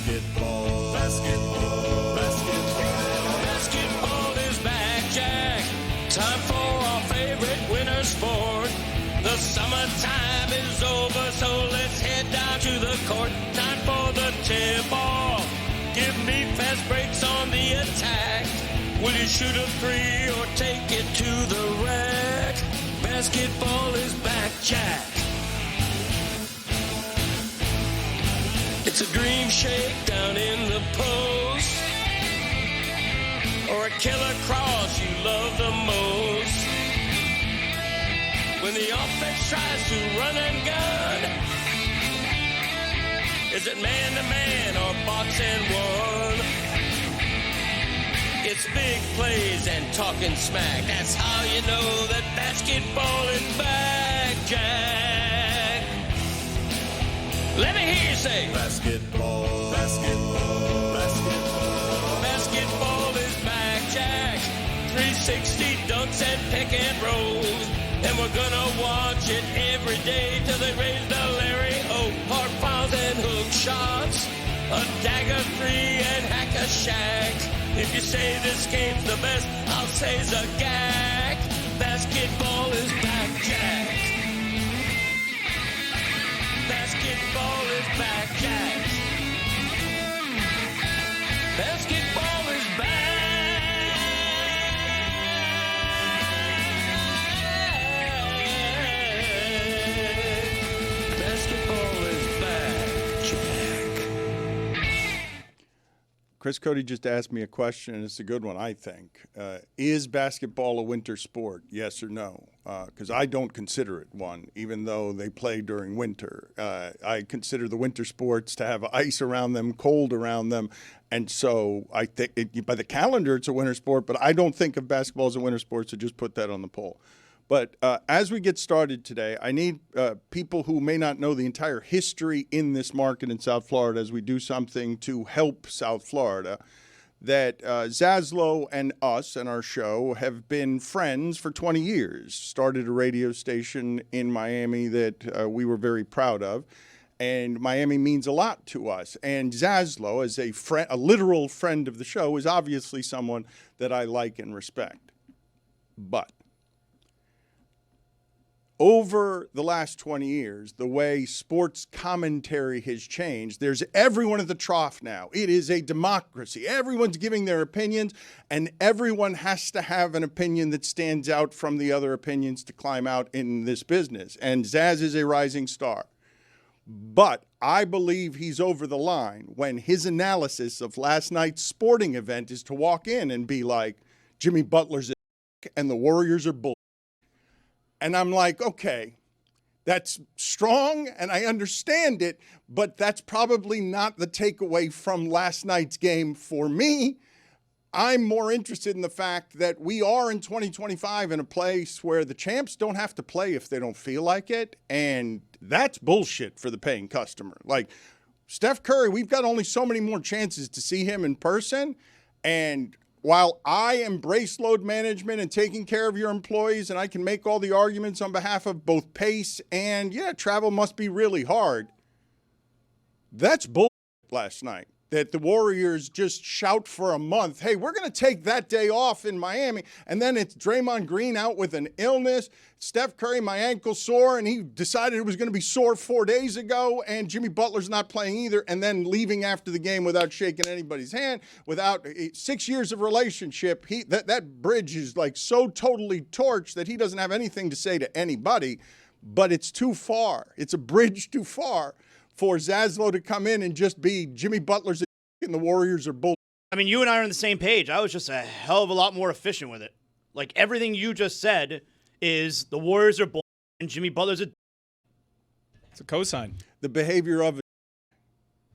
Basketball. Basketball. Basketball. Basketball is back, Jack. Time for our favorite winter sport. The summertime is over, so let's head down to the court. Time for the tip-off. Give me fast breaks on the attack. Will you shoot a three or take it to the rack? Basketball is back, Jack. It's a dream shake down in the post, or a killer cross you love the most. When the offense tries to run and gun, is it man-to-man or box and one? It's big plays and talking smack. That's how you know that basketball is back, Jack. Let me hear you say basketball, basketball, basketball. Basketball is back, Jack. 360 dunks and pick and rolls. And we're gonna watch it every day till they raise the Larry O. Hard fouls and hook shots, a dagger three and hack a shack. If you say this game's the best, I'll say Zagak. Basketball is back, Jack. Basketball is back, Jack. Basketball is back. Chris Cody just asked me a question, and it's a good one, I think. Is basketball a winter sport? Yes or no? Because I don't consider it one, even though they play during winter. I consider the winter sports to have ice around them, cold around them, and so I think by the calendar it's a winter sport, but I don't think of basketball as a winter sport, so just put that on the poll. But as we get started today, I need people who may not know the entire history in this market in South Florida as we do something to help South Florida, that Zaslow and us and our show have been friends for 20 years. Started a radio station in Miami that we were very proud of. And Miami means a lot to us. And Zaslow, as a friend, a literal friend of the show, is obviously someone that I like and respect. But over the last 20 years, the way sports commentary has changed, there's everyone at the trough now. It is a democracy. Everyone's giving their opinions, and everyone has to have an opinion that stands out from the other opinions to climb out in this business. And Zaz is a rising star. But I believe he's over the line when his analysis of last night's sporting event is to walk in and be like, Jimmy Butler's a and the Warriors are bull. And I'm like, okay, that's strong and I understand it, but that's probably not the takeaway from last night's game for me. I'm more interested in the fact that we are in 2025 in a place where the champs don't have to play if they don't feel like it. And that's bullshit for the paying customer. Like Steph Curry, we've got only so many more chances to see him in person. And while I embrace load management and taking care of your employees, and I can make all the arguments on behalf of both pace and, yeah, travel must be really hard, that's bullshit last night. That the Warriors just shout for a month, hey, we're going to take that day off in Miami, and then it's Draymond Green out with an illness, Steph Curry, my ankle sore, and he decided it was going to be sore 4 days ago, and Jimmy Butler's not playing either, and then leaving after the game without shaking anybody's hand, without 6 years of relationship. That bridge is like so totally torched that he doesn't have anything to say to anybody, but it's too far. It's a bridge too far for Zaslow to come in and just be Jimmy Butler's and the Warriors are bull. I mean, you and I are on the same page. I was just a hell of a lot more efficient with it. Like, everything you just said is the Warriors are bull and Jimmy Butler's a. It's a cosign. The behavior of it.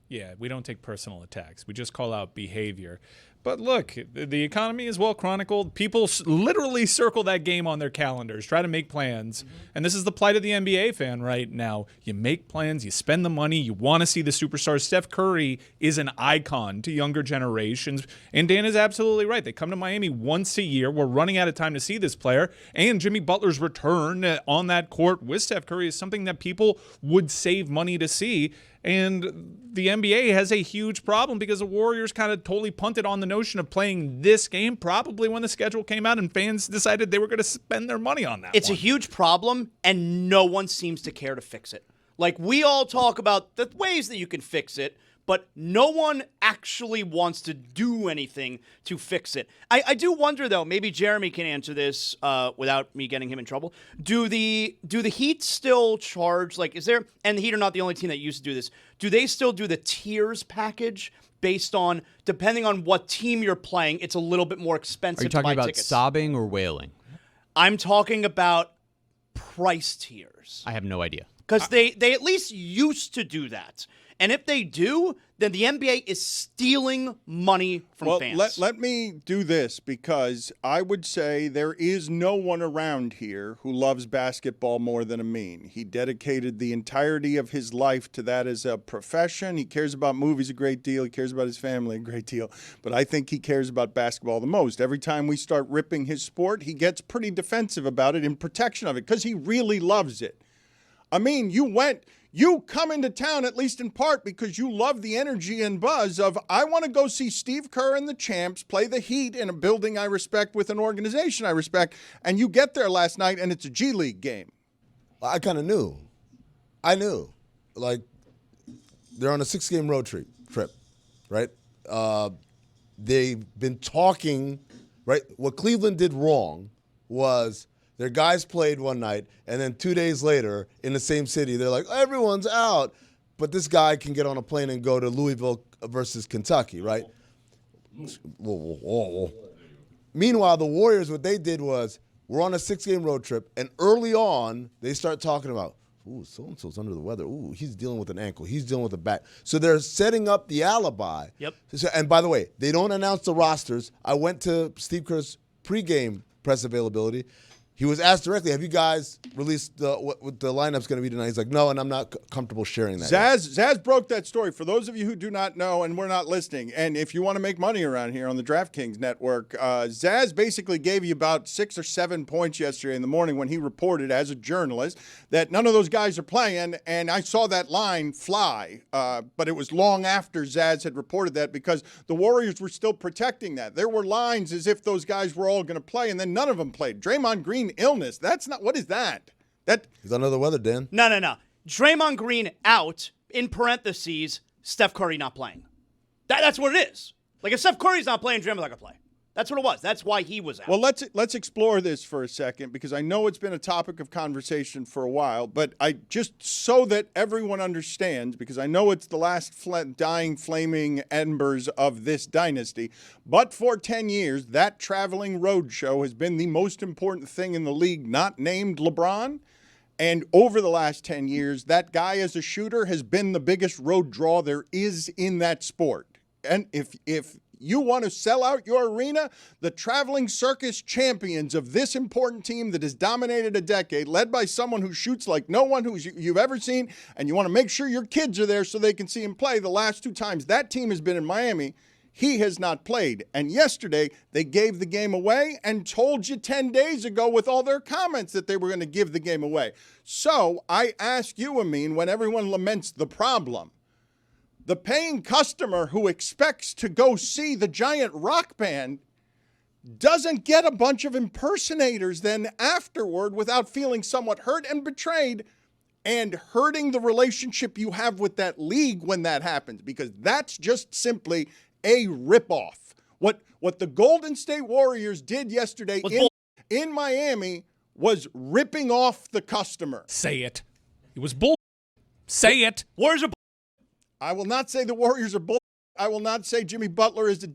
Yeah, we don't take personal attacks. We just call out behavior. But look, the economy is well chronicled. People literally circle that game on their calendars, try to make plans. And this is the plight of the NBA fan right now. You make plans, you spend the money, you want to see the superstars. Steph Curry is an icon to younger generations. And Dan is absolutely right. They come to Miami once a year. We're running out of time to see this player. And Jimmy Butler's return on that court with Steph Curry is something that people would save money to see. And the NBA has a huge problem because the Warriors kind of totally punted on the notion of playing this game probably when the schedule came out and fans decided they were going to spend their money on that. It's a huge problem, and no one seems to care to fix it. Like, we all talk about the ways that you can fix it, but no one actually wants to do anything to fix it. I do wonder, though, maybe Jeremy can answer this without me getting him in trouble. Do the Heat still charge, like, is there, and the Heat are not the only team that used to do this, do they still do the tiers package based on, depending on what team you're playing, it's a little bit more expensive Are you talking to buy about tickets? sobbing or wailing? I'm talking about price tiers. I have no idea. Because they at least used to do that. And if they do, then the NBA is stealing money from fans. Let me do this, because I would say there is no one around here who loves basketball more than Amin. He dedicated the entirety of his life to that as a profession. He cares about movies a great deal. He cares about his family a great deal. But I think he cares about basketball the most. Every time we start ripping his sport, he gets pretty defensive about it in protection of it because he really loves it. Amin, you come into town, at least in part, because you love the energy and buzz of, I want to go see Steve Kerr and the Champs play the Heat in a building I respect with an organization I respect. And you get there last night, and it's a G League game. I kind of knew. I knew. Like, they're on a 6-game road trip, right? They've been talking, right? What Cleveland did wrong was their guys played one night, and then 2 days later, in the same city, they're like, everyone's out. But this guy can get on a plane and go to Louisville versus Kentucky, right? Whoa. Meanwhile, the Warriors, what they did was, we're on a 6-game road trip, and early on, they start talking about, ooh, so-and-so's under the weather. Ooh, he's dealing with an ankle. He's dealing with a back. So they're setting up the alibi. Yep. So, and by the way, they don't announce the rosters. I went to Steve Kerr's pregame press availability. He was asked directly, have you guys released what the lineup's going to be tonight? He's like, no, and I'm not comfortable sharing that. Zaz broke that story. For those of you who do not know and we're not listening, and if you want to make money around here on the DraftKings network, Zaz basically gave you about 6 or 7 points yesterday in the morning when he reported as a journalist that none of those guys are playing, and I saw that line fly, but it was long after Zaz had reported that because the Warriors were still protecting that. There were lines as if those guys were all going to play, and then none of them played. Draymond Green illness. That's not, what is that? He's under the weather, Dan. No. Draymond Green out, in parentheses, Steph Curry not playing. That's what it is. Like, if Steph Curry's not playing, Draymond's not going to play. That's what it was. That's why he was out. Well, let's explore this for a second, because I know it's been a topic of conversation for a while, but I just, so that everyone understands, because I know it's the last dying, flaming embers of this dynasty, but for 10 years, that traveling road show has been the most important thing in the league, not named LeBron. And over the last 10 years, that guy as a shooter has been the biggest road draw there is in that sport. And if you want to sell out your arena, the traveling circus champions of this important team that has dominated a decade, led by someone who shoots like no one who you've ever seen, and you want to make sure your kids are there so they can see him play. The last 2 times that team has been in Miami, he has not played. And yesterday, they gave the game away and told you 10 days ago with all their comments that they were going to give the game away. So I ask you, Amin, when everyone laments the problem, the paying customer who expects to go see the giant rock band doesn't get a bunch of impersonators then afterward without feeling somewhat hurt and betrayed and hurting the relationship you have with that league when that happens, because that's just simply a ripoff. What the Golden State Warriors did yesterday in Miami was ripping off the customer. Say it. It was bull. Say it. Warriors are I will not say the Warriors are bull. I will not say Jimmy Butler is I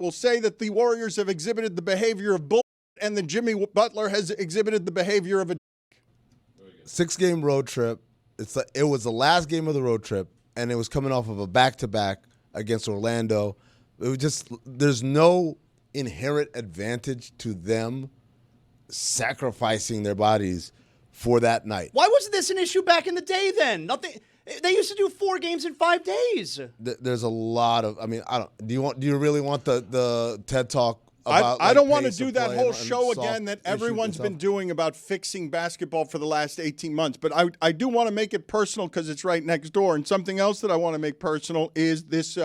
will say that the Warriors have exhibited the behavior of bull, and that Jimmy Butler has exhibited the behavior of a 6-game road trip. It was the last game of the road trip, and it was coming off of a back-to-back against Orlando. It was just there's no inherent advantage to them sacrificing their bodies for that night. Why wasn't this an issue back in the day then? Nothing. They used to do 4 games in 5 days. There's a lot of. I mean, I don't. Do you really want the TED Talk? About, I don't want to pace do of that play whole and show soft again that issues everyone's and been stuff? doing about fixing basketball for the last 18 months. But I do want to make it personal because it's right next door. And something else that I want to make personal is this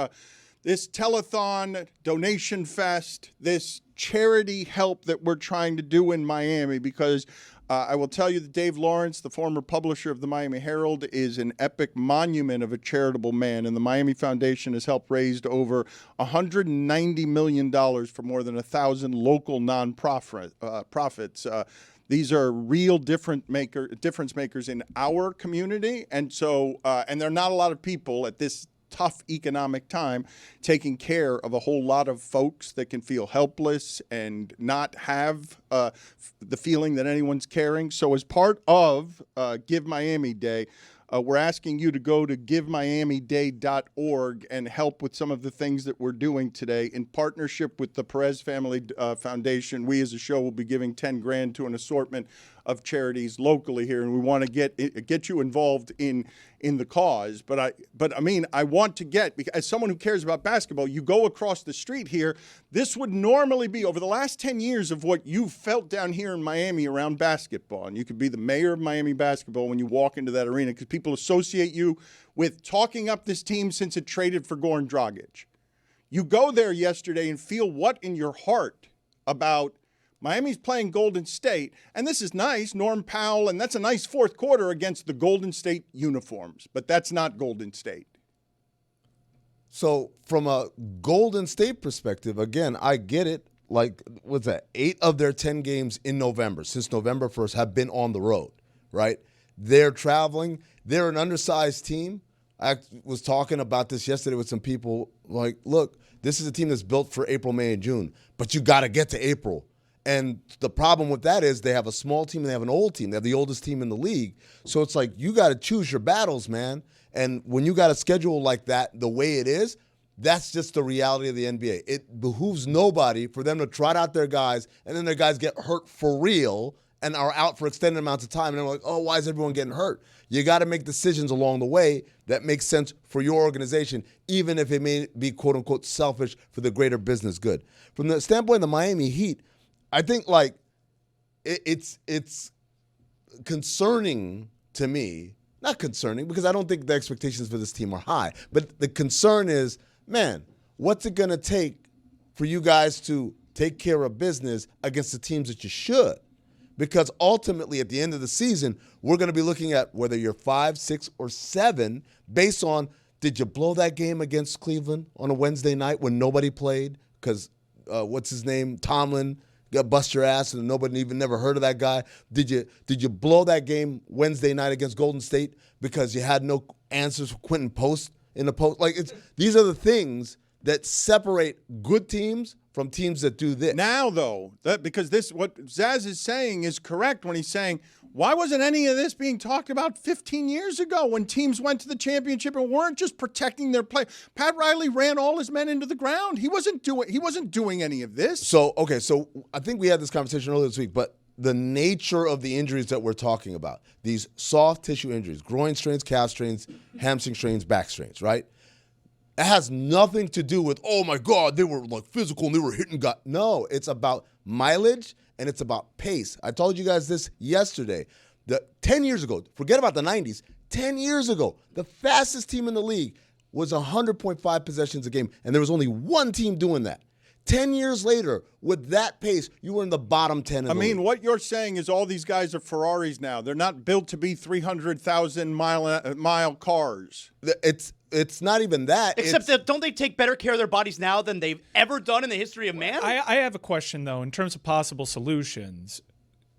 telethon, donation fest, this charity help that we're trying to do in Miami, because I will tell you that Dave Lawrence, the former publisher of the Miami Herald, is an epic monument of a charitable man, and the Miami Foundation has helped raise over $190 million for more than 1,000 local profits. These are real difference makers in our community, and so and there are not a lot of people at this tough economic time taking care of a whole lot of folks that can feel helpless and not have the feeling that anyone's caring. So as part of Give Miami Day, we're asking you to go to givemiamiday.org and help with some of the things that we're doing today. In partnership with the Perez Family Foundation, we as a show will be giving $10,000 to an assortment of charities locally here, and we want to get you involved in the cause. But I mean, I want to get, as someone who cares about basketball, you go across the street here, this would normally be over the last 10 years of what you felt down here in Miami around basketball. And you could be the mayor of Miami basketball when you walk into that arena, because people associate you with talking up this team since it traded for Goran Dragic. You go there yesterday and feel what in your heart about Miami's playing Golden State, and this is nice, Norm Powell, and that's a nice fourth quarter against the Golden State uniforms, but that's not Golden State. So from a Golden State perspective, again, I get it. Like, what's that? 8 of their 10 games in November, since November 1st, have been on the road, right? They're traveling. They're an undersized team. I was talking about this yesterday with some people. Like, look, this is a team that's built for April, May, and June, but you got to get to April. And the problem with that is they have a small team and they have an old team. They have the oldest team in the league. So it's like you got to choose your battles, man. And when you got a schedule like that, the way it is, that's just the reality of the NBA. It behooves nobody for them to trot out their guys, and then their guys get hurt for real and are out for extended amounts of time. And they're like, oh, why is everyone getting hurt? You got to make decisions along the way that make sense for your organization, even if it may be, quote unquote, selfish for the greater business good. From the standpoint of the Miami Heat, I think, like, it's concerning to me. Not concerning, because I don't think the expectations for this team are high. But the concern is, man, what's it going to take for you guys to take care of business against the teams that you should? Because ultimately, at the end of the season, we're going to be looking at whether you're 5, 6, or 7 based on, did you blow that game against Cleveland on a Wednesday night when nobody played? Because, what's his name, Tomlin, got bust your ass and nobody even never heard of that guy. Did you blow that game Wednesday night against Golden State because you had no answers for Quentin Post in the post? Like, these are the things that separate good teams from teams that do this. Now, though, because what Zaz is saying is correct when he's saying, why wasn't any of this being talked about 15 years ago when teams went to the championship and weren't just protecting their play? Pat Riley ran all his men into the ground. He wasn't doing any of this. So I think we had this conversation earlier this week, but the nature of the injuries that we're talking about, these soft tissue injuries, groin strains, calf strains, hamstring strains, back strains, right? It has nothing to do with, oh my God, they were like physical and they were hitting guys. No, it's about mileage and it's about pace. I told you guys this yesterday. 10 years ago, forget about the 90s, 10 years ago, the fastest team in the league was 100.5 possessions a game, and there was only one team doing that. 10 years later, with that pace, you were in the bottom 10 in the league. What you're saying is all these guys are Ferraris now. They're not built to be 300,000 mile cars. It's not even that. Except that don't they take better care of their bodies now than they've ever done in the history of man? I have a question, though, in terms of possible solutions.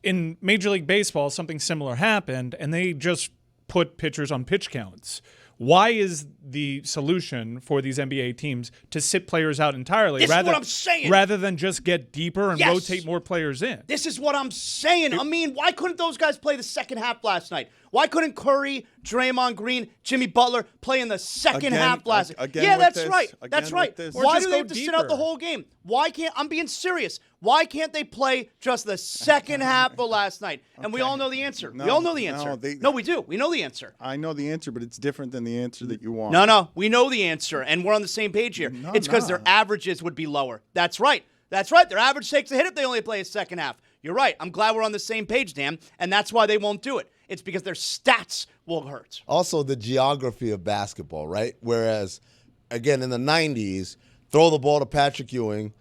In Major League Baseball, something similar happened, and they just put pitchers on pitch counts. Why is the solution for these NBA teams to sit players out entirely This is what I'm saying. rather than just get deeper and rotate more players in? This is what I'm saying. Why couldn't those guys play the second half last night? Why couldn't Curry, Draymond Green, Jimmy Butler play in the second half last night? again Yeah, with that's this, right. again That's right. with this. Or Why just do they go have to sit out the deeper. whole game? Why can't, I'm being serious. Why can't they play just the second half of last night? And we all know the answer. we all know the answer. No, we do. We know the answer. I know the answer, but it's different than the answer that you want. No, we know the answer, and we're on the same page here. It's because their averages would be lower. That's right. That's right. Their average takes a hit if they only play a second half. You're right. I'm glad we're on the same page, Dan, and that's why they won't do it. It's because their stats will hurt. Also, the geography of basketball, right? Whereas, again, in the 90s, throw the ball to Patrick Ewing,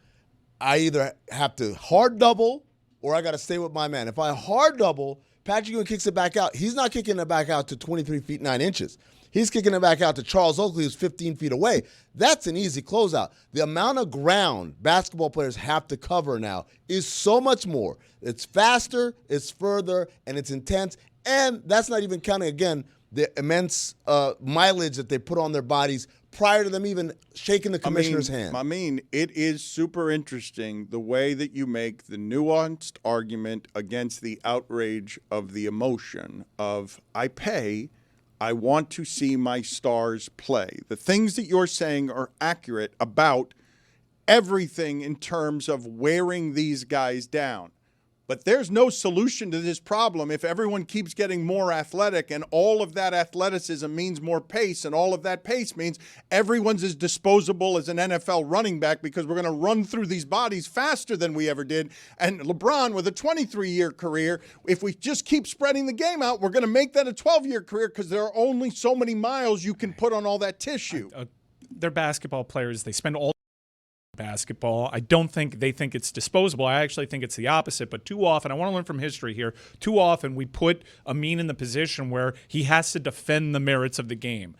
I either have to hard double or I got to stay with my man. If I hard double, Patrick Ewing kicks it back out. He's not kicking it back out to 23 feet 9 inches. He's kicking it back out to Charles Oakley, who's 15 feet away. That's an easy closeout. The amount of ground basketball players have to cover now is so much more. It's faster, it's further, and it's intense. And that's not even counting, again, the immense mileage that they put on their bodies prior to them even shaking the commissioner's hand. I mean, it is super interesting the way that you make the nuanced argument against the outrage of the emotion of, I pay, I want to see my stars play. The things that you're saying are accurate about everything in terms of wearing these guys down. But there's no solution to this problem if everyone keeps getting more athletic, and all of that athleticism means more pace, and all of that pace means everyone's as disposable as an NFL running back because we're going to run through these bodies faster than we ever did. And LeBron, with a 23-year career, if we just keep spreading the game out, we're going to make that a 12-year career because there are only so many miles you can put on all that tissue. They're basketball players. They spend all basketball. I don't think they think it's disposable. I actually think it's the opposite. But too often, I want to learn from history here, too often we put Amin in the position where he has to defend the merits of the game.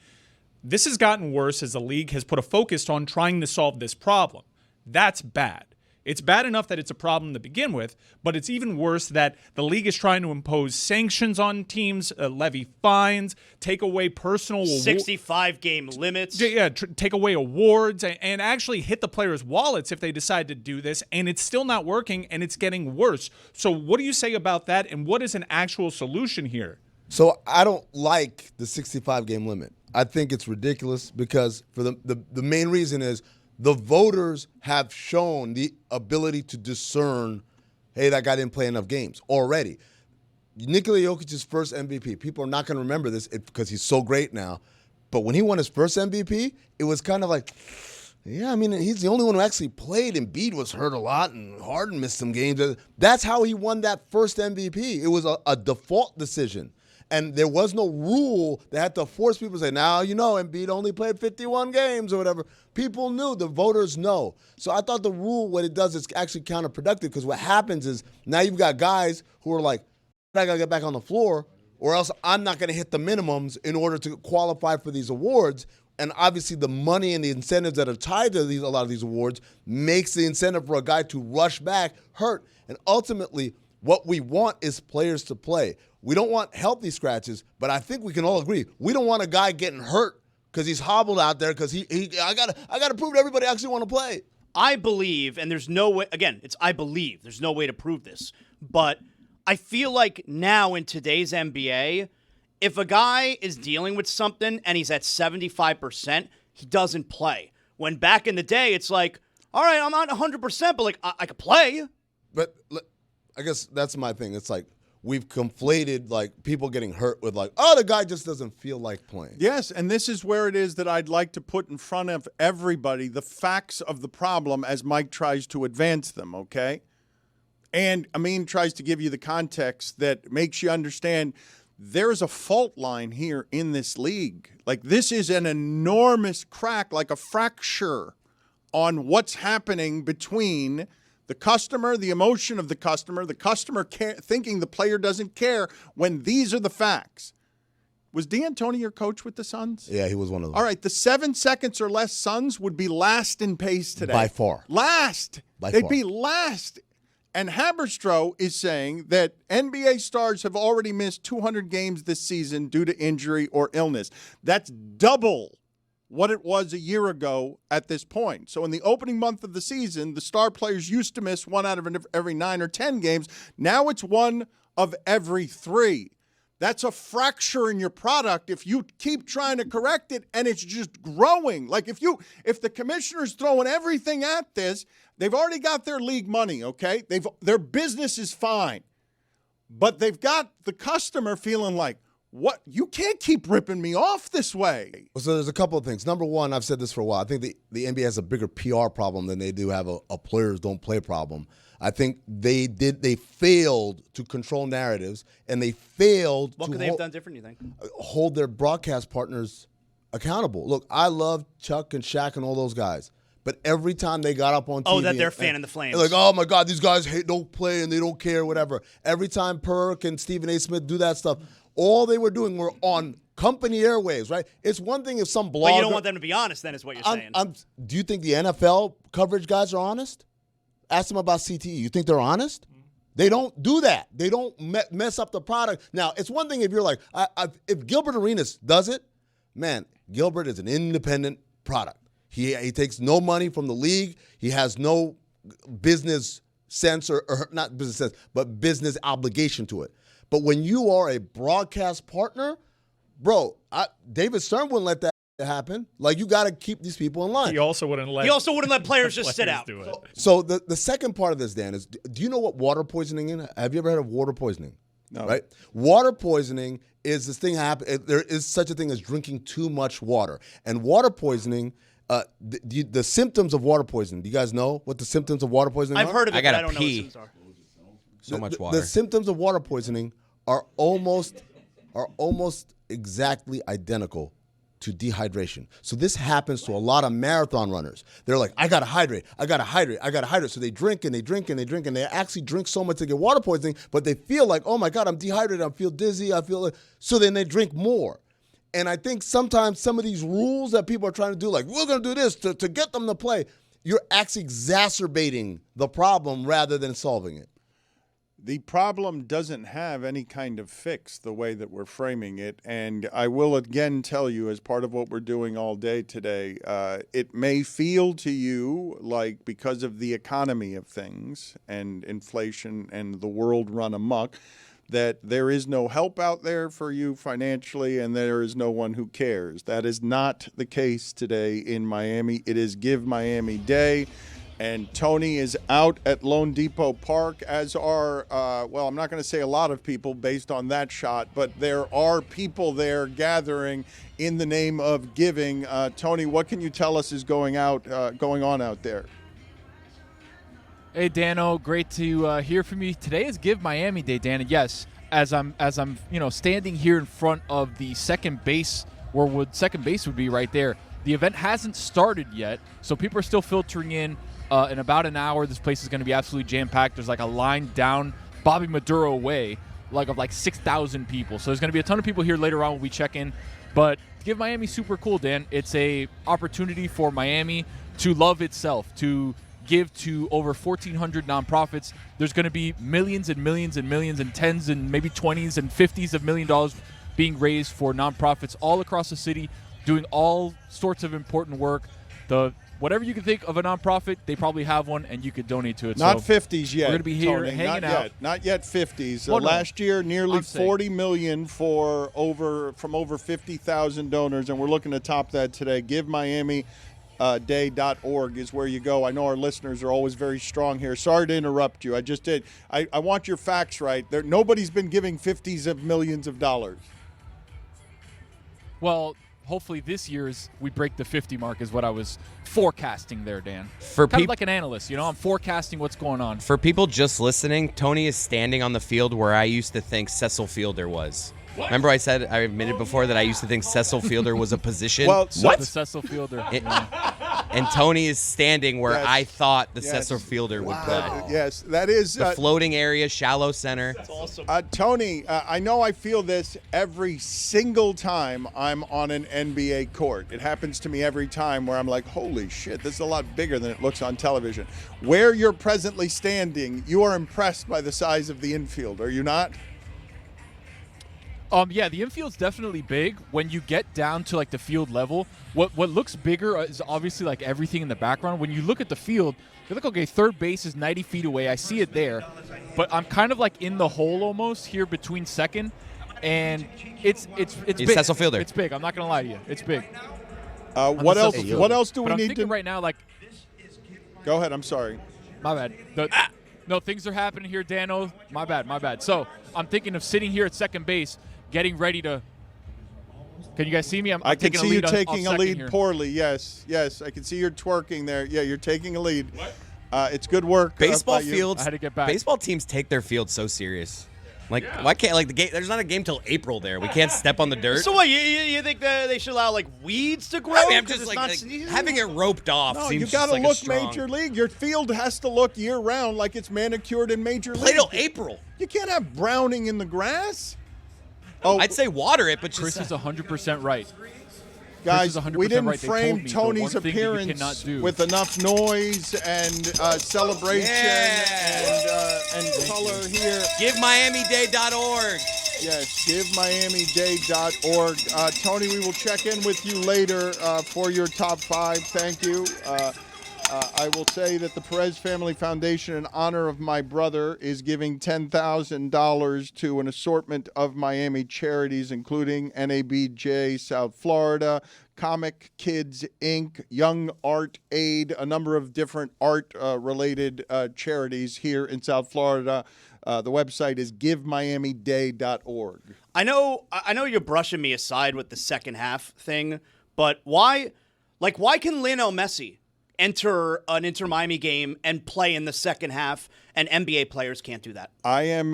This has gotten worse as the league has put a focus on trying to solve this problem. That's bad. It's bad enough that it's a problem to begin with, but it's even worse that the league is trying to impose sanctions on teams, levy fines, take away personal 65-game limits. Yeah, take away awards and actually hit the players' wallets if they decide to do this, and it's still not working, and it's getting worse. So what do you say about that, and what is an actual solution here? So I don't like the 65-game limit. I think it's ridiculous because for the main reason is the voters have shown the ability to discern, hey, that guy didn't play enough games already. Nikola Jokic's first MVP, people are not going to remember this because he's so great now. But when he won his first MVP, it was kind of like, yeah, I mean, he's the only one who actually played. Embiid was hurt a lot, and Harden missed some games. That's how he won that first MVP. It was a default decision. And there was no rule that had to force people to say, now, you know, Embiid only played 51 games or whatever. People knew. The voters know. So I thought the rule, what it does is actually counterproductive because what happens is now you've got guys who are like, I got to get back on the floor or else I'm not going to hit the minimums in order to qualify for these awards. And obviously the money and the incentives that are tied to a lot of these awards makes the incentive for a guy to rush back hurt. And ultimately, what we want is players to play. We don't want healthy scratches, but I think we can all agree we don't want a guy getting hurt because he's hobbled out there because I gotta prove to everybody I actually want to play. I believe, and there's no way, again, it's I believe. There's no way to prove this. But I feel like now in today's NBA, if a guy is dealing with something and he's at 75%, he doesn't play. When back in the day, it's like, all right, I'm not 100%, but like I could play. But I guess that's my thing. It's like we've conflated like people getting hurt with like, oh, the guy just doesn't feel like playing. Yes, and this is where it is that I'd like to put in front of everybody the facts of the problem as Mike tries to advance them, okay? And Amin tries to give you the context that makes you understand there is a fault line here in this league. Like this is an enormous crack, like a fracture on what's happening between the customer, the emotion of the customer thinking the player doesn't care when these are the facts. Was D'Antoni your coach with the Suns? Yeah, he was one of them. All right, the 7 seconds or less Suns would be last in pace today. By far. Last. By They'd far. be last. And Haberstroh is saying that NBA stars have already missed 200 games this season due to injury or illness. That's double what it was a year ago at this point. So in the opening month of the season, the star players used to miss 1 out of every 9 or 10 games. Now it's 1 of every 3. That's a fracture in your product if you keep trying to correct it and it's just growing. Like if the commissioner's throwing everything at this, they've already got their league money, okay? Their business is fine. But they've got the customer feeling like, what? You can't keep ripping me off this way. So there's a couple of things. Number one, I've said this for a while. I think the NBA has a bigger PR problem than they do have a players don't play problem. I think they failed to control narratives, and they failed What to could they have done different, you think? hold their broadcast partners accountable. Look, I love Chuck and Shaq and all those guys, but every time they got up on TV, that they're fanning the flames. Like, oh my God, these guys don't play and they don't care, whatever. Every time Perk and Stephen A. Smith do that stuff, all they were doing were on company airwaves, right? It's one thing if some blogger. But you don't want them to be honest, then, is what you're saying. Do you think the NFL coverage guys are honest? Ask them about CTE. You think they're honest? They don't do that. They don't mess up the product. Now, it's one thing if you're like, if Gilbert Arenas does it, man, Gilbert is an independent product. He takes no money from the league. He has no business sense or not business sense, but business obligation to it. But when you are a broadcast partner, bro, David Stern wouldn't let that happen. Like, you got to keep these people in line. He also wouldn't let players just sit out. do it. So the second part of this, Dan, is do you know what water poisoning is? Have you ever heard of water poisoning? No. Right? Water poisoning is this thing happen. There is such a thing as drinking too much water. And water poisoning, the symptoms of water poisoning, do you guys know what the symptoms of water poisoning are? I've heard of it, I gotta but I don't pee. know what symptoms are. So much water. The symptoms of water poisoning are almost exactly identical to dehydration. So this happens to a lot of marathon runners. They're like, I gotta hydrate. So they drink and they drink and they drink and they actually drink so much to get water poisoning, but they feel like, oh my God, I'm dehydrated. I feel dizzy. So then they drink more. And I think sometimes some of these rules that people are trying to do, like, we're gonna do this to get them to play, you're actually exacerbating the problem rather than solving it. The problem doesn't have any kind of fix the way that we're framing it. And I will again tell you, as part of what we're doing all day today, it may feel to you like, because of the economy of things and inflation and the world run amok, that there is no help out there for you financially and there is no one who cares. That is not the case today in Miami. It is Give Miami Day. And Tony is out at Lone Depot Park, as are, well, I'm not going to say a lot of people based on that shot, but there are people there gathering in the name of giving. Tony, what can you tell us is going on out there? Hey, Dano, great to hear from you. Today is Give Miami Day, Dan. And yes, as I'm standing here in front of the second base, where second base would be right there. The event hasn't started yet, so people are still filtering in. In about an hour, this place is going to be absolutely jam-packed. There's like a line down Bobby Maduro way, of 6,000 people. So there's going to be a ton of people here later on when we check in. But Give Miami super cool, Dan. It's a opportunity for Miami to love itself, to give to over 1,400 nonprofits. There's going to be millions and millions and millions and tens and maybe 20s and 50s of $1 million being raised for nonprofits all across the city, doing all sorts of important work. Whatever you can think of a nonprofit, they probably have one, and you could donate to it. Not so 50s yet. We're going to be here Tony, hanging out. Not yet 50s. Well, no, last year, nearly I'm saying. $40 million from over 50,000 donors, and we're looking to top that today. GiveMiamiDay.org is where you go. I know our listeners are always very strong here. Sorry to interrupt you. I just did. I want your facts right. Nobody's been giving 50s of millions of dollars. Well, hopefully this year's we break the 50 mark is what I was forecasting there, Dan. For kind of like an analyst, I'm forecasting what's going on. For people just listening, Tony is standing on the field where I used to think Cecil Fielder was. Remember I admitted before that I used to think Cecil Fielder was a position? Well, The Cecil Fielder. And Tony is standing where Yes. I thought the Yes. Cecil Fielder would play. Yes, that is The floating area, shallow center. That's awesome. Tony, I know I feel this every single time I'm on an NBA court. It happens to me every time where I'm like, holy shit, this is a lot bigger than it looks on television. Where you're presently standing, you are impressed by the size of the infield, are you not? Yeah, the infield's definitely big. When you get down to the field level, what looks bigger is obviously everything in the background. When you look at the field, you're like, okay, third base is 90 feet away. I see it there, but I'm kind of in the hole almost here between second, and it's He's big. Cecil Fielder. It's big. I'm not gonna lie to you. It's big. What else? Cecil What Fielder. else do But we I'm need thinking to? right now, like, Go ahead. I'm sorry. my bad. No, things are happening here, Dano. My bad. So I'm thinking of sitting here at second base, getting ready to. Can you guys see me? I'm I can taking see a you lead taking off a lead here. poorly. Yes. I can see you're twerking there. Yeah, you're taking a lead. It's good work. Baseball by you. fields. I had to get back. Baseball teams take their field so serious. Like, why can't the game? There's not a game till April there. We can't step on the dirt. So what? You think that they should allow like weeds to grow? I mean, I'm 'Cause just it's like, not having it roped off. No, seems you just got to like a look strong- major league. Your field has to look year round like it's manicured in major Play league. till April. You can't have browning in the grass. Oh, I'd say water it, but just Chris is 100% right. guys, Chris is 100% we didn't right. They told frame me the Tony's one thing that you appearance cannot do. with enough noise and celebration Yeah. and color here. GiveMiamiDay.org. Yes, GiveMiamiDay.org. Tony, we will check in with you later for your top 5. Thank you. I will say that the Perez Family Foundation, in honor of my brother, is giving $10,000 to an assortment of Miami charities, including NABJ South Florida, Comic Kids Inc., Young Art Aid, a number of different art-related charities here in South Florida. The website is GiveMiamiDay.org. I know you're brushing me aside with the second half thing, but why can Lionel Messi enter an Inter Miami game and play in the second half, and NBA players can't do that? I am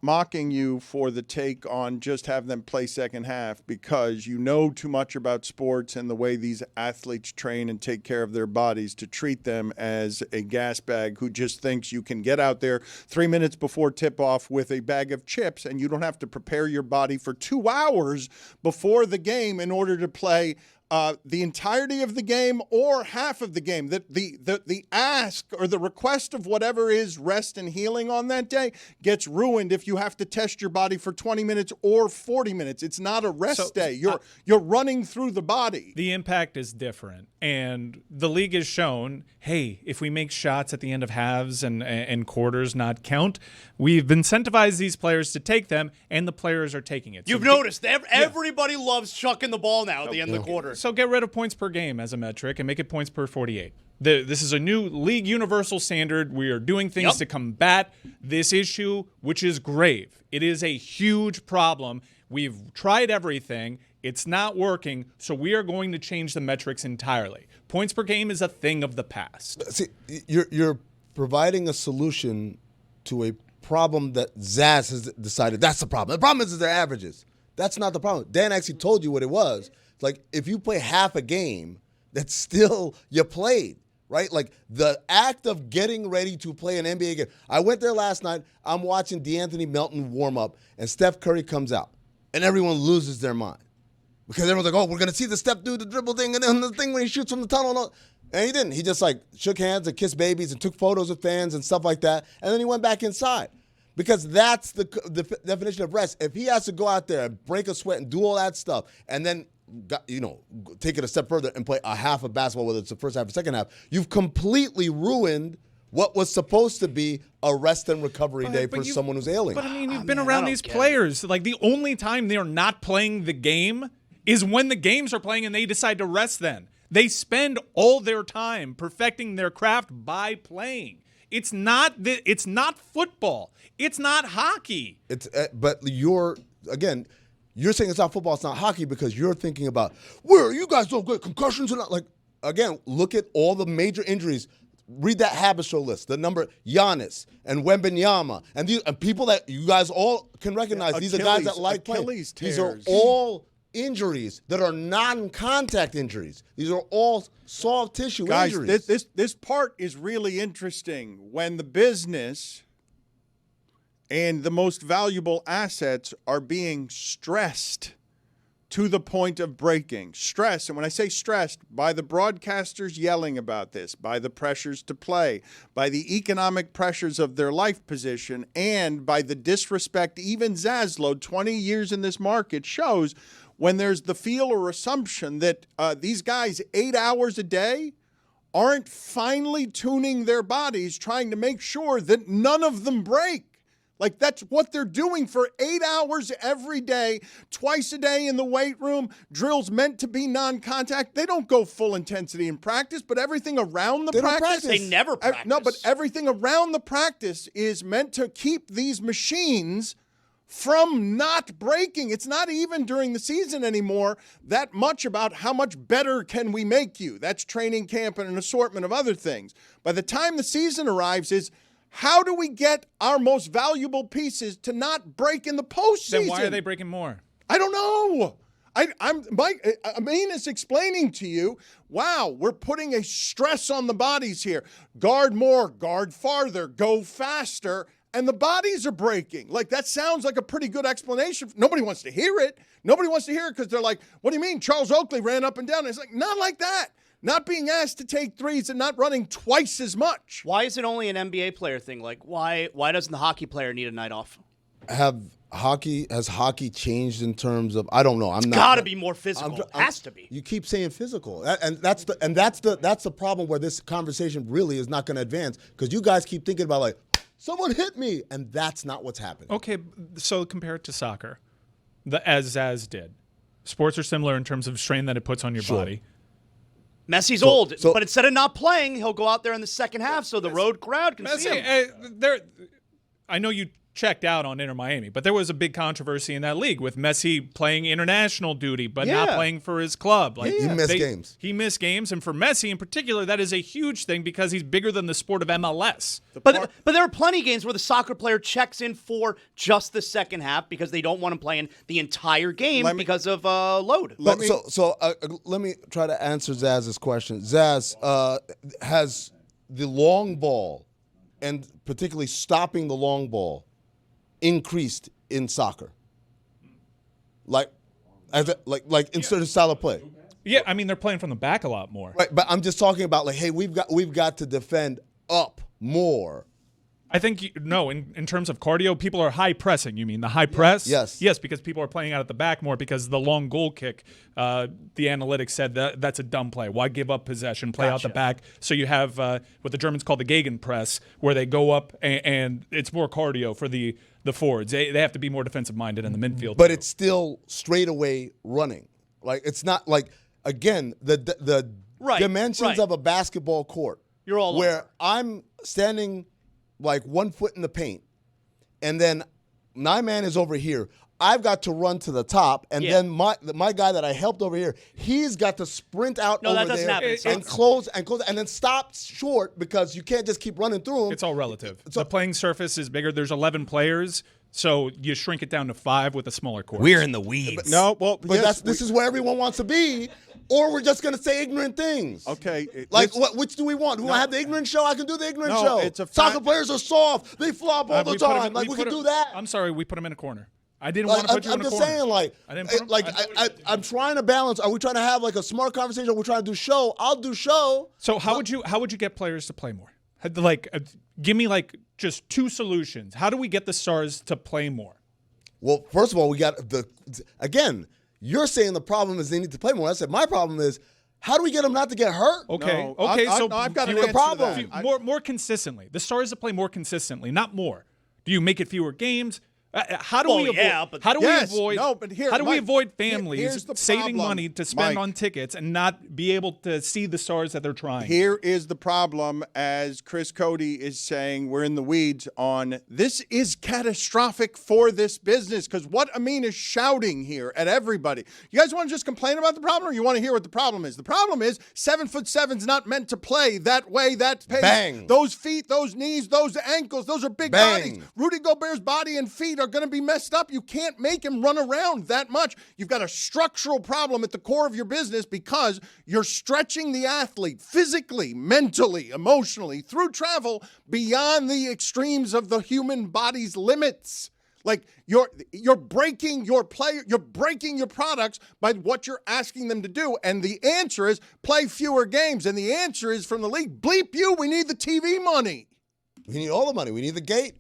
mocking you for the take on just have them play second half because you know too much about sports and the way these athletes train and take care of their bodies to treat them as a gas bag who just thinks you can get out there 3 minutes before tip-off with a bag of chips and you don't have to prepare your body for 2 hours before the game in order to play the entirety of the game or half of the game. The ask or the request of whatever is rest and healing on that day gets ruined if you have to test your body for 20 minutes or 40 minutes. It's not a rest day. You're running through the body. The impact is different. And the league has shown, hey, if we make shots at the end of halves and quarters not count, we've incentivized these players to take them, and the players are taking it. You've noticed everybody loves chucking the ball now at the end of the quarter. So get rid of points per game as a metric and make it points per 48. This is a new league universal standard. We are doing things to combat this issue, which is grave. It is a huge problem. We've tried everything. It's not working, so we are going to change the metrics entirely. Points per game is a thing of the past. See, you're providing a solution to a problem that Zaz has decided that's the problem. The problem is their averages. That's not the problem. Dan actually told you what it was. It's like if you play half a game, that's still you played, right? Like the act of getting ready to play an NBA game. I went there last night. I'm watching DeAnthony Melton warm up, and Steph Curry comes out, and everyone loses their mind because everyone's like, "Oh, we're gonna see the step do the dribble thing, and then the thing when he shoots from the tunnel." And he didn't. He just like shook hands and kissed babies and took photos with fans and stuff like that, and then he went back inside. Because that's the definition of rest. If he has to go out there and break a sweat and do all that stuff, and then take it a step further and play a half of basketball, whether it's the first half or second half, you've completely ruined what was supposed to be a rest and recovery day for someone who's ailing. But I mean, you've been around these players. Like the only time they're not playing the game is when the games are playing and they decide to rest then. They spend all their time perfecting their craft by playing. It's not football. It's not hockey. But you're saying it's not football, it's not hockey because you're thinking about where you guys don't get concussions or not. Like again, look at all the major injuries. Read that Habit-Show list. The number Giannis and Wembanyama and people that you guys all can recognize. These are guys that like playing. These are all injuries that are non-contact injuries. These are all soft tissue injuries. Guys, this part is really interesting. When the business and the most valuable assets are being stressed to the point of breaking. Stressed, and when I say stressed, by the broadcasters yelling about this, by the pressures to play, by the economic pressures of their life position, and by the disrespect even Zaslow, 20 years in this market, shows when there's the feel or assumption that these guys 8 hours a day aren't finely tuning their bodies, trying to make sure that none of them break. Like, that's what they're doing for 8 hours every day, twice a day in the weight room. Drills meant to be non-contact. They don't go full intensity in practice, but everything around the They don't practice. practice. They never practice. No, but everything around the practice is meant to keep these machines from not breaking. It's not even during the season anymore that much about how much better can we make you. That's training camp and an assortment of other things. By the time the season arrives is, how do we get our most valuable pieces to not break in the postseason? Then why are they breaking more? I don't know. Amin is explaining to you, wow, we're putting a stress on the bodies here. Guard more, guard farther, go faster, and the bodies are breaking. Like, that sounds like a pretty good explanation. Nobody wants to hear it. Nobody wants to hear it because they're like, what do you mean? Charles Oakley ran up and down. And it's like, not like that. Not being asked to take threes and not running twice as much. Why is it only an NBA player thing? Like, why doesn't the hockey player need a night off? Has hockey changed in terms of, I don't know. I'm not. Got to be more physical. Has to be. You keep saying physical, and that's the problem where this conversation really is not going to advance, because you guys keep thinking about, like, someone hit me, and that's not what's happening. Okay, so compare it to soccer, as Zaz did. Sports are similar in terms of strain that it puts on your body. Messi's old, but instead of not playing, he'll go out there in the second half so the road crowd can see him. I know you checked out on Inter Miami, but there was a big controversy in that league with Messi playing international duty but not playing for his club. Like, He missed games. He missed games, and for Messi in particular, that is a huge thing because he's bigger than the sport of MLS. But there are plenty of games where the soccer player checks in for just the second half because they don't want him playing the entire game because of load. Let me try to answer Zaz's question. Zaz, has the long ball, and particularly stopping the long ball, increased in soccer? Like in certain style of play? Yeah, I mean, they're playing from the back a lot more. Right, but I'm just talking about, like, hey, we've got to defend up more. I think, in terms of cardio, people are high pressing. You mean the high press? Yes. Yes, because people are playing out at the back more because the long goal kick, the analytics said that's a dumb play. Why give up possession, play out the back? So you have what the Germans call the Gegenpress, where they go up and it's more cardio for the forwards. They have to be more defensive-minded in the midfield. But it's still straightaway running. Like, it's not like, again, the dimensions of a basketball court. You're all where over. I'm standing like 1 foot in the paint, and then my man is over here. I've got to run to the top, and then my guy that I helped over here, he's got to sprint out over that doesn't there happen. and close, and then stop short, because you can't just keep running through them. It's all relative. The playing surface is bigger. There's 11 players, so you shrink it down to 5 with a smaller court. We're in the weeds. This is where everyone wants to be, or we're just going to say ignorant things. Okay. Which do we want? Do we want to have the ignorant show? I can do the ignorant No, show. it's a Soccer fact. players are soft. They flop all the time. We can do that. I'm sorry, we put him in a corner. I didn't want to put you in a corner. I'm just saying, I'm trying to balance. Are we trying to have like a smart conversation? Are we trying to do show? I'll do show. So how would you get players to play more? Give me just 2 solutions. How do we get the stars to play more? Well, first of all, we got again. You're saying the problem is they need to play more. I said my problem is, how do we get them not to get hurt? Okay. No, So I've got an the answer problem. to that. More consistently. The stars that play more consistently, not more. Do you make it fewer games? How do we avoid families saving money to spend on tickets and not be able to see the stars that they're trying? Here is the problem, as Chris Cody is saying, we're in the weeds on this is catastrophic for this business, because what Amin is shouting here at everybody. You guys want to just complain about the problem, or you want to hear what the problem is? The problem is 7'7" is not meant to play that way, that pace. Bang. Those feet, those knees, those ankles, those are big bodies. Rudy Gobert's body and feet are going to be messed up. You can't make him run around that much. You've got a structural problem at the core of your business because you're stretching the athlete physically, mentally, emotionally through travel beyond the extremes of the human body's limits. Like you're breaking your player, you're breaking your products by what you're asking them to do. And the answer is play fewer games. And the answer is from the league, bleep you, we need the TV money. We need all the money. We need the gate.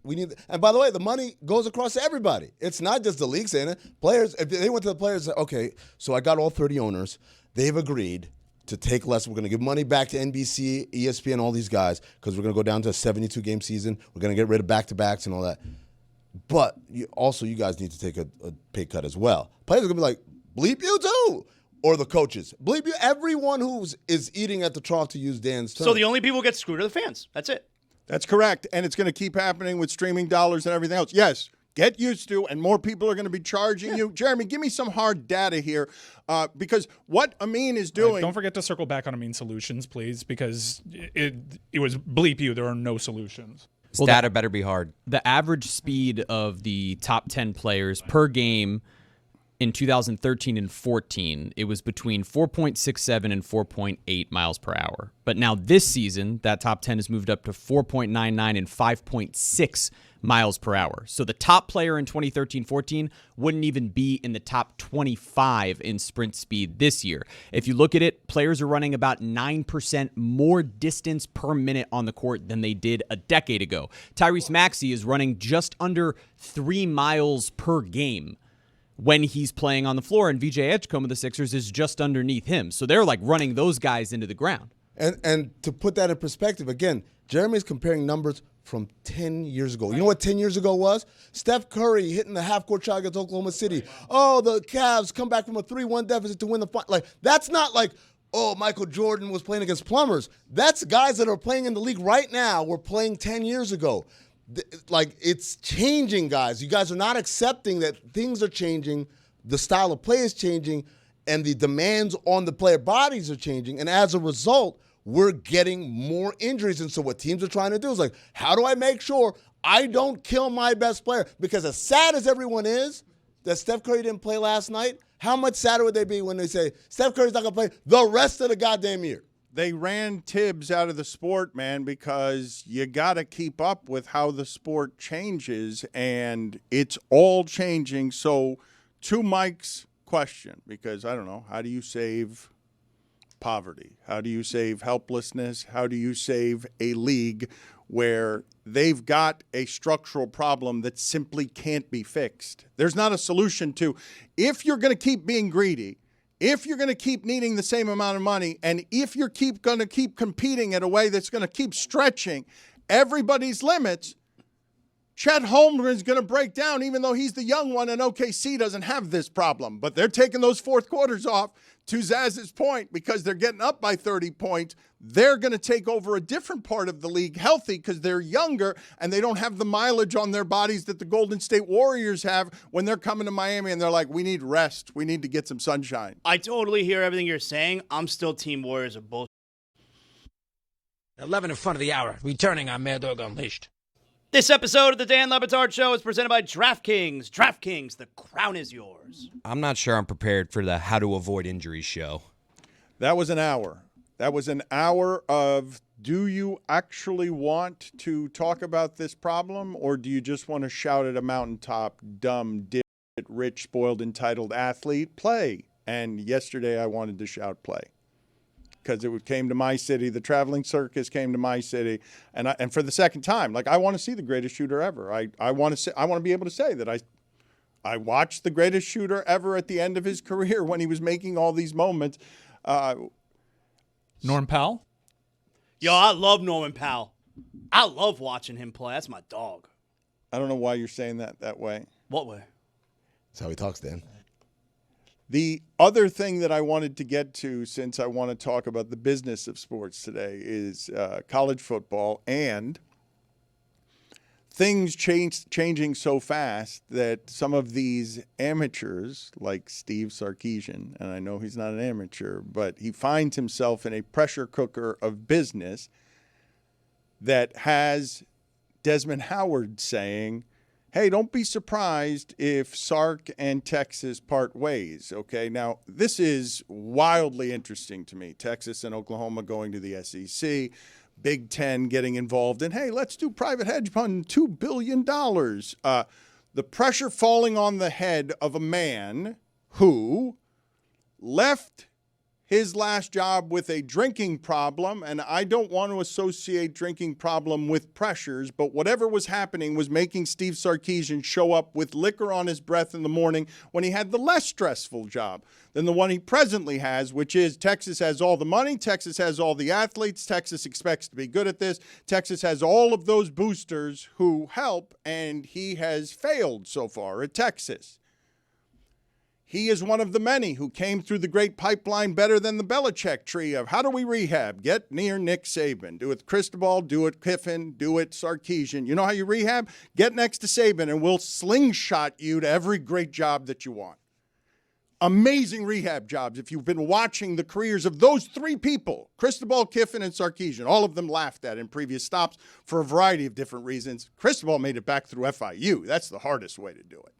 And by the way, the money goes across to everybody. It's not just the league saying it. Players, if they went to the players and said, okay, so I got all 30 owners. They've agreed to take less. We're going to give money back to NBC, ESPN, all these guys, because we're going to go down to a 72-game season. We're going to get rid of back-to-backs and all that. But you guys need to take a pay cut as well. Players are going to be like, bleep you too. Or the coaches. Bleep you. Everyone is eating at the trough, to use Dan's term. So the only people who get screwed are the fans. That's it. That's correct. And it's going to keep happening with streaming dollars and everything else. Yes, get used to, and more people are going to be charging you. Jeremy, give me some hard data here, because what Amin is doing. Don't forget to circle back on Amin Solutions, please, because it was bleep you. There are no solutions. Data better be hard. The average speed of the top 10 players per game in 2013 and 14, it was between 4.67 and 4.8 miles per hour. But now this season, that top 10 has moved up to 4.99 and 5.6 miles per hour. So the top player in 2013-14 wouldn't even be in the top 25 in sprint speed this year. If you look at it, players are running about 9% more distance per minute on the court than they did a decade ago. Tyrese Maxey is running just under 3 miles per game when he's playing on the floor, and VJ Edgecombe of the Sixers is just underneath him. So they're like running those guys into the ground. And to put that in perspective, again, Jeremy's comparing numbers from 10 years ago. You know what 10 years ago was? Steph Curry hitting the half-court shot against Oklahoma City. Oh, the Cavs come back from a 3-1 deficit to win the final. Like, that's not like, oh, Michael Jordan was playing against plumbers. That's guys that are playing in the league right now were playing 10 years ago. Like, it's changing, guys. You guys are not accepting that things are changing, the style of play is changing, and the demands on the player bodies are changing. And as a result, we're getting more injuries. And so what teams are trying to do is like, how do I make sure I don't kill my best player? Because as sad as everyone is that Steph Curry didn't play last night, how much sadder would they be when they say Steph Curry's not going to play the rest of the goddamn year? They ran Tibbs out of the sport, man, because you got to keep up with how the sport changes, and it's all changing. So to Mike's question, because I don't know, how do you save poverty? How do you save helplessness? How do you save a league where they've got a structural problem that simply can't be fixed? There's not a solution to, if you're going to keep being greedy, if you're going to keep needing the same amount of money, and if you're going to keep competing in a way that's going to keep stretching everybody's limits, Chet Holmgren is going to break down, even though he's the young one, and OKC doesn't have this problem. But they're taking those fourth quarters off, to Zaz's point, because they're getting up by 30 points. They're going to take over a different part of the league healthy because they're younger and they don't have the mileage on their bodies that the Golden State Warriors have when they're coming to Miami and they're like, we need rest. We need to get some sunshine. I totally hear everything you're saying. I'm still Team Warriors of bullshit. 11 in front of the hour, returning on Mad Dog Unleashed. This episode of the Dan Le Batard Show is presented by DraftKings. DraftKings, the crown is yours. I'm not sure I'm prepared for the how to avoid injuries show. That was an hour. That was an hour of, do you actually want to talk about this problem, or do you just want to shout at a mountaintop, dumb, dipshit, rich, spoiled, entitled athlete? Play. And yesterday I wanted to shout play. Because it came to my city, the traveling circus came to my city, and for the second time, like, I want to see the greatest shooter ever. I want to be able to say that I watched the greatest shooter ever at the end of his career when he was making all these moments. Norm Powell? Yo, I love Norman Powell. I love watching him play. That's my dog. I don't know why you're saying that way. What way? That's how he talks, Dan. The other thing that I wanted to get to, since I want to talk about the business of sports today, is college football and things changing so fast that some of these amateurs, like Steve Sarkisian, and I know he's not an amateur, but he finds himself in a pressure cooker of business that has Desmond Howard saying, hey, don't be surprised if Sark and Texas part ways, okay? Now, this is wildly interesting to me. Texas and Oklahoma going to the SEC, Big Ten getting involved in, hey, let's do private hedge fund, $2 billion. The pressure falling on the head of a man who left his last job with a drinking problem, and I don't want to associate drinking problem with pressures, but whatever was happening was making Steve Sarkisian show up with liquor on his breath in the morning when he had the less stressful job than the one he presently has, which is Texas has all the money, Texas has all the athletes, Texas expects to be good at this, Texas has all of those boosters who help, and he has failed so far at Texas. He is one of the many who came through the great pipeline better than the Belichick tree of how do we rehab? Get near Nick Saban. Do it Cristobal, do it Kiffin, do it Sarkisian. You know how you rehab? Get next to Saban and we'll slingshot you to every great job that you want. Amazing rehab jobs. If you've been watching the careers of those three people, Cristobal, Kiffin, and Sarkisian, all of them laughed at in previous stops for a variety of different reasons. Cristobal made it back through FIU. That's the hardest way to do it.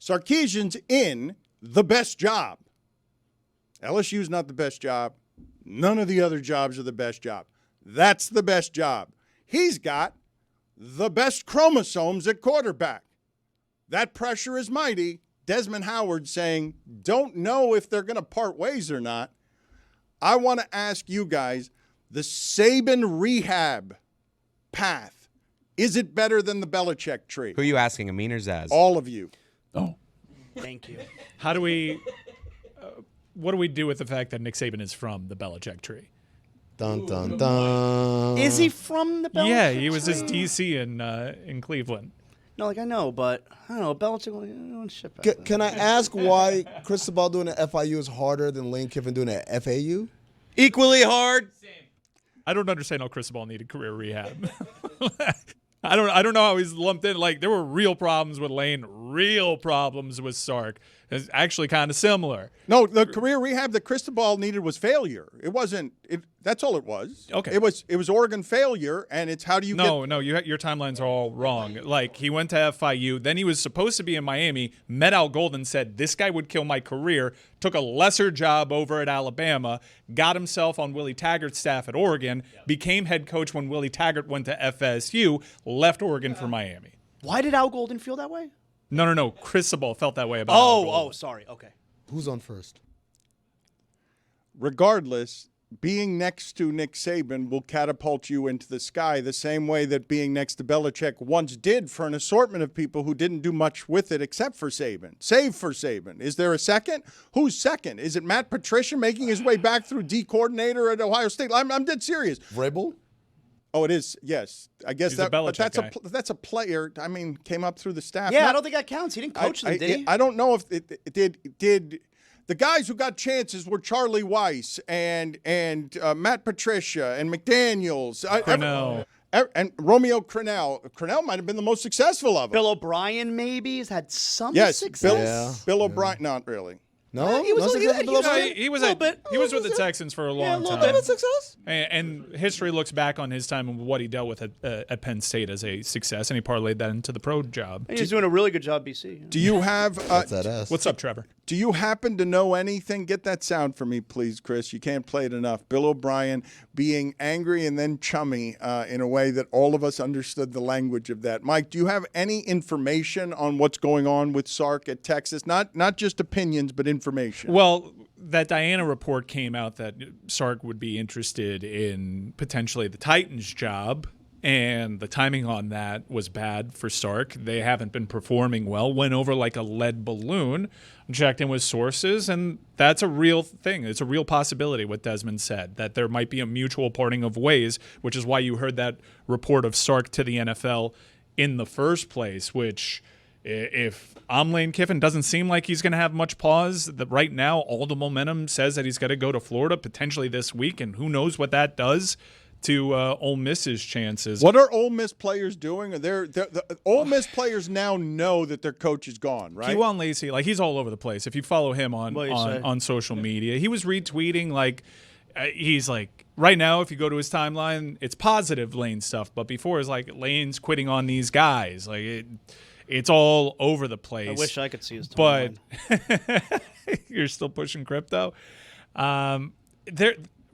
Sarkisian's in the best job. LSU's not the best job. None of the other jobs are the best job. That's the best job. He's got the best chromosomes at quarterback. That pressure is mighty. Desmond Howard saying, don't know if they're going to part ways or not. I want to ask you guys, the Saban rehab path, is it better than the Belichick tree? Who are you asking, Amin or Zaz? All of you. Oh. Thank you. How do we what do we do with the fact that Nick Saban is from the Belichick tree? Dun, dun, dun. Is he from the Belichick? Yeah, he was tree? his DC in Cleveland. No, like I know, but I don't know. Belichick, shit back Can I ask why Cristobal doing at FIU is harder than Lane Kiffin doing at FAU? Equally hard. I don't understand how Cristobal needed career rehab. I don't know how he's lumped in. Like, there were real problems with Lane, real problems with Sark. It's actually kind of similar. No, the career rehab that Cristobal needed was failure. It wasn't. That's all it was. Okay. It was Oregon failure, and it's how do you No, your timelines are all wrong. Like, he went to FIU, then he was supposed to be in Miami, met Al Golden, said, this guy would kill my career, took a lesser job over at Alabama, got himself on Willie Taggart's staff at Oregon, became head coach when Willie Taggart went to FSU, left Oregon for Miami. Why did Al Golden feel that way? No. Cristobal felt that way about Al Golden. Sorry. Okay. Who's on first? Regardless, being next to Nick Saban will catapult you into the sky the same way that being next to Belichick once did for an assortment of people who didn't do much with it except for Saban. Save for Saban. Is there a second? Who's second? Is it Matt Patricia making his way back through D coordinator at Ohio State? I'm dead serious. Vrabel? Oh, it is. Yes, I guess He's a Belichick guy. That's a player. I mean, came up through the staff. Yeah, I don't think that counts. He didn't coach them, did he? I don't know if it did. The guys who got chances were Charlie Weiss and Matt Patricia and McDaniels. Crennel. And Romeo Crennel. Crennel might have been the most successful of them. Bill O'Brien maybe has had some Yes, success. Bill O'Brien. Not really. No, he was no like- success with Bill O'Brien? He was Little bit. he was with the Texans for a long time. Bit of success? And history looks back on his time and what he dealt with at Penn State as a success, and he parlayed that into the pro job. He's doing a really good job, BC. Do you have? That's that ass. What's up, Trevor? Do you happen to know anything? Get that sound for me, please, Chris. You can't play it enough. Bill O'Brien being angry and then chummy in a way that all of us understood the language of that. Mike, do you have any information on what's going on with Sark at Texas? Not just opinions, but information. Well, that Diana report came out that Sark would be interested in potentially the Titans job, and the timing on that was bad for Sark. They haven't been performing well. Went over like a lead balloon. Checked in with sources, and that's a real thing. It's a real possibility, what Desmond said, that there might be a mutual parting of ways, which is why you heard that report of Sark to the NFL in the first place, which, if I'm Lane Kiffin, doesn't seem like he's going to have much pause. Right now, all the momentum says that he's got to go to Florida potentially this week, and who knows what that does to Ole Miss's chances. What are Ole Miss players doing? The Ole Miss players now know that their coach is gone, right? Kewan Lacey, like, he's all over the place. If you follow him on social media, he was retweeting, like, he's like, right now, if you go to his timeline, it's positive Lane stuff, but before it's like Lane's quitting on these guys. Like, it's all over the place. I wish I could see his timeline. But you're still pushing crypto.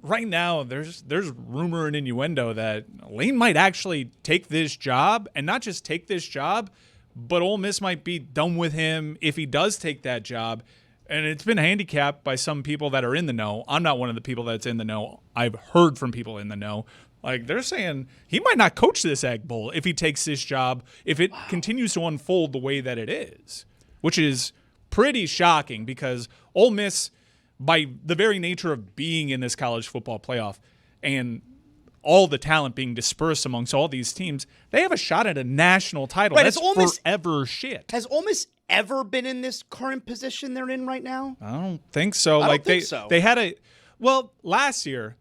Right now, there's rumor and innuendo that Lane might actually take this job, and not just take this job, but Ole Miss might be done with him if he does take that job. and it's been handicapped by some people that are in the know. I'm not one of the people that's in the know. I've heard from people in the know. Like, they're saying he might not coach this Egg Bowl if he takes this job, if it continues to unfold the way that it is, which is pretty shocking because Ole Miss, by the very nature of being in this college football playoff and all the talent being dispersed amongst all these teams, they have a shot at a national title. Right, That's Ole Miss- forever shit. Has Ole Miss ever been in this current position they're in right now? I don't think so. I Like don't think so. They had last year,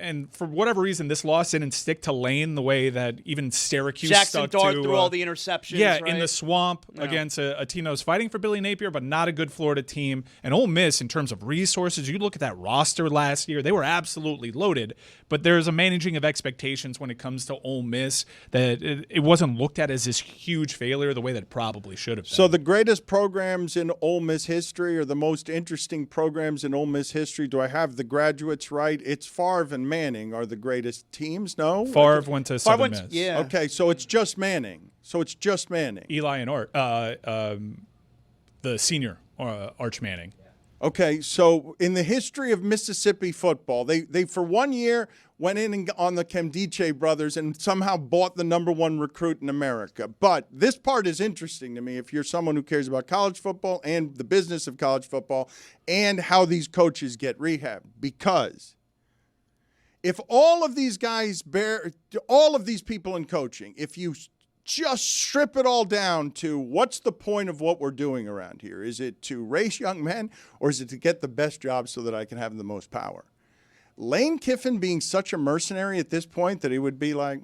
and for whatever reason, this loss didn't stick to Lane the way that even Syracuse Jackson stuck Dart to. threw all the interceptions. Yeah, right? in the swamp against a team that was fighting for Billy Napier, but not a good Florida team. And Ole Miss, in terms of resources, you look at that roster last year, they were absolutely loaded. But there's a managing of expectations when it comes to Ole Miss that it wasn't looked at as this huge failure the way that it probably should have been. So the greatest programs in Ole Miss history, or the most interesting programs in Ole Miss history, do I have the graduates right? It's Favre and Manning are the greatest teams, no? Favre went to Southern Miss. Yeah. Okay, so it's just Manning. Eli and Art, the senior Arch Manning. Okay, so in the history of Mississippi football, they for 1 year went in on the Kemdiche brothers and somehow bought the number one recruit in America. But this part is interesting to me if you're someone who cares about college football and the business of college football and how these coaches get rehab. Because if all of these guys all of these people in coaching, if you just strip it all down to what's the point of what we're doing around here? Is it to raise young men, or is it to get the best job so that I can have the most power? Lane Kiffin being such a mercenary at this point that he would be like,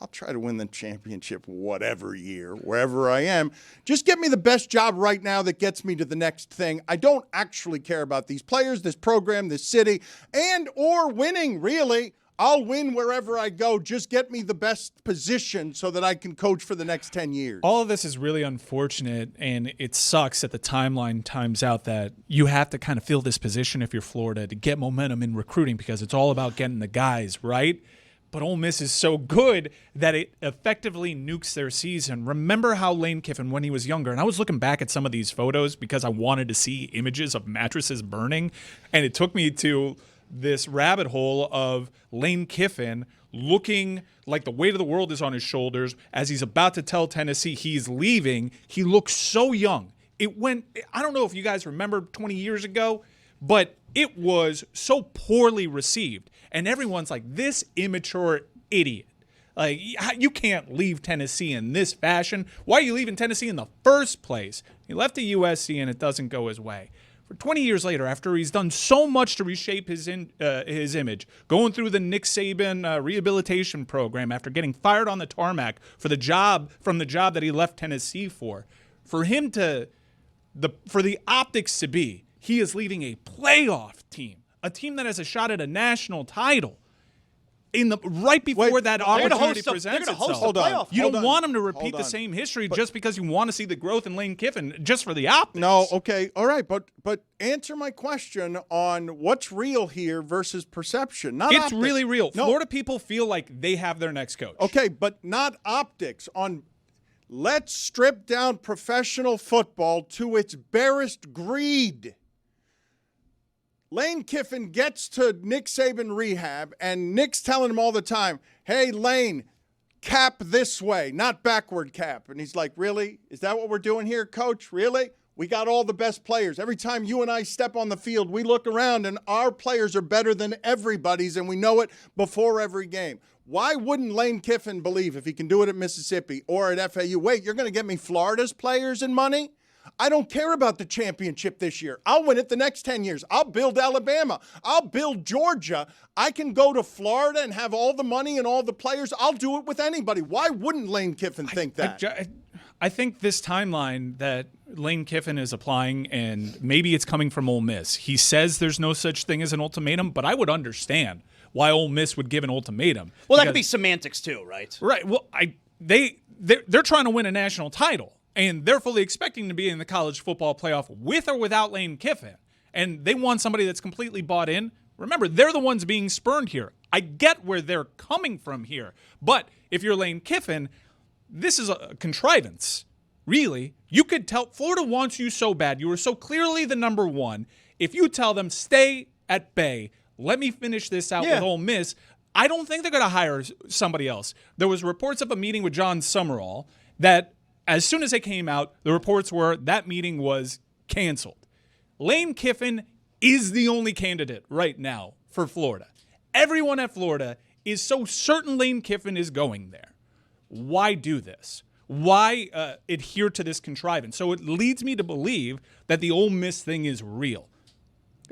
I'll try to win the championship whatever year, wherever I am. Just get me the best job right now that gets me to the next thing. I don't actually care about these players, this program, this city, and or winning, really. I'll win wherever I go. Just get me the best position so that I can coach for the next 10 years. All of this is really unfortunate, and it sucks that the timeline times out that you have to kind of fill this position if you're Florida to get momentum in recruiting because it's all about getting the guys, right? But Ole Miss is so good that it effectively nukes their season. Remember how Lane Kiffin, when he was younger, and I was looking back at some of these photos because I wanted to see images of mattresses burning, and it took me to this rabbit hole of Lane Kiffin looking like the weight of the world is on his shoulders as he's about to tell Tennessee he's leaving. He looks so young. I don't know if you guys remember 20 years ago, but it was so poorly received. And everyone's like, this immature idiot. Like, you can't leave Tennessee in this fashion. Why are you leaving Tennessee in the first place? He left to USC and it doesn't go his way. 20 years later, after he's done so much to reshape his image, going through the Nick Saban rehabilitation program after getting fired on the tarmac for the job that he left Tennessee for him for the optics to be, he is leaving a playoff team, a team that has a shot at a national title. Right before that opportunity presents itself. You don't want him to repeat the same history just because you want to see the growth in Lane Kiffin just for the optics. No, okay, all right, but answer my question on what's real here versus perception. Not it's optics. Really real. No. Florida people feel like they have their next coach. Okay, but not optics. Let's strip down professional football to its barest greed. Lane Kiffin gets to Nick Saban rehab, and Nick's telling him all the time, hey, Lane, cap this way, not backward cap. And he's like, really? Is that what we're doing here, coach? Really? We got all the best players. Every time you and I step on the field, we look around, and our players are better than everybody's, and we know it before every game. Why wouldn't Lane Kiffin believe if he can do it at Mississippi or at FAU? Wait, you're going to get me Florida's players and money? I don't care about the championship this year. I'll win it the next 10 years. I'll build Alabama. I'll build Georgia. I can go to Florida and have all the money and all the players. I'll do it with anybody. Why wouldn't Lane Kiffin think that? I think this timeline that Lane Kiffin is applying, and maybe it's coming from Ole Miss. He says there's no such thing as an ultimatum, but I would understand why Ole Miss would give an ultimatum. Well, that could be semantics too, right? Right. Well, they're trying to win a national title. And they're fully expecting to be in the college football playoff with or without Lane Kiffin. And they want somebody that's completely bought in. Remember, they're the ones being spurned here. I get where they're coming from here. But if you're Lane Kiffin, this is a contrivance. Really? You could tell Florida wants you so bad. You were so clearly the number one. If you tell them, stay at bay, let me finish this out with Ole Miss, I don't think they're going to hire somebody else. There was reports of a meeting with John Summerall that as soon as it came out, the reports were that meeting was canceled. Lane Kiffin is the only candidate right now for Florida. Everyone at Florida is so certain Lane Kiffin is going there. Why do this? Why adhere to this contrivance? So it leads me to believe that the Ole Miss thing is real.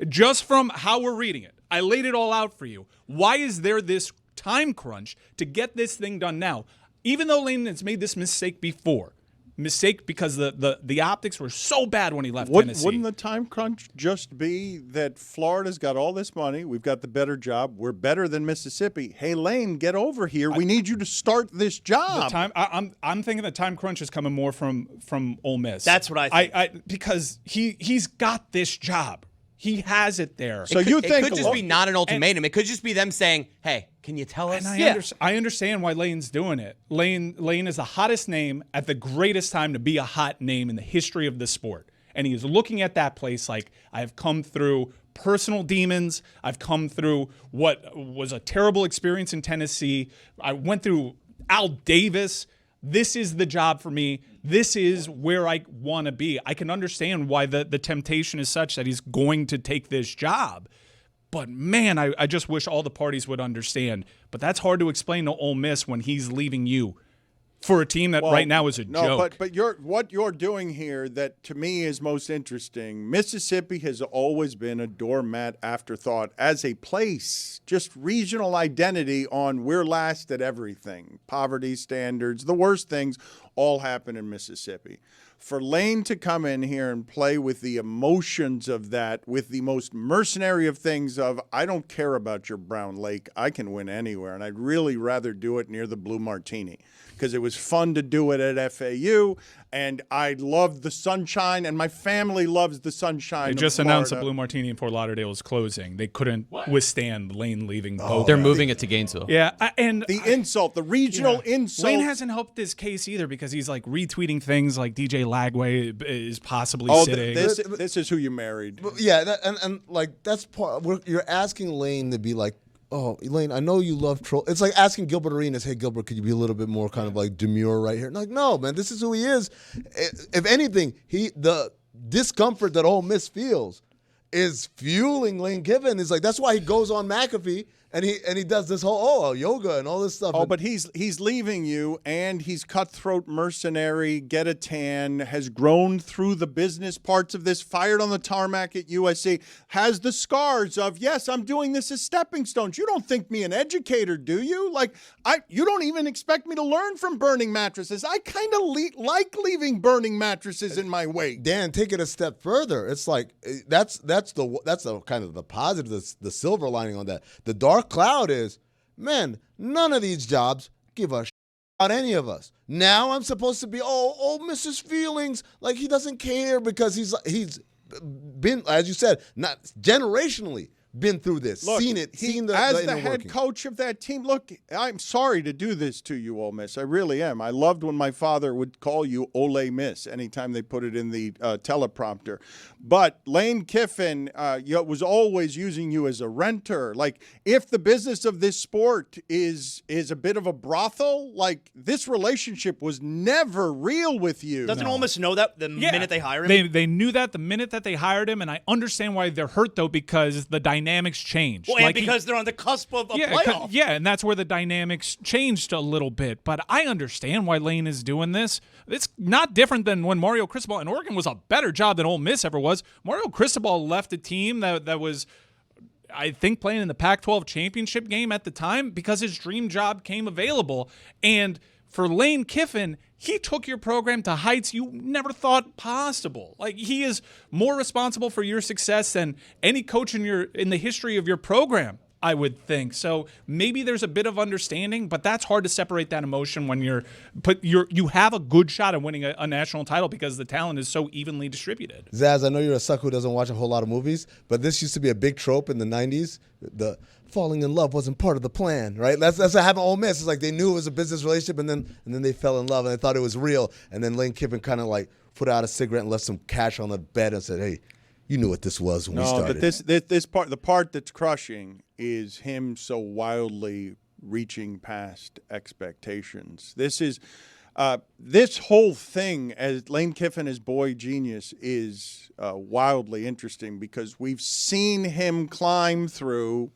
Just from how we're reading it, I laid it all out for you. Why is there this time crunch to get this thing done now? Even though Lane has made this mistake before. Mistake because the optics were so bad when he left Tennessee. Wouldn't the time crunch just be that Florida's got all this money, we've got the better job, we're better than Mississippi. Hey, Lane, get over here. We need you to start this job. I'm thinking the time crunch is coming more from Ole Miss. That's what I think. Because he's got this job. He has it there. So it could just be not an ultimatum. It could just be them saying, "Hey, can you tell us?" I understand why Lane's doing it. Lane is the hottest name at the greatest time to be a hot name in the history of the sport. And he is looking at that place like, I've come through personal demons. I've come through what was a terrible experience in Tennessee. I went through Al Davis. This is the job for me. This is where I want to be. I can understand why the temptation is such that he's going to take this job. But, man, I just wish all the parties would understand. But that's hard to explain to Ole Miss when he's leaving you for a team that right now is a joke. But what you're doing here that to me is most interesting, Mississippi has always been a doormat afterthought as a place, just regional identity on we're last at everything. Poverty standards, the worst things all happen in Mississippi. For Lane to come in here and play with the emotions of that, with the most mercenary of things of, I don't care about your brown lake, I can win anywhere, and I'd really rather do it near the Blue Martini because it was fun to do it at FAU, and I loved the sunshine, and my family loves the sunshine. They just announced the Blue Martini in Fort Lauderdale is closing. They couldn't withstand Lane leaving both. They're moving it to Gainesville. Yeah, and the insult, the regional insult. Lane hasn't helped this case either because he's like retweeting things like DJ Lagway is possibly sitting. This is who you married. Yeah, and like that's part. You're asking Lane to be like, oh, Lane, I know you love troll. It's like asking Gilbert Arenas, hey, Gilbert, could you be a little bit more kind of like demure right here? Like, no, man, this is who he is. If anything, the discomfort that Ole Miss feels is fueling Lane Kiffin. It's like that's why he goes on McAfee and he does this whole yoga and all this stuff. Oh, but he's leaving you, and he's cutthroat mercenary, get a tan, has grown through the business parts of this, fired on the tarmac at USC, has the scars of, yes, I'm doing this as stepping stones. You don't think me an educator, do you? Like, you don't even expect me to learn from burning mattresses. I kind of like leaving burning mattresses in my wake. Dan, take it a step further. It's like that's the kind of the positive, the silver lining on that. The dark cloud is, man, none of these jobs give a shit about any of us. Now I'm supposed to be, Mrs. Feelings, like he doesn't care because he's been, as you said, not generationally been through this, seen it, seen the as the head coach of that team. Look, I'm sorry to do this to you, Ole Miss. I really am. I loved when my father would call you Ole Miss anytime they put it in the teleprompter. But Lane Kiffin was always using you as a renter. Like, if the business of this sport is a bit of a brothel, like this relationship was never real with you. Doesn't Ole Miss know that the minute they hire him? They knew that the minute that they hired him, and I understand why they're hurt though, because the dynamics changed. Well, and because they're on the cusp of a playoff. Yeah, and that's where the dynamics changed a little bit. But I understand why Lane is doing this. It's not different than when Mario Cristobal, and Oregon was a better job than Ole Miss ever was. Mario Cristobal left a team that was, I think, playing in the Pac-12 championship game at the time because his dream job came available. And for Lane Kiffin, he took your program to heights you never thought possible. Like, he is more responsible for your success than any coach in the history of your program. I would think. So maybe there's a bit of understanding, but that's hard to separate that emotion when you have a good shot at winning a national title because the talent is so evenly distributed. Zaz, I know you're a sucker who doesn't watch a whole lot of movies, but this used to be a big trope in the 90s. The falling in love wasn't part of the plan, right? That's what happened to Ole Miss. It's like they knew it was a business relationship, and then they fell in love, and they thought it was real. And then Lane Kiffin kind of like put out a cigarette and left some cash on the bed and said, hey, you knew what this was when we started. But this part, the part that's crushing is him so wildly reaching past expectations. This whole thing, as Lane Kiffin as boy genius, is wildly interesting because we've seen him climb through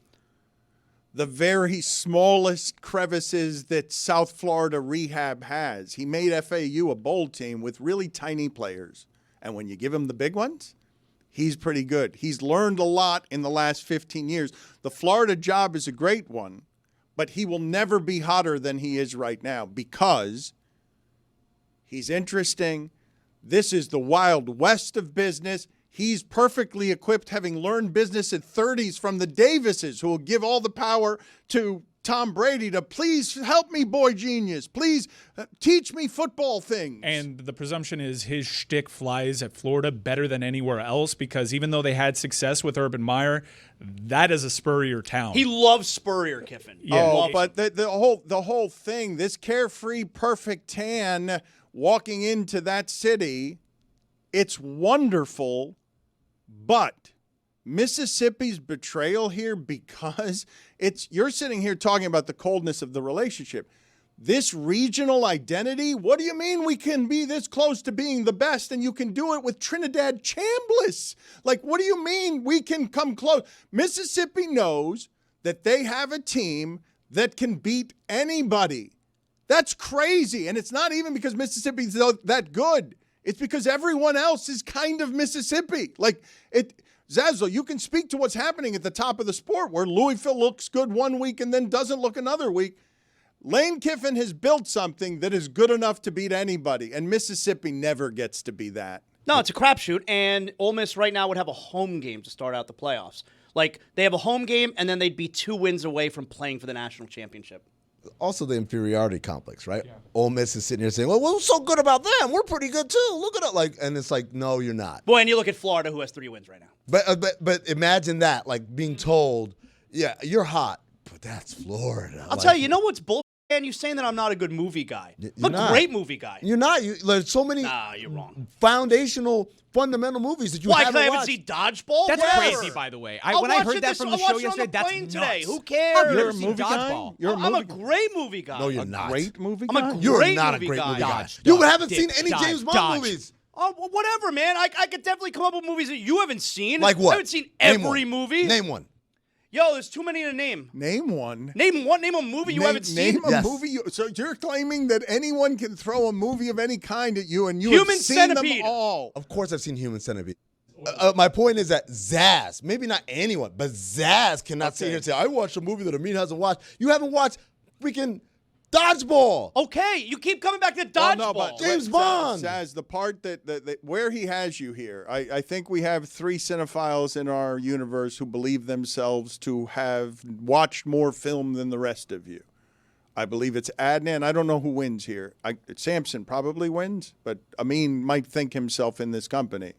the very smallest crevices that South Florida rehab has. He made FAU a bowl team with really tiny players. And when you give him the big ones, he's pretty good. He's learned a lot in the last 15 years. The Florida job is a great one, but he will never be hotter than he is right now because he's interesting. This is the Wild West of business. He's perfectly equipped, having learned business at 30s from the Davises, who will give all the power to Tom Brady to please help me, boy genius. Please teach me football things. And the presumption is his shtick flies at Florida better than anywhere else because even though they had success with Urban Meyer, that is a Spurrier town. He loves Spurrier, Kiffin. Yeah. But the whole thing, this carefree, perfect tan walking into that city, it's wonderful, but Mississippi's betrayal here, because you're sitting here talking about the coldness of the relationship. This regional identity, what do you mean we can be this close to being the best and you can do it with Trinidad Chambliss? Like, what do you mean we can come close? Mississippi knows that they have a team that can beat anybody. That's crazy. And it's not even because Mississippi's that good. It's because everyone else is kind of Mississippi. Like, Zazzle, you can speak to what's happening at the top of the sport where Louisville looks good one week and then doesn't look another week. Lane Kiffin has built something that is good enough to beat anybody, and Mississippi never gets to be that. No, it's a crapshoot, and Ole Miss right now would have a home game to start out the playoffs. Like, they have a home game, and then they'd be 2 wins away from playing for the national championship. Also the inferiority complex, right? Yeah. Ole Miss is sitting here saying, well, what's so good about them? We're pretty good too. Look at it. And it's like, no, you're not. Boy, and you look at Florida, who has 3 wins right now. But imagine that, like being told, yeah, you're hot, but that's Florida. I'll tell you, you know what's bull? And you saying that I'm not a good movie guy. I'm a great movie guy. You're not. There's so many you're wrong. Fundamental movies that you haven't watched. Why, haven't seen Dodgeball? That's Whatever. crazy, by the way. When I heard that from the show yesterday, that's nuts. Today. Who cares? You're a movie guy? I'm a great movie guy. No, you're not. Great movie guy? I'm a You're great not movie a great guy. movie guy. You haven't seen any James Bond movies. Oh, whatever, man. I could definitely come up with movies that you haven't seen. Like what? I haven't seen every movie. Name one. Yo, there's too many to name. Name one. Name a movie you haven't seen. Name a movie. So you're claiming that anyone can throw a movie of any kind at you, and you Human have seen Centipede. them all. Of course, I've seen Human Centipede. My point is that Zaz, maybe not anyone, but Zaz cannot sit here and say, I watched a movie that Amin hasn't watched. You haven't watched freaking Dodgeball. Okay, you keep coming back to Dodgeball. Well, no, but James Bond. Zaz, the part that where he has you here, I think we have 3 cinephiles in our universe who believe themselves to have watched more film than the rest of you. I believe it's Adnan. I don't know who wins here. Samson probably wins, but Amin might think himself in this company.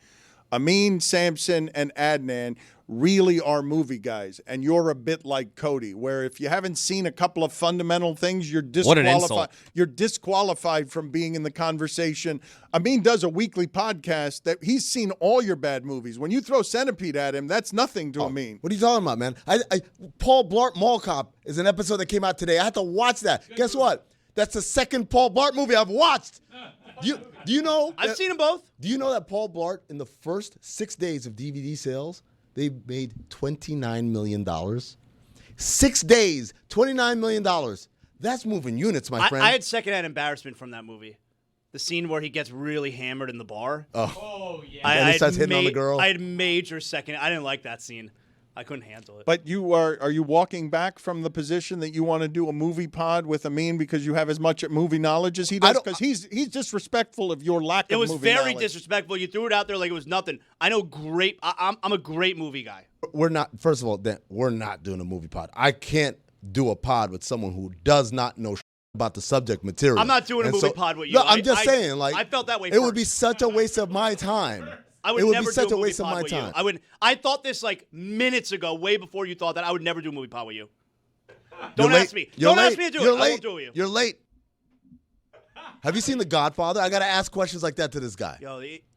Amin, Samson, and Adnan really are movie guys, and you're a bit like Cody, where if you haven't seen a couple of fundamental things, you're disqualified. What an insult. You're disqualified from being in the conversation. Amin does a weekly podcast that he's seen all your bad movies. When you throw Centipede at him, that's nothing to Amin. What are you talking about, man? Paul Blart Mall Cop is an episode that came out today. I had to watch that. Guess what? That's the second Paul Blart movie I've watched. Do you know? I've seen them both. Do you know that Paul Blart, in the first 6 days of DVD sales, they made $29 million? 6 days, $29 million. That's moving units, my friend. I had secondhand embarrassment from that movie. The scene where he gets really hammered in the bar. Oh yeah. And he starts hitting on the girl. I had major second. I didn't like that scene. I couldn't handle it. But are you walking back from the position that you want to do a movie pod with Amin because you have as much movie knowledge as he does? Because he's disrespectful of your lack of movie knowledge. It was very disrespectful. You threw it out there like it was nothing. I know great. I'm a great movie guy. We're not. First of all, Dan, we're not doing a movie pod. I can't do a pod with someone who does not know about the subject material. I'm not doing a movie pod with you. No, I'm just saying. Like, I felt that way. It would be such a waste of my time. I would it would never be such do a a movie waste of pod my with time. you. I thought this like minutes ago, way before you thought that. I would never do a movie pod with you. Don't ask me. Don't ask me to do it. I won't do it with you. You're late. Have you seen The Godfather? I got to ask questions like that to this guy.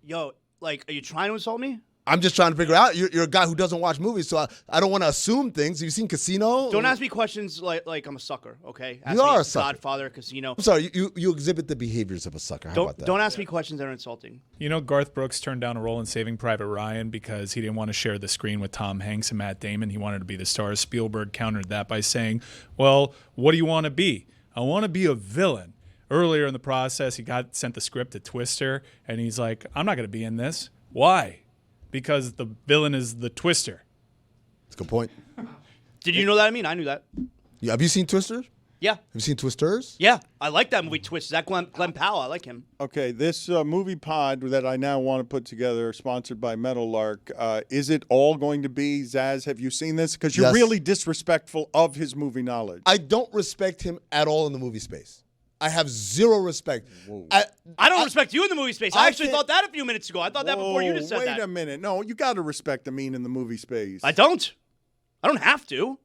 Yo, like, are you trying to insult me? I'm just trying to figure out. You're a guy who doesn't watch movies, so I don't want to assume things. Have you seen Casino? Don't ask me questions like I'm a sucker, okay? Ask You are me a sucker. Godfather, Casino. I'm sorry. You exhibit the behaviors of a sucker. How about that? Don't ask me questions that are insulting. You know, Garth Brooks turned down a role in Saving Private Ryan because he didn't want to share the screen with Tom Hanks and Matt Damon. He wanted to be the star. Spielberg countered that by saying, well, what do you want to be? I want to be a villain. Earlier in the process, he got sent the script to Twister, and he's like, I'm not going to be in this. Why? Because the villain is the Twister. That's a good point. Did you know that? I knew that. Yeah, have you seen Twisters? Yeah. Have you seen Twisters? Yeah. I like that movie, Twist. Is that Glenn Powell? I like him. Okay, this movie pod that I now want to put together, sponsored by Meadowlark, is it all going to be, Zaz, have you seen this? Because you're Yes. really disrespectful of his movie knowledge. I don't respect him at all in the movie space. I have zero respect. I don't respect you in the movie space. I actually can't- thought that a few minutes ago. I thought that before you just said wait that. a minute. No, you got to respect Amin in the movie space. I don't. I don't have to.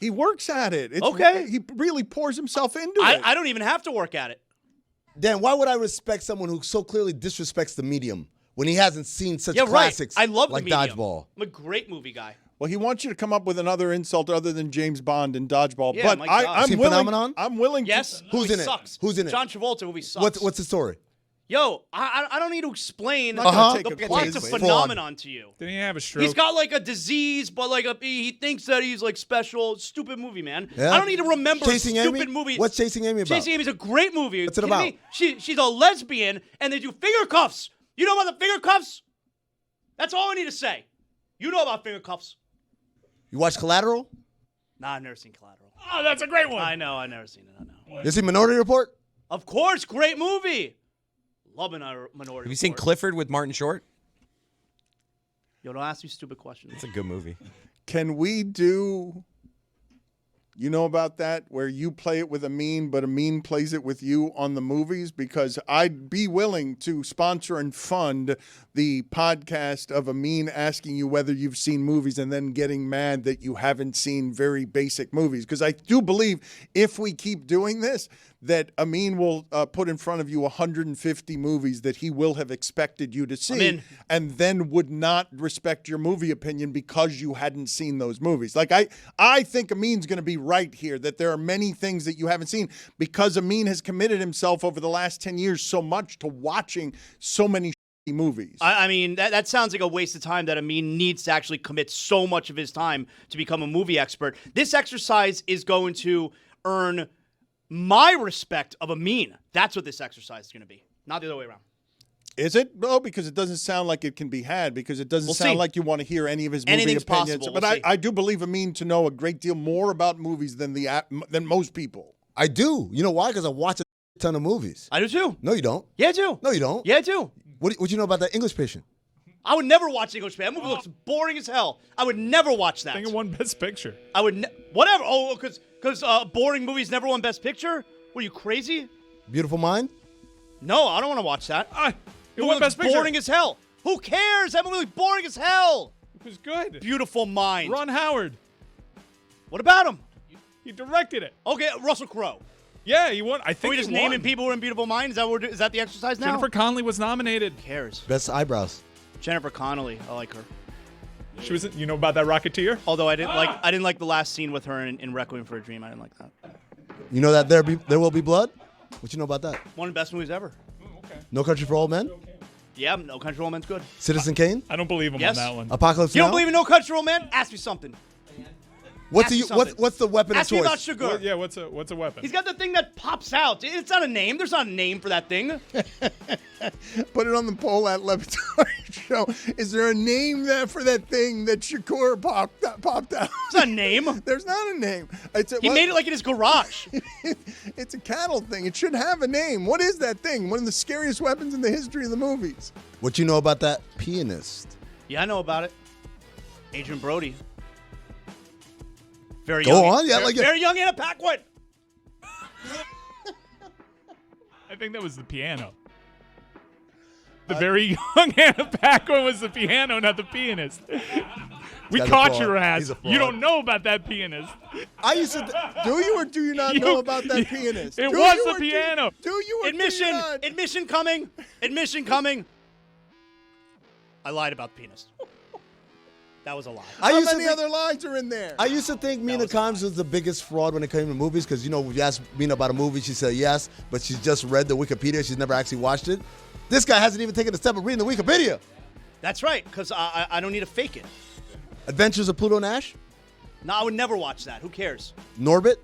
He works at it. It's, Okay. He really pours himself into it. I don't even have to work at it. Dan, why would I respect someone who so clearly disrespects the medium when he hasn't seen such Yeah, classics right. I love like the medium. Dodgeball? I'm a great movie guy. Well, he wants you to come up with another insult other than James Bond and Dodgeball. Yeah, but my God. I'm Seen willing. Phenomenon? I'm willing. Yes. Who's movie in it? Sucks. Who's in it? John Travolta movie sucks. What's the story? Yo, I don't need to explain gonna the take a plot's a quiz. phenomenon to you. Didn't he have a stroke? He's got like a disease, but like he thinks that he's like special. Stupid movie, man. Yeah. I don't need to remember Chasing a stupid Amy? movie. What's Chasing Amy about? Chasing Amy's a great movie. What's it Kidding about? me? She's a lesbian, and they do finger cuffs. You know about the finger cuffs? That's all I need to say. You know about finger cuffs. You watch Collateral? Nah, I've never seen Collateral. Oh, that's a great one. I know, I've never seen it. I know. You see Minority Report? Of course, great movie. Love Minority. Have you seen Report. Clifford with Martin Short? Yo, don't ask me stupid questions. It's a good movie. Can we do? You know about that where you play it with Amin, but Amin plays it with you on the movies? Because I'd be willing to sponsor and fund the podcast of Amin asking you whether you've seen movies and then getting mad that you haven't seen very basic movies. Because I do believe if we keep doing this, that Amin will put in front of you 150 movies that he will have expected you to see, and then would not respect your movie opinion because you hadn't seen those movies. Like I think Amin's going to be right here, that there are many things that you haven't seen because Amin has committed himself over the last 10 years so much to watching so many movies. I mean, that sounds like a waste of time that Amin needs to actually commit so much of his time to become a movie expert. This exercise is going to earn my respect of Amin. That's what this exercise is going to be, not the other way around. Is it? No, because it doesn't sound like it can be had, because it doesn't sound like you want to hear any of his movie Anything's opinions. possible. But We'll I do believe Amin to know a great deal more about movies than most people. I do. You know why? Because I watch a ton of movies. I do too. No, you don't. Yeah, I do. No, you don't. Yeah, I do. What do you know about that English Patient? I would never watch English Man. That movie looks boring as hell. I would never watch that. I think it won Best Picture. I would whatever. Oh, because boring movies never won Best Picture. Were you crazy? Beautiful Mind? No, I don't want to watch that. It won Best Picture. Boring as hell. Who cares? That movie was boring as hell. It was good. Beautiful Mind. Ron Howard. What about him? He directed it. Okay, Russell Crowe. Yeah, he won. I think Are we he just won. naming people who are in Beautiful Mind? Is that the exercise now? Jennifer Connelly was nominated. Who cares? Best Eyebrows. Jennifer Connelly. I like her. She was. You know about that Rocketeer? Although I didn't like the last scene with her in Requiem for a Dream. I didn't like that. You know that There Will Be Blood? What you know about that? One of the best movies ever. No Country for Old Men? Yeah, No Country for Old Men's good. Citizen Kane? I don't believe him Yes. on that one. Apocalypse You Now? don't believe in No Country for Old Men? Ask me something. What's Ask me something. what's the weapon Ask of me choice? about sugar. What- yeah, what's a weapon? He's got the thing that pops out. It's not a name. There's not a name for that thing. Put it on the poll at Le Batard Show. Is there a name for that thing that Shakur popped out? It's not a name. There's not a name. He made it like in his garage. It's a cattle thing. It should have a name. What is that thing? One of the scariest weapons in the history of the movies. What you know about that pianist? Yeah, I know about it. Adrian Brody. Very Go young. on, yeah, like very young Anna Paquin. I think that was the piano. The very young Anna Paquin was the piano, not the pianist. We guy's a caught fraud. your ass. He's a fraud. You don't know about that pianist. I used to. Do you or do you not know about that pianist? It Do was you the or piano. Do you or Admission. do you not? Admission coming. Admission coming. I lied about the pianist. That was a lie. How many other lines are in there? I used to think Mina Kimes was the biggest fraud when it came to movies because, you know, if you ask Mina about a movie, she said yes, but she's just read the Wikipedia. She's never actually watched it. This guy hasn't even taken a step of reading the Wikipedia. That's right, because I don't need to fake it. Adventures of Pluto Nash? No, I would never watch that. Who cares? Norbit?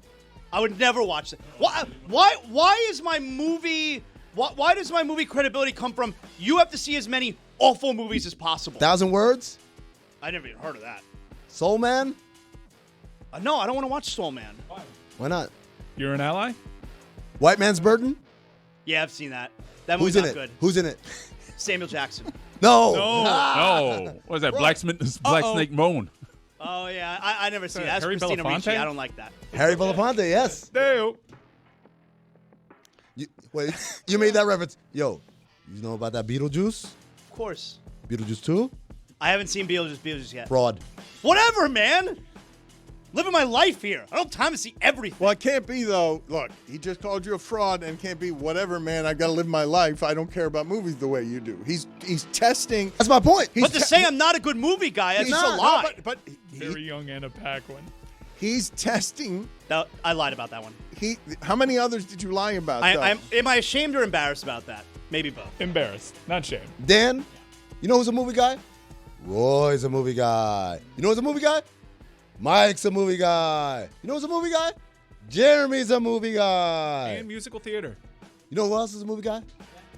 I would never watch that. Why is my movie... Why does my movie credibility come from you have to see as many awful movies as possible? 1,000 Words? I never even heard of that. Soul Man? No, I don't want to watch Soul Man. Why not? You're an ally? White Man's Burden? Yeah, I've seen that. That Who's movie's in not it? good. Who's in it? Samuel Jackson. No. No. What was that? Black Snake Moan. Oh, yeah. I never seen that. That's Harry Christina Belafonte? Ricci. I don't like that. Harry Belafonte, yes. No. Wait, you made that reference. Yo, you know about that Beetlejuice? Of course. Beetlejuice 2? I haven't seen Beetlejuice yet. Fraud. Whatever, man. Living my life here. I don't have time to see everything. Well, it can't be, though. Look, he just called you a fraud, and it can't be whatever, man. I got to live my life. I don't care about movies the way you do. He's testing. That's my point. But to say I'm not a good movie guy, that's just a lie. But Very young Anna Paquin. he's testing. I lied about that one. How many others did you lie about? though? Am I ashamed or embarrassed about that? Maybe both. Embarrassed, not shamed. Dan, you know who's a movie guy? Roy's a movie guy. You know who's a movie guy? Mike's a movie guy. You know who's a movie guy? Jeremy's a movie guy. And musical theater. You know who else is a movie guy?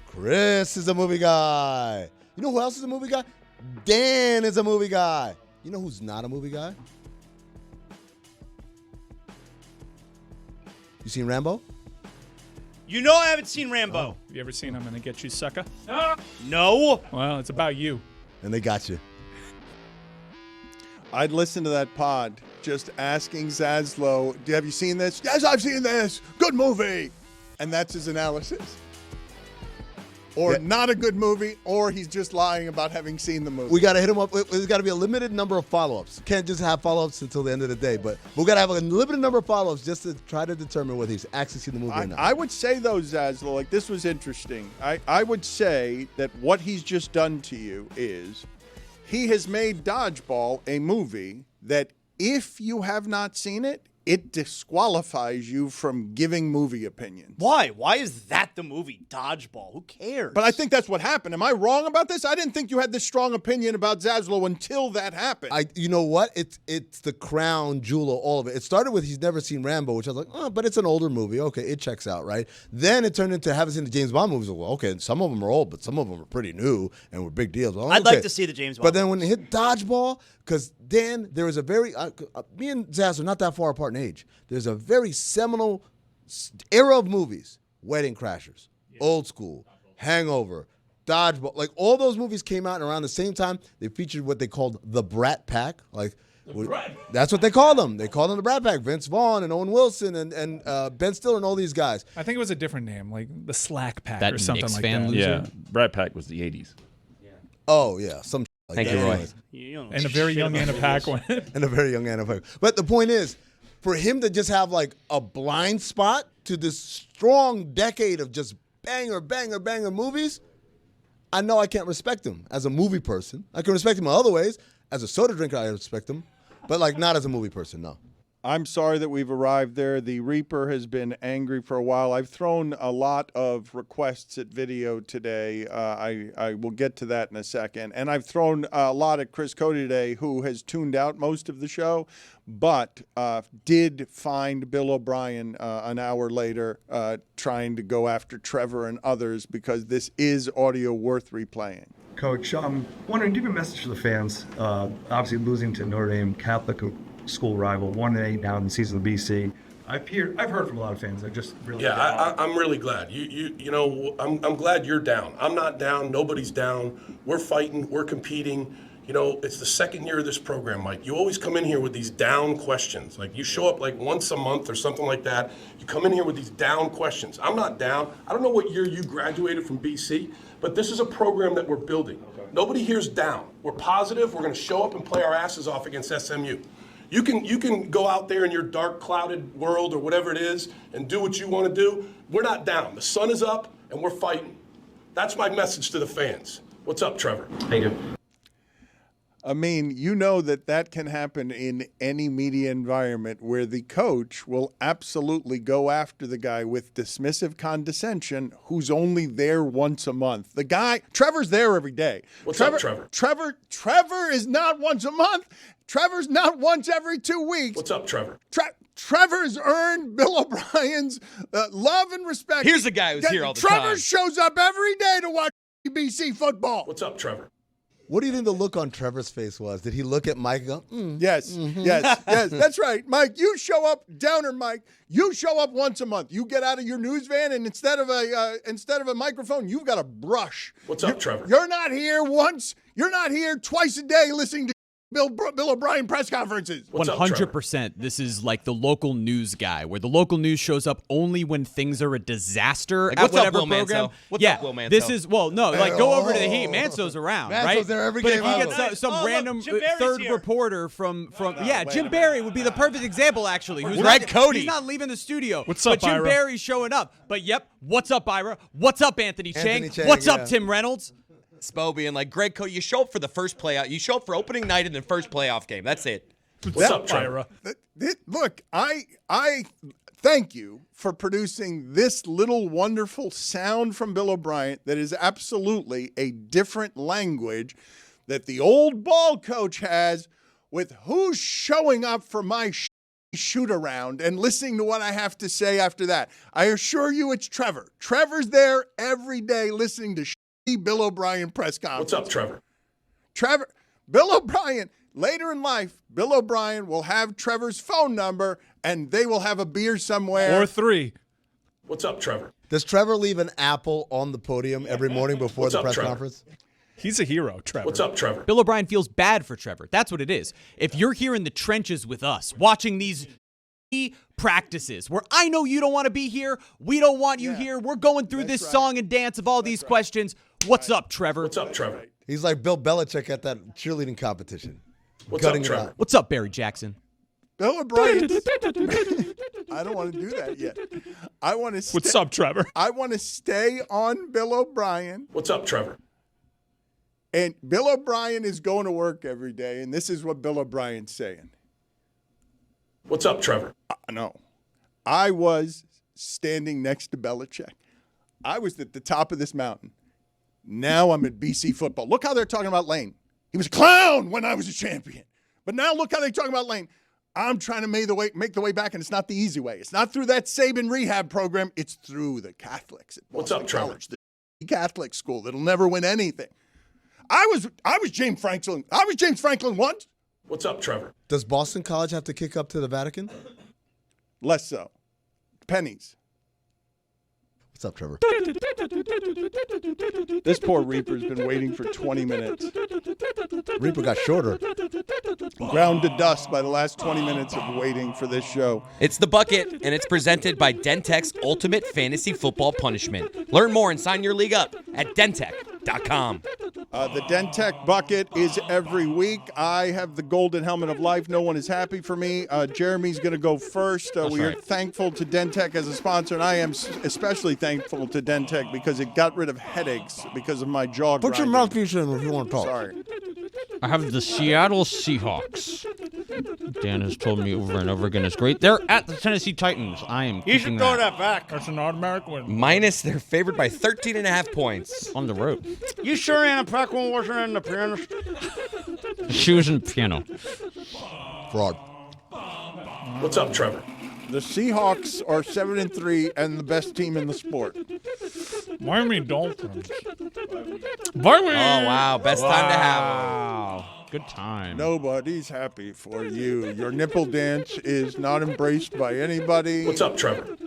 Chris is a movie guy. You know who else is a movie guy? Dan is a movie guy. You know who's not a movie guy? You seen Rambo? You know I haven't seen Rambo. Oh, you ever seen I'm Gonna Get You, Sucker? No. Well, it's about you. And they got you. I'd listen to that pod just asking Zaslow, have you seen this? Yes, I've seen this. Good movie. And that's his analysis. Or not a good movie, or he's just lying about having seen the movie. We got to hit him up. There's got to be a limited number of follow-ups. Can't just have follow-ups until the end of the day. But we got to have a limited number of follow-ups just to try to determine whether he's actually seen the movie or not. I would say, though, Zaslow, like this was interesting. I would say that what he's just done to you is he has made Dodgeball a movie that if you have not seen it, it disqualifies you from giving movie opinions. Why? Why is that the movie? Dodgeball. Who cares? But I think that's what happened. Am I wrong about this? I didn't think you had this strong opinion about Zaslow until that happened. You know what? It's the crown jewel of all of it. It started with he's never seen Rambo, which I was like, oh, but it's an older movie. Okay, it checks out, right? Then it turned into haven't seen the James Bond movies. Well, okay, some of them are old, but some of them are pretty new and were big deals. Well, I'd okay. like to see the James Bond. But then when it hit Dodgeball, because then there was a very me and Zaz are not that far apart in age. There's a very seminal era of movies: Wedding Crashers, Old School, Hangover, Dodgeball. Like all those movies came out around the same time. They featured what they called the Brat Pack. Like that's what they called them. They called them the Brat Pack. Vince Vaughn and Owen Wilson and Ben Stiller and all these guys. I think it was a different name, like the Slack Pack That or something Knicks like fan that. loser? Yeah, Brat Pack was the 80s. Oh yeah, some. Like Thank that. you, Roy. Anyways. You don't know And a very shit young about Anna movies. Paquin. And a very young Anna Paquin. But the point is, for him to just have like a blind spot to this strong decade of just banger movies, I know I can't respect him as a movie person. I can respect him in other ways. As a soda drinker, I respect him. But like not as a movie person, no. I'm sorry that we've arrived there. The Reaper has been angry for a while. I've thrown a lot of requests at video today. I will get to that in a second. And I've thrown a lot at Chris Cody today, who has tuned out most of the show, but did find Bill O'Brien an hour later trying to go after Trevor and others because this is audio worth replaying. Coach, I'm wondering, do you have a message to the fans? Obviously losing to Notre Dame, Catholic school rival, 1-8 down in the season of the BC. I've heard from a lot of fans. I just really I'm really glad. You know, I'm glad you're down. I'm not down. Nobody's down. We're fighting. We're competing. You know, it's the second year of this program, Mike. You always come in here with these down questions. Like, you show up like once a month or something like that. You come in here with these down questions. I'm not down. I don't know what year you graduated from BC, but this is a program that we're building. Nobody here's down. We're positive. We're going to show up and play our asses off against SMU. You can go out there in your dark, clouded world or whatever it is and do what you want to do. We're not down. The sun is up, and we're fighting. That's my message to the fans. What's up, Trevor? Thank you. I mean, you know that can happen in any media environment where the coach will absolutely go after the guy with dismissive condescension who's only there once a month. The guy, Trevor's there every day. What's up, Trevor? Trevor is not once a month. Trevor's not once every 2 weeks. What's up, Trevor? Trevor's earned Bill O'Brien's love and respect. Here's a guy who's here all the Trevor time. shows up every day to watch BC football. What's up, Trevor? What do you think the look on Trevor's face was? Did he look at Mike and go, Yes, yes, that's right. Mike, you show up, downer Mike, you show up once a month. You get out of your news van, and instead of a microphone, you've got a brush. What's up, Trevor? You're not here once. You're not here twice a day listening to Bill O'Brien press conferences. What's up, Trevor? 100%. This is like the local news guy, where the local news shows up only when things are a disaster Like, at what's up, whatever Will program. Manso? What's yeah, up, Will Manso? this is go over to the Heat. Manso's around, Manso's right? there every but game if he out. gets some look, random Jim Barry's third here. reporter from Jim Barry would be the perfect example, actually. Who's Greg not, Cody. He's not leaving the studio. What's but up, Jim Ira? Barry's showing up. But yep, what's up, Ira? What's up, Anthony Chang? Chang, What's up, yeah. Tim Reynolds? Spo being like, Greg Cody, you show up for the first playoff. You show up for opening night in the first playoff game. That's it. What's up, Trevor? Look, I thank you for producing this little wonderful sound from Bill O'Brien that is absolutely a different language that the old ball coach has with who's showing up for my shoot around and listening to what I have to say after that. I assure you it's Trevor. Trevor's there every day listening to Bill O'Brien press conference. What's up, Trevor? Bill O'Brien, later in life, Bill O'Brien will have Trevor's phone number and they will have a beer somewhere. Or 3. What's up, Trevor? Does Trevor leave an apple on the podium every morning before What's the up, press Trevor? conference? He's a hero, Trevor. What's up, Trevor? Bill O'Brien feels bad for Trevor. That's what it is. If you're here in the trenches with us, watching these practices where I know you don't want to be here, we don't want you here, we're going through this song and dance of all these questions. What's up, Trevor? What's up, Trevor? He's like Bill Belichick at that cheerleading competition. What's up, Gutting it Trevor? out. What's up, Barry Jackson? Bill O'Brien. I don't want to do that yet. I want to. What's up, Trevor? I want to stay on Bill O'Brien. What's up, Trevor? And Bill O'Brien is going to work every day, and this is what Bill O'Brien's saying. What's up, Trevor? No. I was standing next to Belichick. I was at the top of this mountain. Now I'm at BC football. Look how they're talking about Lane. He was a clown when I was a champion. But now look how they're talking about Lane. I'm trying to make the way back, and it's not the easy way. It's not through that Saban rehab program. It's through the Catholics at What's Boston up, Trevor? College, the Catholic school that'll never win anything. I was James Franklin. I was James Franklin once. What's up, Trevor? Does Boston College have to kick up to the Vatican? Less so. Pennies. What's up, Trevor? This poor Reaper's been waiting for 20 minutes. Reaper got shorter. Ground to dust by the last 20 minutes of waiting for this show. It's The Bucket, and it's presented by Dentech's Ultimate Fantasy Football Punishment. Learn more and sign your league up at dentech.com. The Dentech Bucket is every week. I have the golden helmet of life. No one is happy for me. Jeremy's going to go first. We are thankful to Dentech as a sponsor, and I am especially thankful to Dentech because it got rid of headaches because of my jaw Put your grinding. mouthpiece in if you want to talk. Sorry. I have the Seattle Seahawks. Dan has told me over and over again it's great. They're at the Tennessee Titans. I am You keeping should throw that back. That's an automatic win. Minus, they're favored by 13.5 points. on the road. You sure Anna Paquin wasn't in the pianist? She was in piano. Fraud. What's up, Trevor? The Seahawks are 7-3 and the best team in the sport. Miami Dolphins. Oh, wow. Best time to have them. Wow. Good time. Nobody's happy for you. Your nipple dance is not embraced by anybody. What's up, Trevor?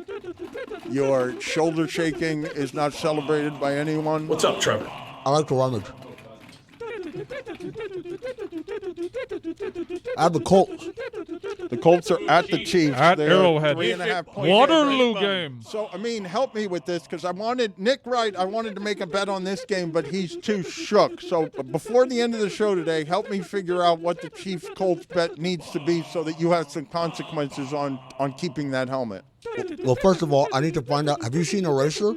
Your shoulder shaking is not celebrated by anyone. What's up, Trevor? I like the language. I have the Colts. The Colts are at the Chiefs. At They're Arrowhead. 3.5 point Waterloo favorite. game. So, I mean, help me with this because I wanted Nick Wright. I wanted to make a bet on this game, but he's too shook. So, before the end of the show today, help me figure out what the Chiefs Colts bet needs to be so that you have some consequences on keeping that helmet. Well, first of all, I need to find out. Have you seen Eraser?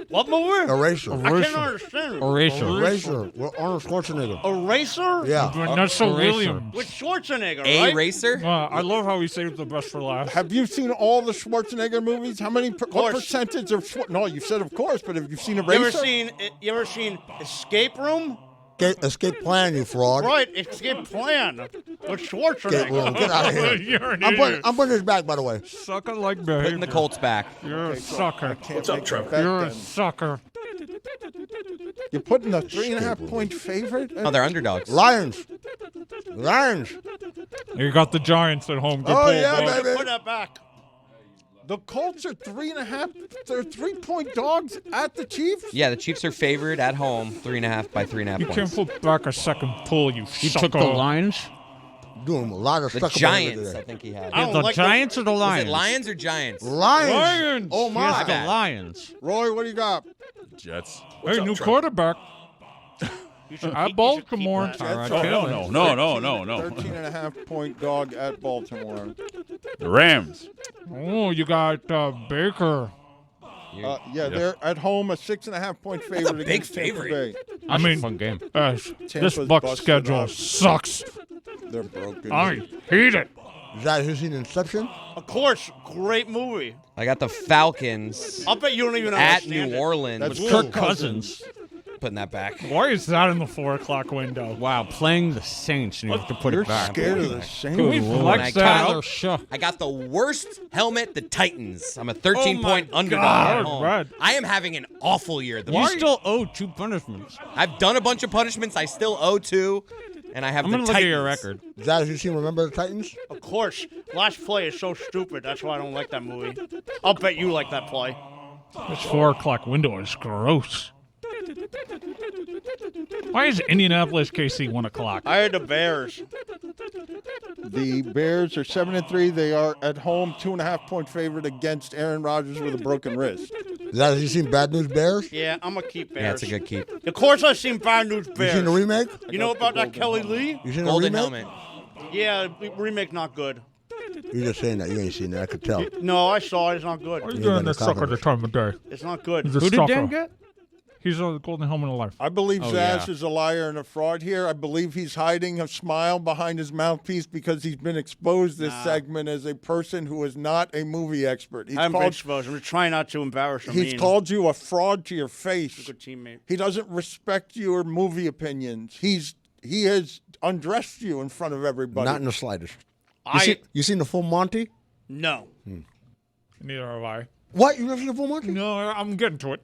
What movie? Eraser. I can't understand. Eraser. With Arnold Schwarzenegger. Eraser? Yeah. Vanessa Williams. With Schwarzenegger, A right? racer? I love how he saved the best for last. Have you seen all the Schwarzenegger movies? How many? What percentage of? No, you said of course, but have you seen Eraser? You ever seen Escape Room? Escape Plan, you fraud. Right, Escape Plan with Escape Room. Schwarzenegger. Get out of here. You're an I'm idiot. putting this back, by the way. Sucker like behavior. Putting the Colts back. You're a sucker. What's up, Trevor? You're a sucker. You're putting a 3.5 point favorite? Oh, they're underdogs. Lions. You got the Giants at home. Good Oh, pull, yeah, bud. baby. Put that back. The Colts are 3.5. They're 3-point dogs at the Chiefs. Yeah, the Chiefs are favored at home, 3.5 by 3.5 You points. can't put back a second pull, you You sucker. took the Lions? Doing a lot of The stuff Giants, today. I think he had. I don't The like Giants or the Was Lions? it Lions or Giants? Lions. Oh, my. Yes, the bad. Lions. Roy, what do you got? Jets. Hey, up, new Trevor? quarterback. At Baltimore. Jets right, are kill No. 13.5 point dog at Baltimore. The Rams. Oh, you got Baker. Yeah, they're at home a 6.5 point favorite big against Tampa favorite. Bay. I mean, Fun game. this Tampa's Bucs busted schedule up. sucks. They're broken. I hate it. Is that who's seen Inception? Of course, great movie. I got the Falcons I'll bet you don't even at understand New it. Orleans. That's Kirk Cousins. Putting that back. Why is that in the 4 o'clock window? Wow, playing the Saints and you have to put You're it back. scared of the Saints. Can we And flex I that Tyler out? Shuck. I got the worst helmet, the Titans. I'm a 13-point Oh my underdog God, at home. Brad. I am having an awful year. You still owe 2 punishments. I've done a bunch of punishments. I still owe 2, and I have I'm the going to look at your Titans. record. Is that who's seen Remember the Titans? Of course. Last play is so stupid. That's why I don't like that movie. I'll bet you like that play. This 4 o'clock window is gross. Why is Indianapolis KC 1 o'clock? I had the Bears. The Bears are 7-3. They are at home 2.5 point favorite against Aaron Rodgers with a broken wrist. Is that who's seen Bad News Bears? Yeah, I'm going to keep Bears. Yeah, it's a good keep. Of course I've seen Bad News You Bears. seen the remake? You know about that Kelly Lee? You seen the Golden remake? helmet. Yeah, remake not good. You're just saying that. You ain't seen that. I could tell. No, I saw it. It's not good. Why are you Yeah, doing the this sucker the Cowboys. time of day? It's not good. He's a Who did sucker. Dan get? He's a golden helmet of life. I believe Oh, Zaz yeah. is a liar and a fraud here. I believe he's hiding a smile behind his mouthpiece because he's been exposed this segment as a person who is not a movie expert. He's I'm called, exposed. I'm trying not to embarrass him. he's called you a fraud to your face. Good teammate. He doesn't respect your movie opinions. He has undressed you in front of everybody. Not in the slightest. I You seen the full Monty? no. Neither have I. What? You never seen the full Monty? No, I'm getting to it.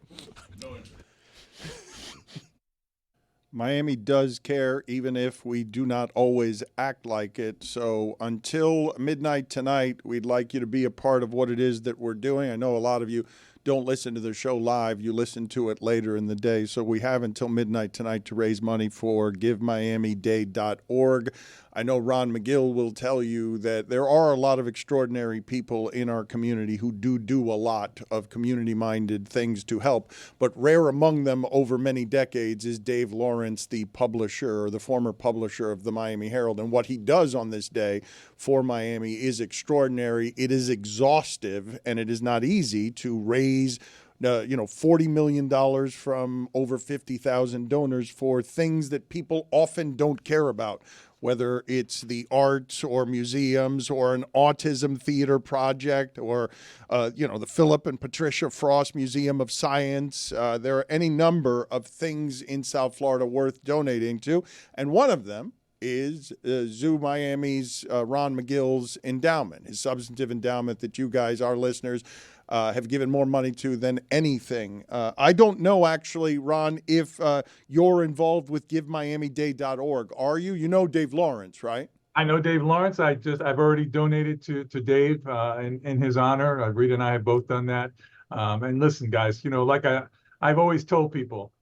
Miami does care, even if we do not always act like it. So until midnight tonight, we'd like you to be a part of what it is that we're doing. I know a lot of you don't listen to the show live. You listen to it later in the day. So we have until midnight tonight to raise money for GiveMiamiDay.org. I know Ron Magill will tell you that there are a lot of extraordinary people in our community who do a lot of community-minded things to help, but rare among them over many decades is Dave Lawrence, the publisher, or the former publisher of the Miami Herald. And what he does on this day for Miami is extraordinary. It is exhaustive, and it is not easy to raise $40 million from over 50,000 donors for things that people often don't care about, whether it's the arts or museums or an autism theater project or, the Philip and Patricia Frost Museum of Science. There are any number of things in South Florida worth donating to, and one of them is Zoo Miami's Ron Magill's endowment, his substantive endowment that you guys, our listeners, have given more money to than anything. I don't know, actually, Ron, if you're involved with GiveMiamiDay.org. Are you? You know Dave Lawrence, right? I know Dave Lawrence. I've already donated to Dave in his honor. Rita and I have both done that. And listen, guys, like I've always told people,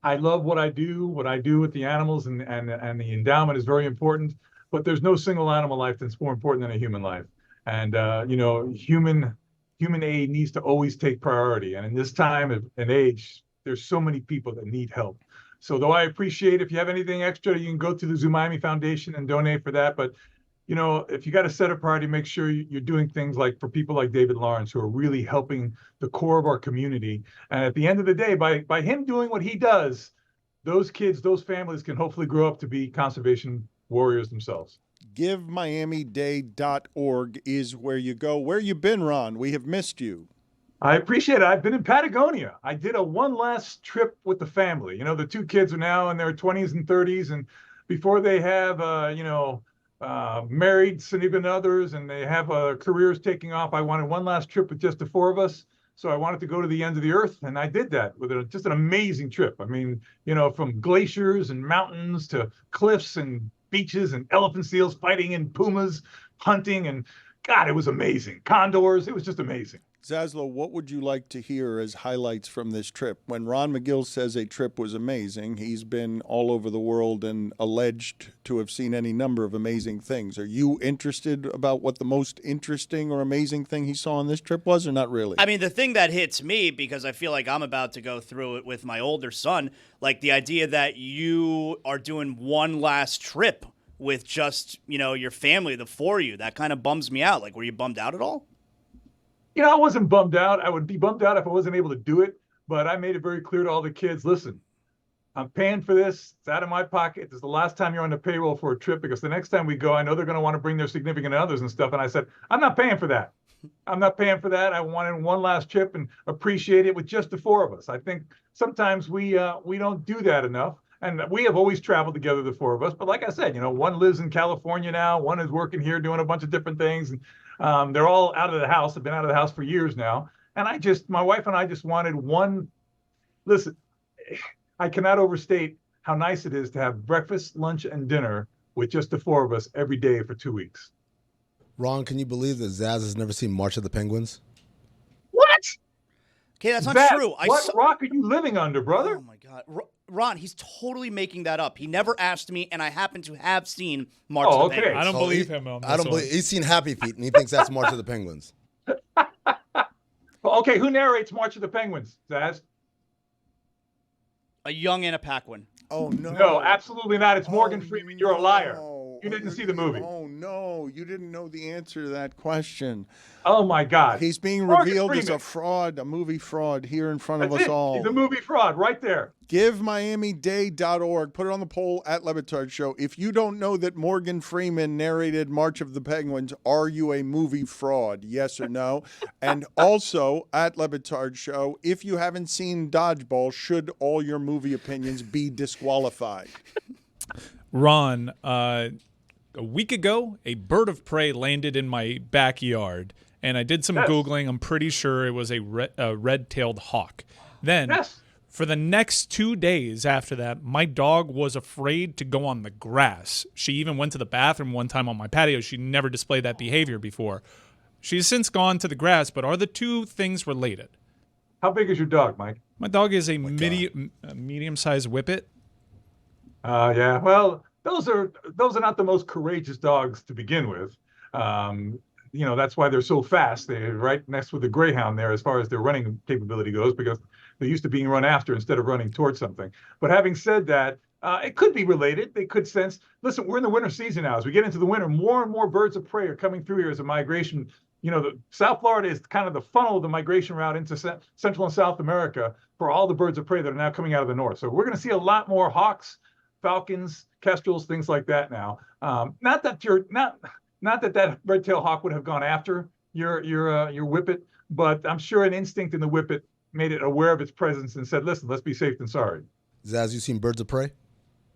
I love what I do with the animals, and the endowment is very important. but there's no single animal life that's more important than a human life. And human aid needs to always take priority. And in this time and age, there's so many people that need help. So though I appreciate if you have anything extra, you can go to the Zoo Miami Foundation and donate for that. But if you got to set a priority, make sure you're doing things like for people like David Lawrence, who are really helping the core of our community. And at the end of the day, by him doing what he does, those kids, those families can hopefully grow up to be conservation warriors themselves. GiveMiamiDay.org is where you go. Where you been, Ron? We have missed you. I appreciate it. I've been in Patagonia. I did a one last trip with the family. The two kids are now in their 20s and 30s, and before they have, married significant others and they have careers taking off, I wanted one last trip with just the four of us. So I wanted to go to the end of the earth, and I did that with just an amazing trip. I mean, from glaciers and mountains to cliffs and beaches and elephant seals fighting and pumas hunting, and God, it was amazing. Condors, it was just amazing. Zaslow, what would you like to hear as highlights from this trip? When Ron Magill says a trip was amazing, he's been all over the world and alleged to have seen any number of amazing things. Are you interested about what the most interesting or amazing thing he saw on this trip was, or not really? I mean, the thing that hits me, because I feel like I'm about to go through it with my older son, like the idea that you are doing one last trip with just, your family, the four of you, that kind of bums me out. Like, were you bummed out at all? I wasn't bummed out. I would be bummed out if I wasn't able to do it, but I made it very clear to all the kids, listen, I'm paying for this. It's out of my pocket. This is the last time you're on the payroll for a trip, because the next time we go, I know they're going to want to bring their significant others and stuff. And I said, I'm not paying for that. I'm not paying for that. I wanted one last trip and appreciate it with just the four of us. I think sometimes we don't do that enough. And we have always traveled together, the four of us. But like I said, one lives in California now. One is working here doing a bunch of different things. And they're all out of the house. Have been out of the house for years now. And my wife and I just wanted one. Listen, I cannot overstate how nice it is to have breakfast, lunch, and dinner with just the four of us every day for 2 weeks. Ron, can you believe that Zaz has never seen March of the Penguins? What? Okay, that's not Zaz, true. What rock are you living under, brother? Oh, my God. Ron, he's totally making that up. He never asked me, and I happen to have seen March of the Penguins. I don't believe him. I don't believe he's seen Happy Feet, and he thinks that's March of the Penguins. Okay, who narrates March of the Penguins, Zaz? A young Anna Paquin. Oh, no. No, absolutely not. It's Morgan Freeman. You're a liar. You didn't see the movie. Oh, no. You didn't know the answer to that question. Oh, my God. He's being Morgan revealed as Freeman. a fraud, a movie fraud here in front of That's us it. all. He's a movie fraud right there. GiveMiamiDay.org. Put it on the poll at LeBatard Show. If you don't know that Morgan Freeman narrated March of the Penguins, are you a movie fraud? Yes or no? And also at LeBatard Show, if you haven't seen Dodgeball, should all your movie opinions be disqualified? Ron, a week ago, a bird of prey landed in my backyard, and I did some Googling. I'm pretty sure it was a red-tailed hawk. Then, for the next 2 days after that, my dog was afraid to go on the grass. She even went to the bathroom one time on my patio. She never displayed that behavior before. She's since gone to the grass, but are the two things related? How big is your dog, Mike? My dog is a medium-sized whippet. Yeah. Well, those are not the most courageous dogs to begin with. That's why they're so fast. They're right next with the greyhound there as far as their running capability goes, because they're used to being run after instead of running towards something. But having said that, it could be related. They could sense. Listen, we're in the winter season now. As we get into the winter, more and more birds of prey are coming through here as a migration. The South Florida is kind of the funnel of the migration route into Central and South America for all the birds of prey that are now coming out of the north. So we're going to see a lot more hawks, falcons, kestrels, things like that now. Not that that red-tailed hawk would have gone after your whippet, but I'm sure an instinct in the whippet made it aware of its presence and said, listen, let's be safe than sorry. Zaz, you seen Birds of Prey?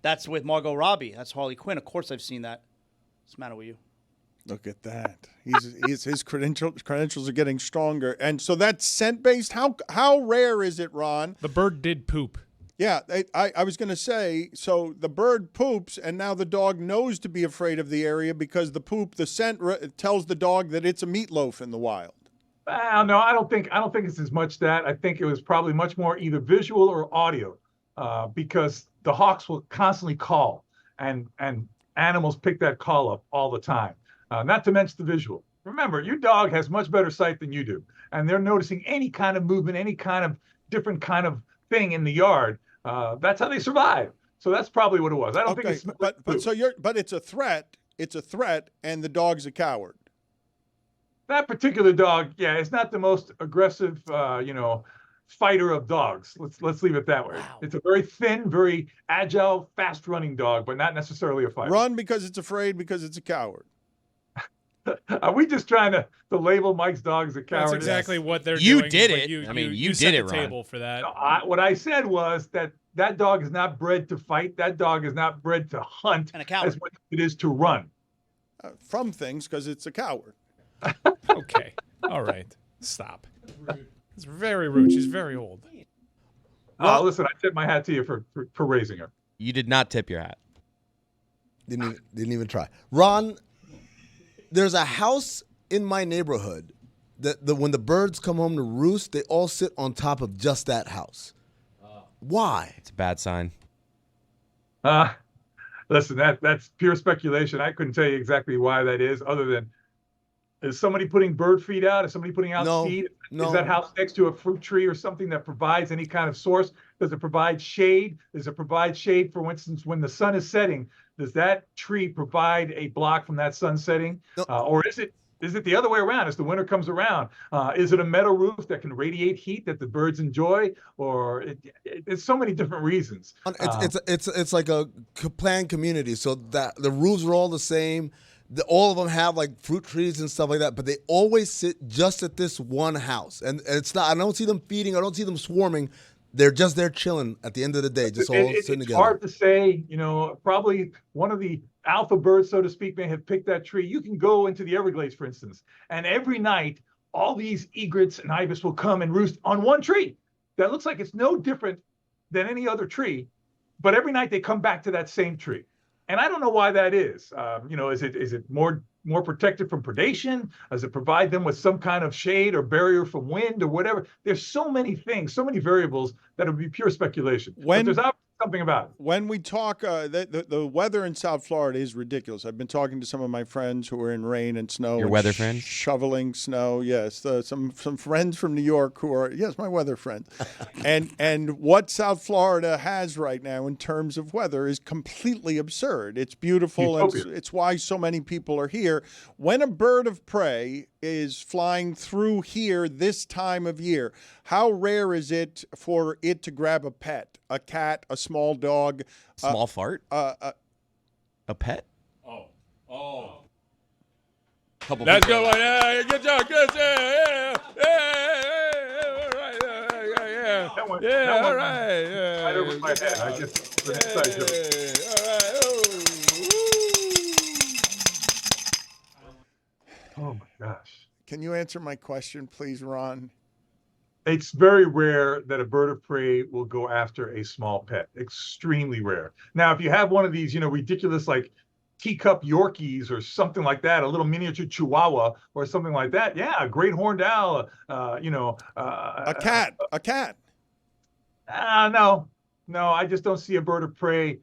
That's with Margot Robbie. That's Harley Quinn. Of course I've seen that. What's the matter with you? Look at that. His credentials are getting stronger. And so that's scent-based. How rare is it, Ron? The bird did poop. Yeah, I was going to say, so the bird poops, and now the dog knows to be afraid of the area because the scent tells the dog that it's a meatloaf in the wild. No, I don't think it's as much that. I think it was probably much more either visual or audio, because the hawks will constantly call, and animals pick that call up all the time. Not to mention the visual. Remember, your dog has much better sight than you do, and they're noticing any kind of movement, any kind of different kind of thing in the yard. That's how they survive. So that's probably what it was. I don't think it's but it's a threat. It's a threat, and the dog's a coward. That particular dog, yeah, it's not the most aggressive, fighter of dogs. Let's leave it that way. Wow. It's a very thin, very agile, fast-running dog, but not necessarily a fighter. Run because it's afraid, because it's a coward. Are we just trying to label Mike's dog as a coward? That's exactly what they're you doing. Did it. You did set it, the table for that. What I said was that dog is not bred to fight. That dog is not bred to hunt as much as it is to run. From things, because it's a coward. Okay. All right. Stop. It's very rude. She's very old. Listen, I tip my hat to you for raising her. You did not tip your hat. Didn't even try. Ron, there's a house in my neighborhood that when the birds come home to roost, they all sit on top of just that house. Why? It's a bad sign. Listen, that's pure speculation. I couldn't tell you exactly why that is, other than is somebody putting bird feed out? Is somebody putting out seed? No. Is that house next to a fruit tree or something that provides any kind of source? Does it provide shade? Does it provide shade, for instance, when the sun is setting? Does that tree provide a block from that sun setting? No. Or is it the other way around? As the winter comes around, is it a metal roof that can radiate heat that the birds enjoy? Or it's so many different reasons. It's like a planned community, so that the roofs are all the same. All of them have like fruit trees and stuff like that, but they always sit just at this one house, and it's not. I don't see them feeding. I don't see them swarming. They're just there chilling at the end of the day, just all sitting together. It's hard to say. Probably one of the alpha birds, so to speak, may have picked that tree. You can go into the Everglades, for instance, and every night all these egrets and ibis will come and roost on one tree that looks like it's no different than any other tree, but every night they come back to that same tree. And I don't know why that is. Is it more protected from predation? Does it provide them with some kind of shade or barrier from wind or whatever? There's so many things, so many variables that would be pure speculation. But there's obviously something about it. When we talk, the weather in South Florida is ridiculous. I've been talking to some of my friends who are in rain and snow. Your weather friends? Shoveling snow, yes. Some friends from New York who are, yes, my weather friends. and what South Florida has right now in terms of weather is completely absurd. It's beautiful, and it's why so many people are here. When a bird of prey is flying through here this time of year, how rare is it for it to grab a pet, a cat, a small dog, small fart, a pet? Couple. Let's go! Yeah, good job, good job. Yeah. All right. Yeah. Right over my head. I guess it's an inside joke. Oh my gosh. Can you answer my question, please, Ron? It's very rare that a bird of prey will go after a small pet. Extremely rare. Now, if you have one of these, ridiculous like teacup Yorkies or something like that, a little miniature Chihuahua or something like that, yeah, a great horned owl, a cat. No, I just don't see a bird of prey,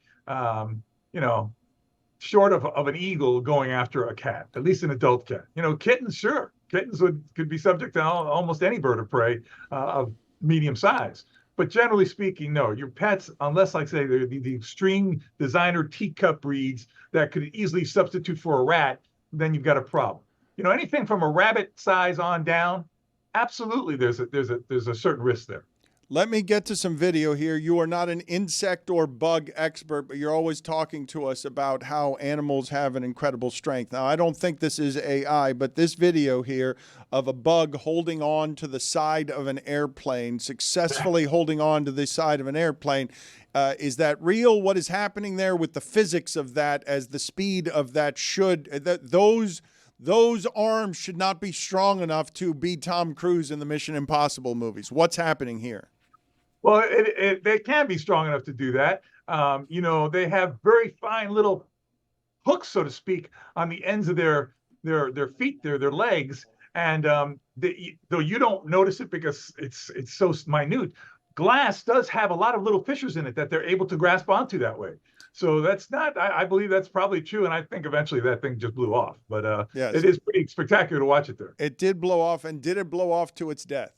short of an eagle going after a cat, at least an adult cat. Kittens, sure. Kittens could be subject to almost any bird of prey of medium size. But generally speaking, no. Your pets, unless, like say, they're the extreme designer teacup breeds that could easily substitute for a rat, then you've got a problem. Anything from a rabbit size on down, absolutely, there's a certain risk there. Let me get to some video here. You are not an insect or bug expert, but you're always talking to us about how animals have an incredible strength. Now, I don't think this is AI, but this video here of a bug holding on to the side of an airplane, successfully holding on to the side of an airplane, is that real? What is happening there with the physics of that, as the speed of that those arms should not be strong enough to be Tom Cruise in the Mission Impossible movies. What's happening here? Well, they can be strong enough to do that. They have very fine little hooks, so to speak, on the ends of their feet, their legs, and though you don't notice it because it's so minute, glass does have a lot of little fissures in it that they're able to grasp onto that way. So that's not. I believe that's probably true, and I think eventually that thing just blew off. But Yes. it is pretty spectacular to watch it there. It did blow off, and did it blow off to its death?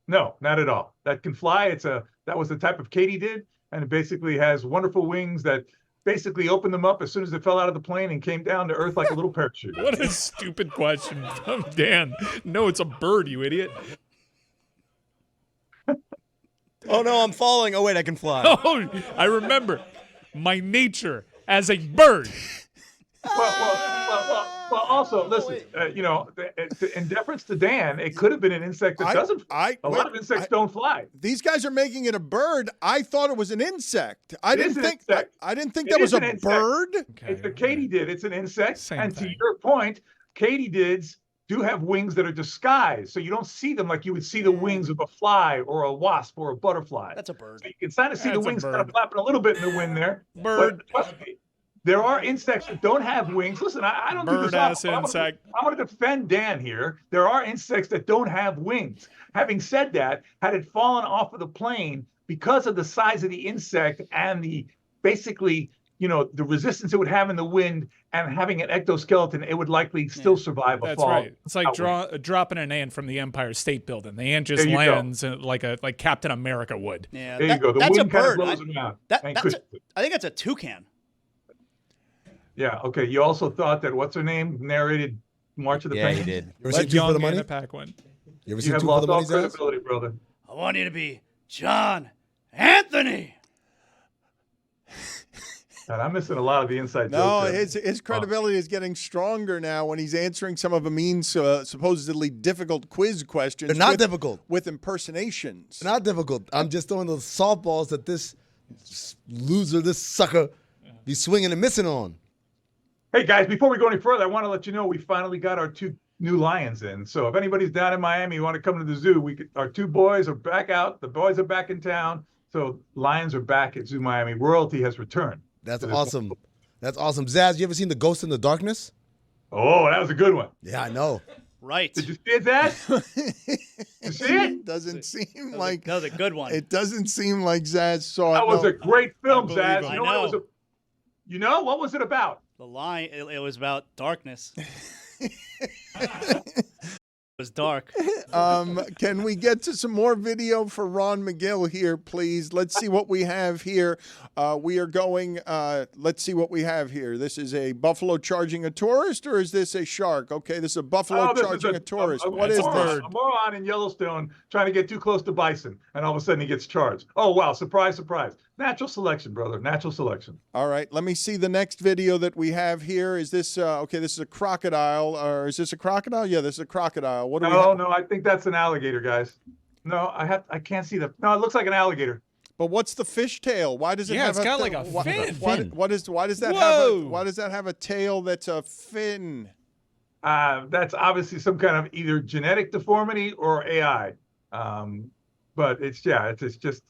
No, not at all. That can fly. That was the type of Katie did, and it basically has wonderful wings that basically opened them up as soon as it fell out of the plane and came down to earth like a little parachute. What a stupid question from Dan. No, it's a bird, you idiot. Oh no, I'm falling. Oh wait, I can fly. Oh, I remember my nature as a bird. Well, also, listen, in deference to Dan, it could have been an insect that doesn't fly. A lot of insects don't fly. These guys are making it a bird. I thought it was an insect. I didn't think that was a bird. It's a katydid. It's an insect. Same to thing. your point, katydids do have wings that are disguised, so you don't see them like you would see the wings of a fly or a wasp or a butterfly. That's a bird. So you can kind of see the That's a wings kind bird. of flapping a little bit in the wind there. Bird. But trust me, there are insects that don't have wings. Listen, I don't do this Bird-ass often. insect. I'm going to defend Dan here. There are insects that don't have wings. Having said that, had it fallen off of the plane because of the size of the insect and the basically, the resistance it would have in the wind and having an ectoskeleton, it would likely still survive a That's fall. right. It's like dropping an ant from the Empire State Building. The ant just There you go. lands like Captain America would. Yeah, There you go. The that's a wind kind of bird. blows them out. I think that's a toucan. Yeah, okay. You also thought that what's her name narrated March of the Yeah, he Penguins? did. You ever seen Let Two for the young Money? Anna Paquin. You ever You seen have Two for lost the all Money, Zaz? credibility, brother. I want you to be John Anthony. God, I'm missing a lot of the inside No, jokes. his credibility is getting stronger now when he's answering some of Amin's supposedly difficult quiz questions. They're not difficult. With impersonations. Not difficult. I'm just throwing the softballs that this loser, this sucker, be swinging and missing on. Hey, guys, before we go any further, I want to let you know we finally got our 2 new lions in. So if anybody's down in Miami, you want to come to the zoo, our 2 boys are back out. The boys are back in town. So lions are back at Zoo Miami. Royalty has returned. That's awesome. That's awesome. Zaz, you ever seen The Ghost in the Darkness? Oh, that was a good one. Yeah, I know. Right. Did you see it, Zaz? You see it? Doesn't seem like That was a good one. it doesn't seem like Zaz saw it. That was No. a great film, believe Zaz. it. You know what it was? You know what was it about? The line, it was about darkness. It was dark. Can we get to some more video for Ron Magill here, please? Let's see what we have here. We are going, let's see what we have here. This is a buffalo charging a tourist, or is this a shark? Okay, this is a buffalo This is charging a tourist. a What is moron, this? A moron in Yellowstone trying to get too close to bison, and all of a sudden he gets charged. Oh, wow. Surprise, surprise. Natural selection, brother. Natural selection. All right, let me see the next video that we have here. Is this, okay, this is a crocodile, or is this a crocodile? Yeah, this is a crocodile. What do we have? No, I think that's an alligator, guys. No, I can't see the. No, it looks like an alligator. But what's the fishtail? Why does it Yeah, have it's got like a fin. Why does that Whoa. why does that have a tail that's a fin? That's obviously some kind of either genetic deformity or AI. But it's just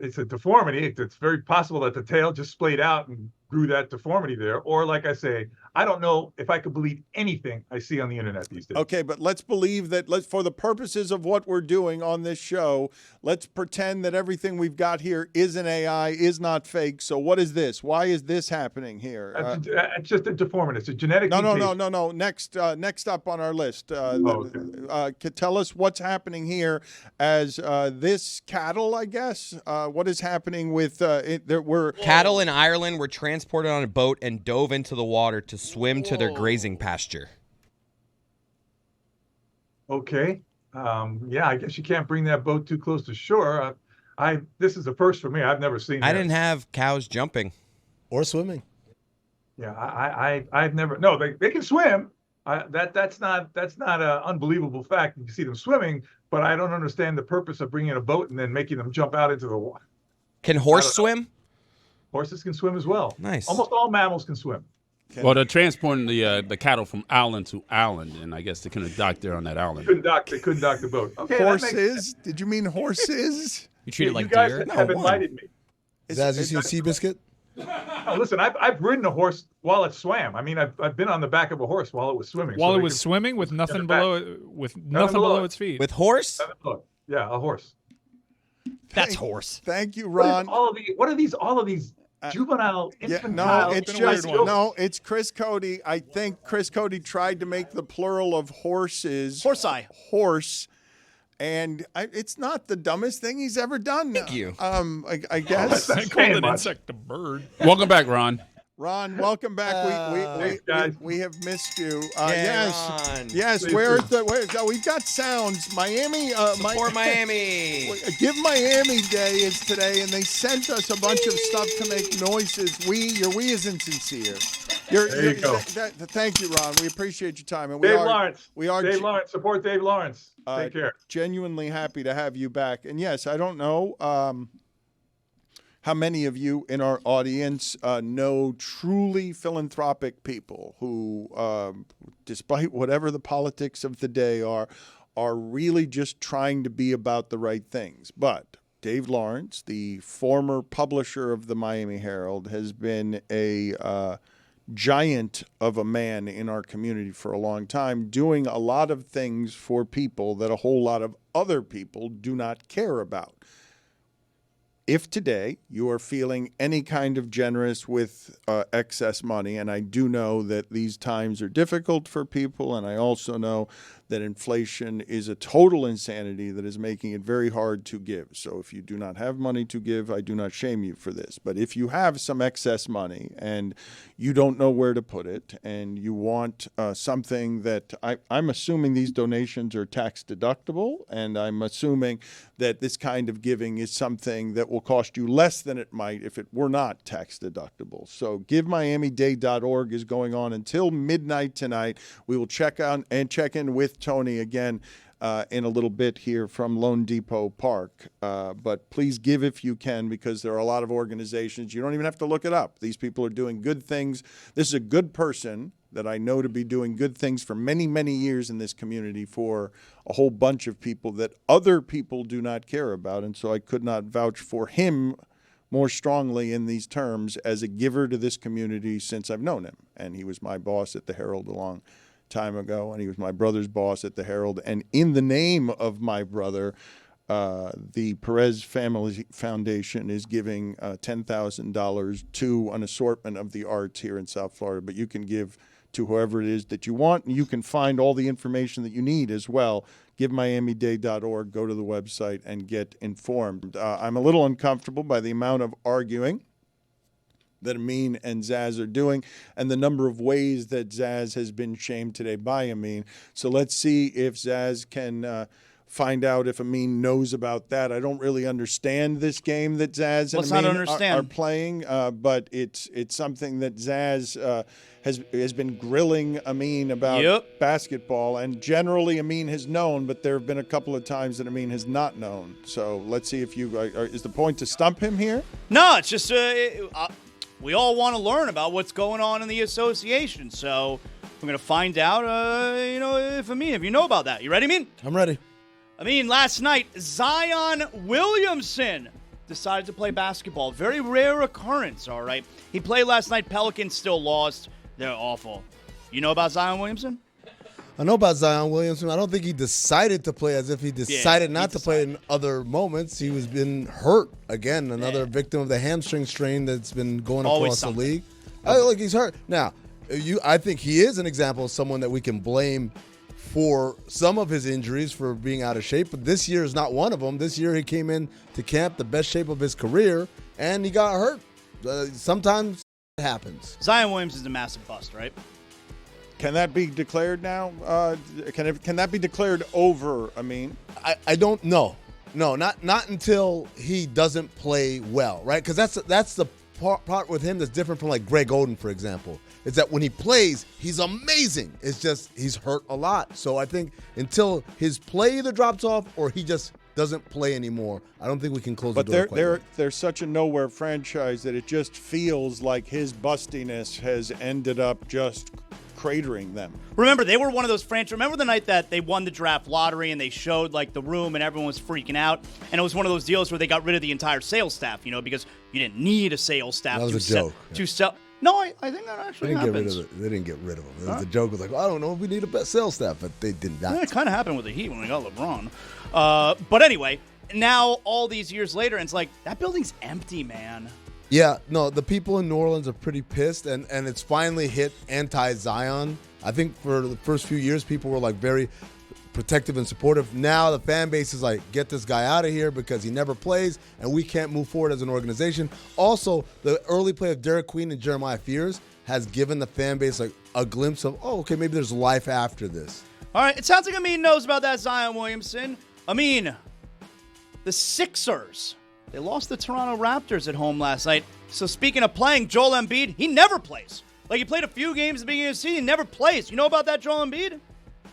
it's a deformity. It's very possible that the tail just splayed out and grew that deformity there. Or like I say, I don't know if I could believe anything I see on the internet these days. Okay, but let's believe that, for the purposes of what we're doing on this show, let's pretend that everything we've got here is an AI, is not fake. So what is this? Why is this happening here? It's just a deformity. It's a genetic mutation. No. Next up on our list. Tell us what's happening here as this cattle, I guess. What is happening with Cattle in Ireland were transported on a boat and dove into the water to swim to their grazing pasture. Okay. Yeah, I guess you can't bring that boat too close to shore. This is the first for me. I've never seen that. I didn't have cows jumping or swimming. Yeah, I've never. No, they can swim. That's not an unbelievable fact. You see them swimming, but I don't understand the purpose of bringing a boat and then making them jump out into the water. Can horse swim? Horses can swim as well. Nice. Almost all mammals can swim. Well, they're transporting the cattle from island to island, and I guess they couldn't dock there on that island. They couldn't dock the boat. Okay, horses? Did you mean horses? You treat it like you guys deer? have invited me. Zaz, you seen Seabiscuit? No, listen, I've ridden a horse while it swam. I mean, I've been on the back of a horse while it was swimming. While it was swimming with nothing below its feet. With horse? Yeah, a horse. That's horse. Thank you, Ron. All of these juvenile, Yeah, infantile. no, it's been a weird just one. no. It's Chris Cody. I think Chris Cody tried to make the plural of horses Horseye. horse, and it's not the dumbest thing he's ever done. Thank you. I guess. I called an insect a bird. Welcome back, Ron. Ron, welcome back. Thanks, guys. We have missed you. Ron. Yes. We've got sounds. Miami. Poor Miami. Give Miami Day is today, and they sent us a bunch of stuff to make noises. Your we isn't sincere. There you go. Thank you, Ron. We appreciate your time, and Dave Lawrence. Dave Lawrence. Support Dave Lawrence. Take care. Genuinely happy to have you back. And yes, I don't know how many of you in our audience know truly philanthropic people who, despite whatever the politics of the day are really just trying to be about the right things. But Dave Lawrence, the former publisher of the Miami Herald, has been a giant of a man in our community for a long time, doing a lot of things for people that a whole lot of other people do not care about. If today you are feeling any kind of generous with excess money, and I do know that these times are difficult for people, and I also know that inflation is a total insanity that is making it very hard to give. So if you do not have money to give, I do not shame you for this. But if you have some excess money and you don't know where to put it, and you want something that I'm assuming these donations are tax deductible, and I'm assuming that this kind of giving is something that will cost you less than it might if it were not tax deductible. So GiveMiamiDay.org is going on until midnight tonight. We will check in with Tony again in a little bit here from Lone Depot Park. But please give if you can, because there are a lot of organizations. You don't even have to look it up. These people are doing good things. This is a good person that I know to be doing good things for many, many years in this community for a whole bunch of people that other people do not care about. And so I could not vouch for him more strongly in these terms as a giver to this community since I've known him. And he was my boss at the Herald a long time ago, and he was my brother's boss at the Herald. And in the name of my brother, the Perez Family Foundation is giving $10,000 to an assortment of the arts here in South Florida. But you can give to whoever it is that you want, and you can find all the information that you need as well. GiveMiamiDay.org, go to the website and get informed. I'm a little uncomfortable by the amount of arguing that Amin and Zaz are doing and the number of ways that Zaz has been shamed today by Amin. So let's see if Zaz can find out if Amin knows about that. I don't really understand this game that Zaz and Amin are playing, but it's something that Zaz has been grilling Amin about basketball, and generally Amin has known, but there have been a couple of times that Amin has not known. So let's see if you is the point to stump him here? No, it's just we all want to learn about what's going on in the association, so we're going to find out, if you know about that. You ready, Amin? I'm ready. Last night, Zion Williamson decided to play basketball. Very rare occurrence, all right? He played last night. Pelicans still lost. They're awful. You know about Zion Williamson? I know about Zion Williamson. I don't think he decided to play as if he decided not to play in other moments. He was been hurt again, another victim of the hamstring strain that's been going across the league. Look, he's hurt. Now, I think he is an example of someone that we can blame for some of his injuries for being out of shape, but this year is not one of them. This year he came in to camp the best shape of his career, and he got hurt. Sometimes it happens. Zion Williamson is a massive bust, right? Can that be declared now? Can that be declared over, I don't know. No, not until he doesn't play well, right? Because that's the part with him that's different from like Greg Oden, for example. Is that when he plays, he's amazing. It's just he's hurt a lot. So I think until his play either drops off or he just doesn't play anymore, I don't think we can close the door. But they're such a nowhere franchise that it just feels like his bustiness has ended up just cratering them. Remember, they were one of those franchises. Remember the night that they won the draft lottery and they showed like the room and everyone was freaking out, and it was one of those deals where they got rid of the entire sales staff, because you didn't need a sales staff that was a joke. To sell. No, I think that actually happens. They didn't get rid of him. The joke was like, I don't know if we need a best sales staff, but they did not. Yeah, it kind of happened with the Heat when we got LeBron. But anyway, now all these years later, and it's like, that building's empty, man. Yeah, no, the people in New Orleans are pretty pissed, and it's finally hit anti-Zion. I think for the first few years, people were like very protective and supportive. Now the fan base is like, get this guy out of here because he never plays, and we can't move forward as an organization. Also, the early play of Derek Queen and Jeremiah Fears has given the fan base like a glimpse of, oh, okay, maybe there's life after this. All right, it sounds like Amin knows about that, Zion Williamson. Amin, the Sixers, they lost the Toronto Raptors at home last night. So speaking of playing, Joel Embiid, he never plays. Like, he played a few games at the beginning of the season, he never plays. You know about that, Joel Embiid?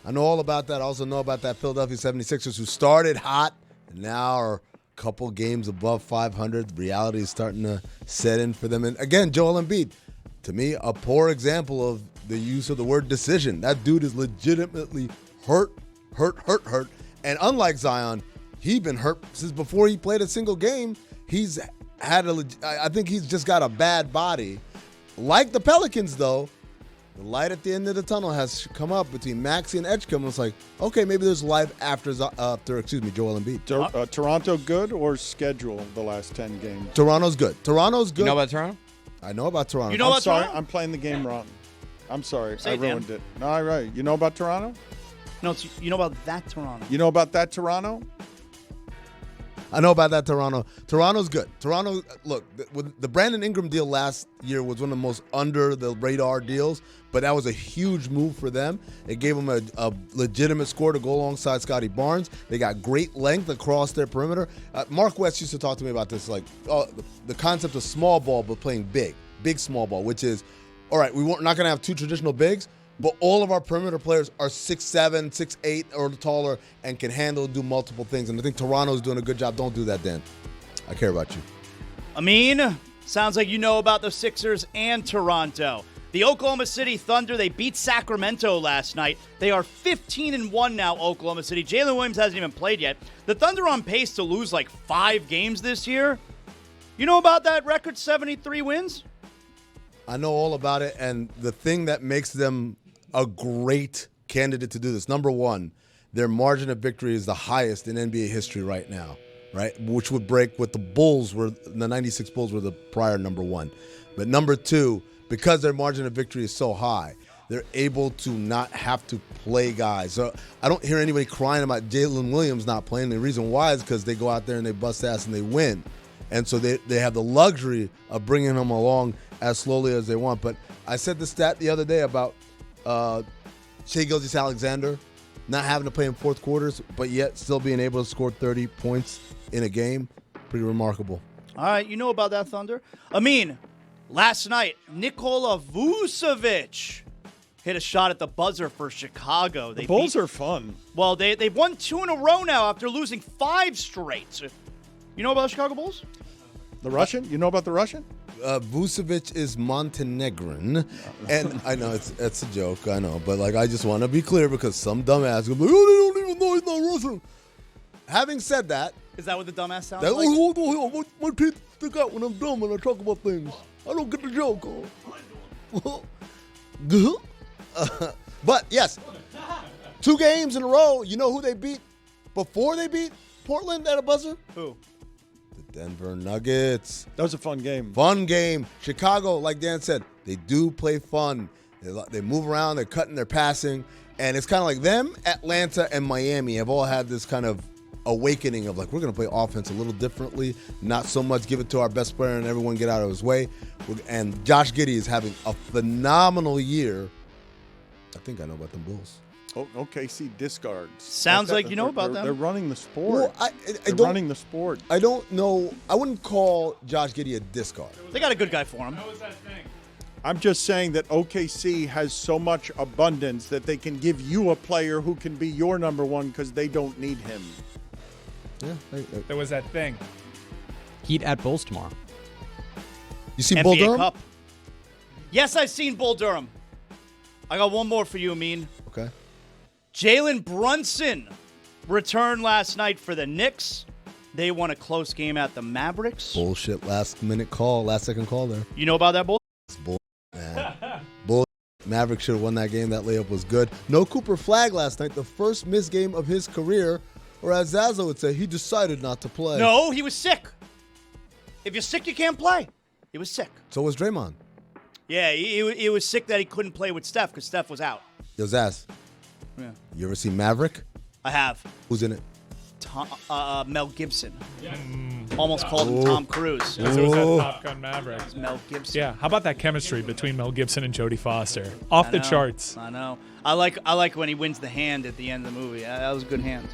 I know all about that. I also know about that Philadelphia 76ers who started hot and now are a couple games above 500. Reality is starting to set in for them. And again, Joel Embiid, to me, a poor example of the use of the word decision. That dude is legitimately hurt. And unlike Zion, he's been hurt since before he played a single game. He's had I think he's just got a bad body. Like the Pelicans, though, the light at the end of the tunnel has come up between Maxey and Edgecombe. It's like, okay, maybe there's life after Joel Embiid. Toronto good or schedule the last 10 games? Toronto's good. You know about Toronto? I know about Toronto. You know about sorry, Toronto? I'm playing the game wrong. I'm sorry. Say I it, Dan. ruined it. No, all right. You know about Toronto? No, you know about that Toronto. You know about that Toronto? I know about that Toronto. Toronto's good. Toronto, look, the Brandon Ingram deal last year was one of the most under-the-radar deals, but that was a huge move for them. It gave them a legitimate score to go alongside Scotty Barnes. They got great length across their perimeter. Mark West used to talk to me about this, like the concept of small ball but playing big small ball, which is, all right, we're not going to have two traditional bigs, but all of our perimeter players are 6'7", 6'8", or taller and can handle and do multiple things. And I think Toronto's doing a good job. Don't do that, Dan. I care about you. Amin, sounds like you know about the Sixers and Toronto. The Oklahoma City Thunder, they beat Sacramento last night. They are 15-1 now, Oklahoma City. Jalen Williams hasn't even played yet. The Thunder are on pace to lose like 5 games this year. You know about that record, 73 wins? I know all about it, and the thing that makes them a great candidate to do this, number one, their margin of victory is the highest in NBA history right now, right? Which would break what the 96 Bulls were the prior number one. But number two, because their margin of victory is so high, they're able to not have to play guys. So I don't hear anybody crying about Jalen Williams not playing. The reason why is because they go out there and they bust ass and they win. And so they have the luxury of bringing him along as slowly as they want. But I said the stat the other day about Shai Gilgeous-Alexander not having to play in fourth quarters, but yet still being able to score 30 points in a game. Pretty remarkable. All right, you know about that Thunder. Amin, last night, Nikola Vucevic hit a shot at the buzzer for Chicago. The Bulls are fun. Well, they've won 2 in a row now after losing 5 straight. You know about the Chicago Bulls? The Russian? You know about the Russian? Vucevic is Montenegrin, and I know it's a joke, I know, but like I just want to be clear because some dumbass will be like, oh, they don't even know he's not Russian. Having said that, is that what the dumbass sounds like? like? My teeth stick out when I'm dumb and I talk about things. I don't get the joke. But yes, 2 games in a row. You know who they beat before they beat Portland at a buzzer? Who? Denver Nuggets. That was a fun game. Fun game. Chicago, like Dan said, they do play fun. They move around. They're cutting. They're passing. And it's kind of like them, Atlanta, and Miami have all had this kind of awakening of like, we're going to play offense a little differently. Not so much give it to our best player and everyone get out of his way. And Josh Giddey is having a phenomenal year. I think I know about them Bulls. Oh, OKC discards. Sounds like you know about them. They're running the sport. Well, they're running the sport. I don't know. I wouldn't call Josh Giddey a discard. They got a good guy for him. I'm just saying that OKC has so much abundance that they can give you a player who can be your number one because they don't need him. Yeah. There was that thing. Heat at Bulls tomorrow. You seen NBA Bull Durham? Cup. Yes, I've seen Bull Durham. I got one more for you, Amin. Okay. Jalen Brunson returned last night for the Knicks. They won a close game at the Mavericks. Bullshit last second call there. You know about that, Bull? It's bull, man. Bull. Mavericks should have won that game. That layup was good. No Cooper Flag last night, the first missed game of his career, or as Zaza would say, he decided not to play. No, he was sick. If you're sick, you can't play. He was sick. So was Draymond. Yeah, he was sick that he couldn't play with Steph because Steph was out. Yo, Zaz. Yeah. You ever seen Maverick? I have. Who's in it? Mel Gibson. Almost called him Tom Cruise. Because it was that Top Gun Maverick. It's Mel Gibson. Yeah, how about that chemistry between Mel Gibson and Jodie Foster? Off the charts. I know. I like when he wins the hand at the end of the movie. That was a good hand.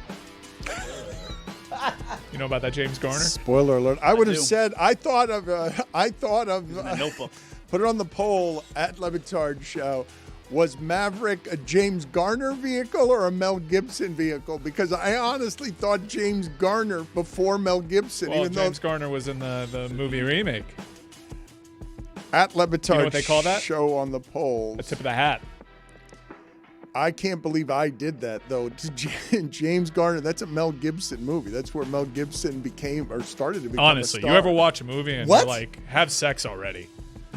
You know about that James Garner? Spoiler alert. I would have said, I thought of, Notebook. Put it on the poll at Le Batard Show. Was Maverick a James Garner vehicle or a Mel Gibson vehicle? Because I honestly thought James Garner before Mel Gibson. Well, even James Garner was in the movie remake. At Le Batard You know what they call that? Show on the polls. A tip of the hat. I can't believe I did that, though. James Garner, that's a Mel Gibson movie. That's where Mel Gibson became or started to become Honestly, a star. you ever watch a movie and What? you're like, have sex already?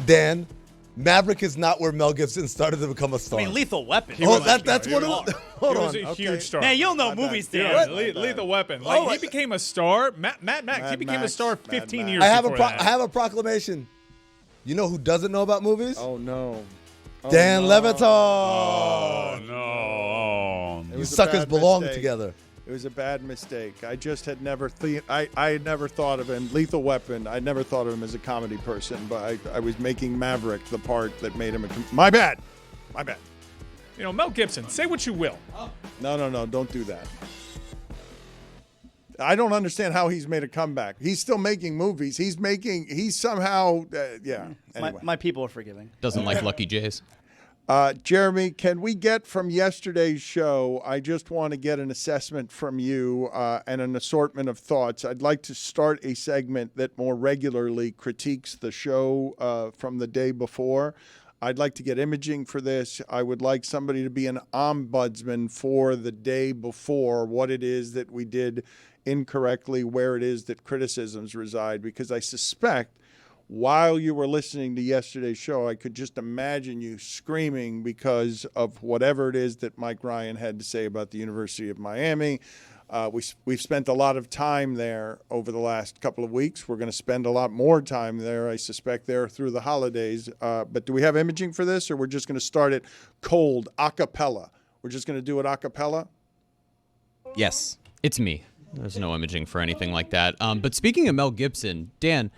Dan, Maverick is not where Mel Gibson started to become a star. I mean, Lethal Weapon. That's what it was. Hold He on. was a huge star. Man, you'll know movies, Yeah, Dan. Lethal Weapon. Like, he became a star. Matt Max, he became a star 15 years I have before that. I have a proclamation. You know who doesn't know about movies? Oh, no. Dan Le Batard. Oh, no. It You was a suckers bad belong mistake. together. It was a bad mistake. I just had never I had never thought of him. Lethal Weapon. I never thought of him as a comedy person, but I was making Maverick the part that made him my bad. My bad. You know, Mel Gibson, say what you will. No, don't do that. I don't understand how he's made a comeback. He's still making movies. He's somehow, yeah. Anyway. My people are forgiving. Doesn't like Lucky Jays. Jeremy, can we get from yesterday's show, I just want to get an assessment from you and an assortment of thoughts. I'd like to start a segment that more regularly critiques the show from the day before. I'd like to get imaging for this. I would like somebody to be an ombudsman for the day before, what it is that we did incorrectly, where it is that criticisms reside, because I suspect while you were listening to yesterday's show, I could just imagine you screaming because of whatever it is that Mike Ryan had to say about the University of Miami. We've spent a lot of time there over the last couple of weeks. We're going to spend a lot more time there, I suspect, there through the holidays. But do we have imaging for this, or we're just going to start it cold, a cappella? We're just going to do it a cappella? Yes, it's me. There's no imaging for anything like that. But speaking of Mel Gibson, Dan,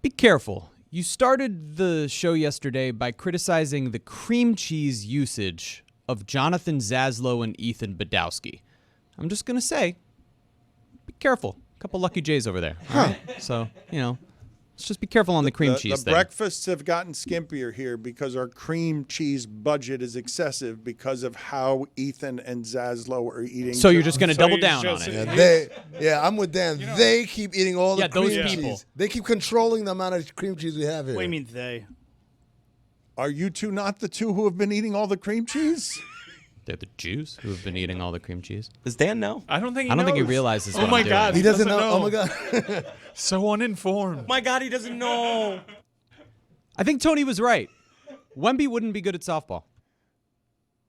be careful. You started the show yesterday by criticizing the cream cheese usage of Jonathan Zaslow and Ethan Badowski. I'm just going to say, be careful. A couple Lucky Jays over there. All right? So, let's just be careful on the cream cheese The thing. breakfasts have gotten skimpier here because our cream cheese budget is excessive because of how Ethan and Zaslow are eating. So you're just going to double down on it. I'm with Dan. They keep eating all the cream those cheese. people. They keep controlling the amount of cream cheese we have here. What do you mean they? Are you two not the two who have been eating all the cream cheese? They're the Jews who have been eating all the cream cheese. Does Dan know? I don't think I don't think he realizes. Oh what my I'm doing. God, He doesn't know. Oh my God. So uninformed. My God, he doesn't know. I think Tony was right. Wemby wouldn't be good at softball.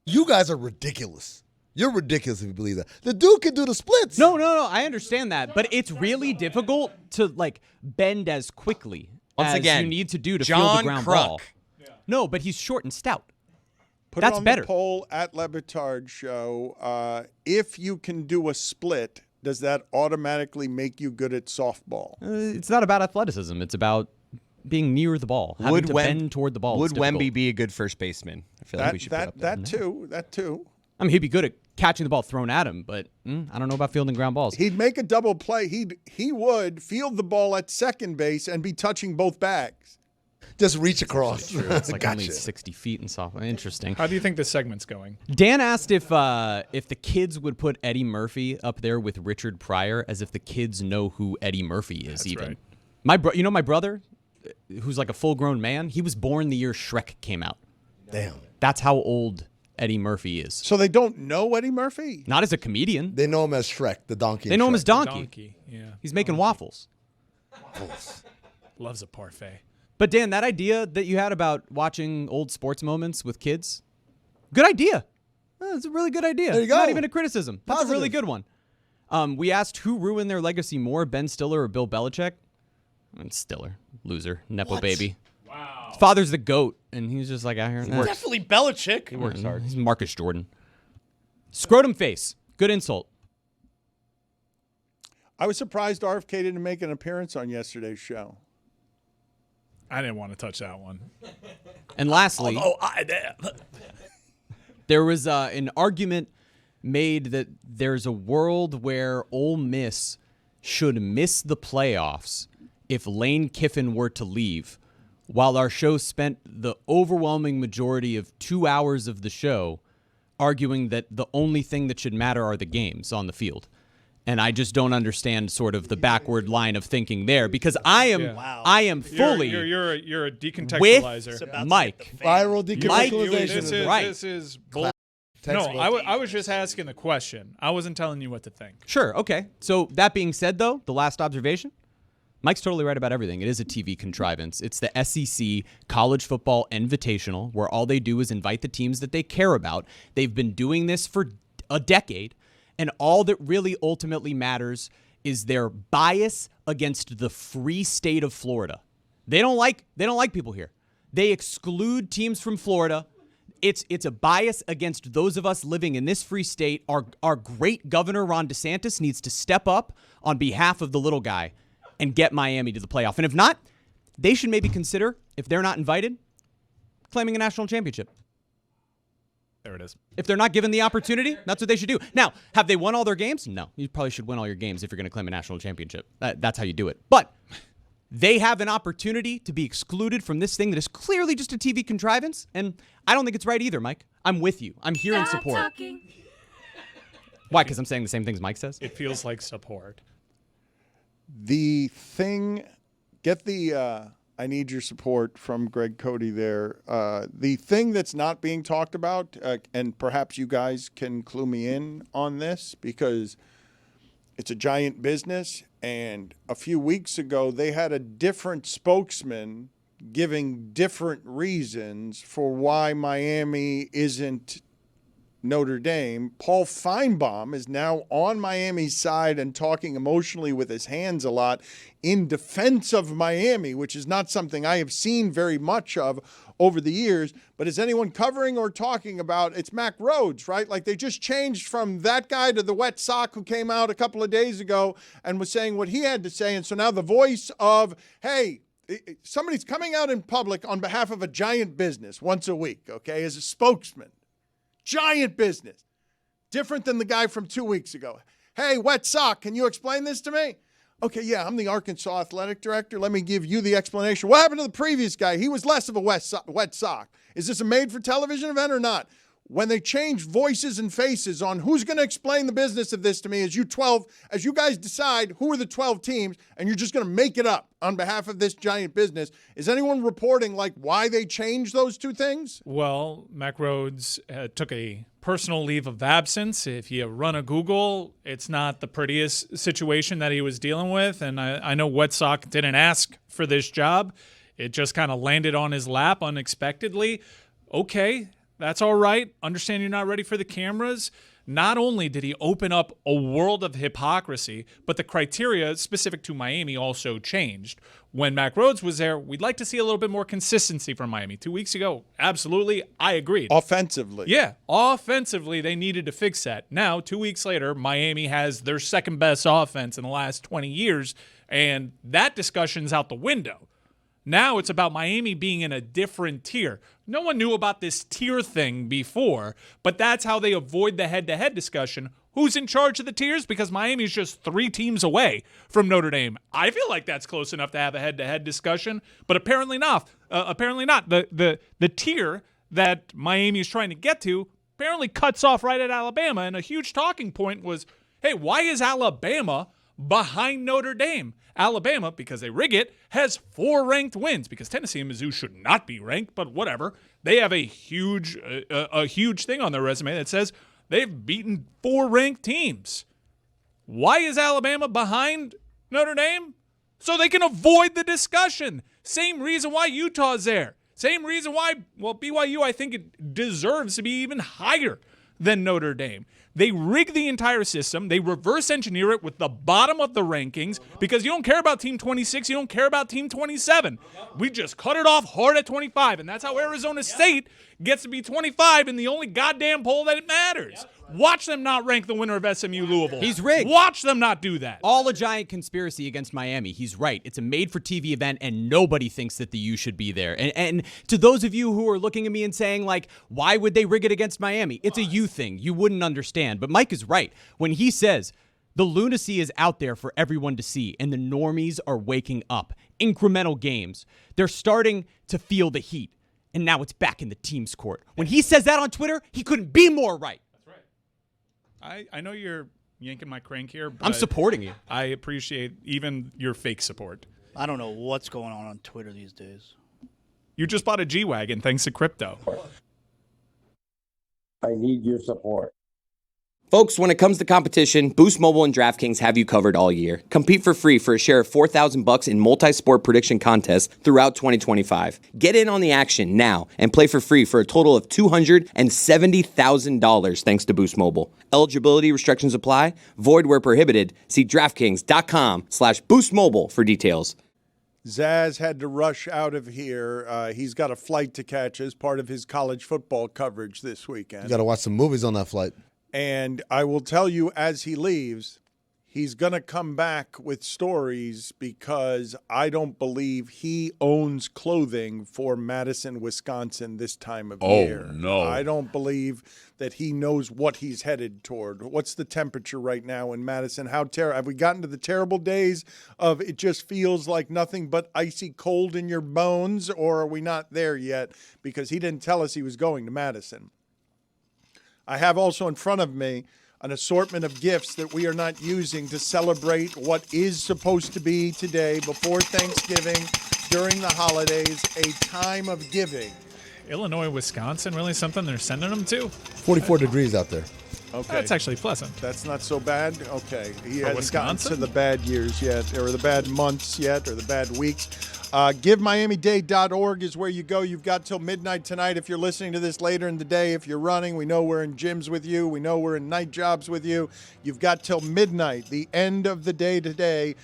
You guys are ridiculous. You're ridiculous if you believe that. The dude can do the splits. No. I understand that, but it's really difficult to bend as quickly Once as again, you need to do to John field the ground Kruk. ball. No, but he's short and stout. Put That's it on better. the poll at Le Batard Show. If you can do a split, does that automatically make you good at softball? It's not about athleticism. It's about being near the ball, having to bend toward the ball. Would It's difficult. Wemby be a good first baseman? I feel like we should put up That too. I mean, he'd be good at catching the ball thrown at him, but I don't know about fielding ground balls. He'd make a double play. He would field the ball at second base and be touching both bags. Just reach across. It's like only 60 feet in softball. Interesting. How do you think this segment's going? Dan asked if the kids would put Eddie Murphy up there with Richard Pryor, as if the kids know who Eddie Murphy is. That's even right. My brother, who's like a full-grown man, he was born the year Shrek came out. Damn. That's how old Eddie Murphy is. So they don't know Eddie Murphy? Not as a comedian. They know him as Shrek, the donkey. They know him as The Donkey. Yeah. He's making waffles. Loves a parfait. But Dan, that idea that you had about watching old sports moments with kids, good idea. That's a really good idea. There you go. Not even a criticism. That's a really Positive. good one. We asked who ruined their legacy more, Ben Stiller or Bill Belichick. And Stiller, loser, nepo baby. Wow. His father's the GOAT, and he's just like out here. Definitely Belichick. He works hard. He's Marcus Jordan. Scrotum face. Good insult. I was surprised RFK didn't make an appearance on yesterday's show. I didn't want to touch that one. And lastly, there was an argument made that there's a world where Ole Miss should miss the playoffs if Lane Kiffin were to leave, while our show spent the overwhelming majority of 2 hours of the show arguing that the only thing that should matter are the games on the field. And I just don't understand sort of the backward line of thinking there, because I am fully you're a decontextualizer with Mike. Viral decontextualization. This is bull. No, I was just asking the question. I wasn't telling you what to think. Sure, okay. So that being said, though, the last observation, Mike's totally right about everything. It is a TV contrivance. It's the SEC College Football Invitational, where all they do is invite the teams that they care about. They've been doing this for a decade, and all that really ultimately matters is their bias against the free state of Florida. They don't like people here. They exclude teams from Florida. It's a bias against those of us living in this free state. Our great governor, Ron DeSantis, needs to step up on behalf of the little guy and get Miami to the playoff. And if not, they should maybe consider, if they're not invited, claiming a national championship. There it is. If they're not given the opportunity, that's what they should do. Now, have they won all their games? No. You probably should win all your games if you're going to claim a national championship. That's how you do it. But they have an opportunity to be excluded from this thing that is clearly just a TV contrivance, and I don't think it's right either, Mike. I'm with you. I'm here in support. Why? Because I'm saying the same things Mike says? It feels like support. The thing, I need your support from Greg Cody there. The thing that's not being talked about, and perhaps you guys can clue me in on this, because it's a giant business, and a few weeks ago they had a different spokesman giving different reasons for why Miami isn't Notre Dame. Paul Feinbaum is now on Miami's side and talking emotionally with his hands a lot in defense of Miami, which is not something I have seen very much of over the years. But is anyone covering or talking about, it's Mack Rhoades, right? Like, they just changed from that guy to the wet sock who came out a couple of days ago and was saying what he had to say. And so now the voice of, hey, somebody's coming out in public on behalf of a giant business once a week, okay, as a spokesman. Giant business. Different than the guy from 2 weeks ago. Hey, wet sock, can you explain this to me? Okay, yeah, I'm the Arkansas athletic director. Let me give you the explanation. What happened to the previous guy? He was less of a wet sock. Is this a made-for-television event or not? When they change voices and faces on who's going to explain the business of this to me, as you guys decide who are the 12 teams, and you're just going to make it up on behalf of this giant business, is anyone reporting like why they changed those two things? Well, Mack Rhoades took a personal leave of absence. If you run a Google, it's not the prettiest situation that he was dealing with, and I know Wet Sock didn't ask for this job. It just kind of landed on his lap unexpectedly. Okay. That's all right. Understand you're not ready for the cameras. Not only did he open up a world of hypocrisy, but the criteria specific to Miami also changed. When Mack Rhoades was there, we'd like to see a little bit more consistency from Miami. 2 weeks ago, absolutely, I agreed. Offensively. Yeah, offensively, they needed to fix that. Now, 2 weeks later, Miami has their second best offense in the last 20 years, and that discussion's out the window. Now it's about Miami being in a different tier. No one knew about this tier thing before, but that's how they avoid the head-to-head discussion. Who's in charge of the tiers? Because Miami's just 3 teams away from Notre Dame. I feel like that's close enough to have a head-to-head discussion, but apparently not. The tier that Miami is trying to get to apparently cuts off right at Alabama, and a huge talking point was, hey, why is Alabama behind Notre Dame? Alabama, because they rig it, has 4 ranked wins, because Tennessee and Mizzou should not be ranked, but whatever. They have a huge thing on their resume that says they've beaten 4 ranked teams. Why is Alabama behind Notre Dame? So they can avoid the discussion. Same reason why Utah's there. Same reason why, BYU, I think it deserves to be even higher than Notre Dame. They rig the entire system. They reverse engineer it with the bottom of the rankings because you don't care about Team 26. You don't care about Team 27. We just cut it off hard at 25, and that's how Arizona State gets to be 25 in the only goddamn poll that it matters. Watch them not rank the winner of SMU Louisville. He's rigged. Watch them not do that. All a giant conspiracy against Miami. He's right. It's a made-for-TV event, and nobody thinks that the U should be there. And to those of you who are looking at me and saying, like, why would they rig it against Miami? It's a U thing. You wouldn't understand. But Mike is right. When he says the lunacy is out there for everyone to see, and the normies are waking up. Incremental games. They're starting to feel the heat. And now it's back in the team's court. When he says that on Twitter, he couldn't be more right. I know you're yanking my crank here, but I'm supporting you. I appreciate even your fake support. I don't know what's going on Twitter these days. You just bought a G-Wagon thanks to crypto. I need your support. Folks, when it comes to competition, Boost Mobile and DraftKings have you covered all year. Compete for free for a share of $4,000 in multi-sport prediction contests throughout 2025. Get in on the action now and play for free for a total of $270,000 thanks to Boost Mobile. Eligibility restrictions apply. Void where prohibited. See DraftKings.com/BoostMobile for details. Zaz had to rush out of here. He's got a flight to catch as part of his college football coverage this weekend. You got to watch some movies on that flight. And I will tell you as he leaves, he's going to come back with stories because I don't believe he owns clothing for Madison, Wisconsin this time of year. Oh, no. I don't believe that he knows what he's headed toward. What's the temperature right now in Madison? Have we gotten to the terrible days of it just feels like nothing but icy cold in your bones, or are we not there yet? Because he didn't tell us he was going to Madison. I have also in front of me an assortment of gifts that we are not using to celebrate what is supposed to be today, before Thanksgiving, during the holidays, a time of giving. Illinois, Wisconsin, really something they're sending them to? 44 degrees out there. Okay. That's actually pleasant. That's not so bad? Okay. He For hasn't gotten Wisconsin? to the bad years yet, or the bad months yet, or the bad weeks. GiveMiamiDay.org is where you go. You've got till midnight tonight. If you're listening to this later in the day, if you're running, we know we're in gyms with you. We know we're in night jobs with you. You've got till midnight, the end of the day today.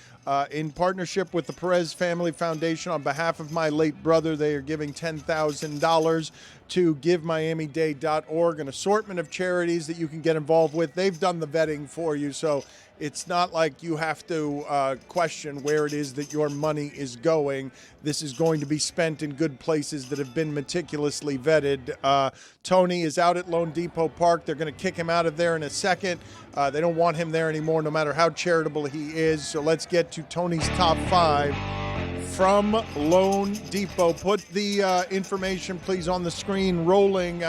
In partnership with the Perez Family Foundation, on behalf of my late brother, they are giving $10,000 to GiveMiamiDay.org, an assortment of charities that you can get involved with. They've done the vetting for you, so it's not like you have to question where it is that your money is going. This is going to be spent in good places that have been meticulously vetted. Tony is out at Lone Depot Park. They're going to kick him out of there in a second. They don't want him there anymore, no matter how charitable he is. So let's get to Tony's top 5 from Lone Depot. Put the information, please, on the screen, rolling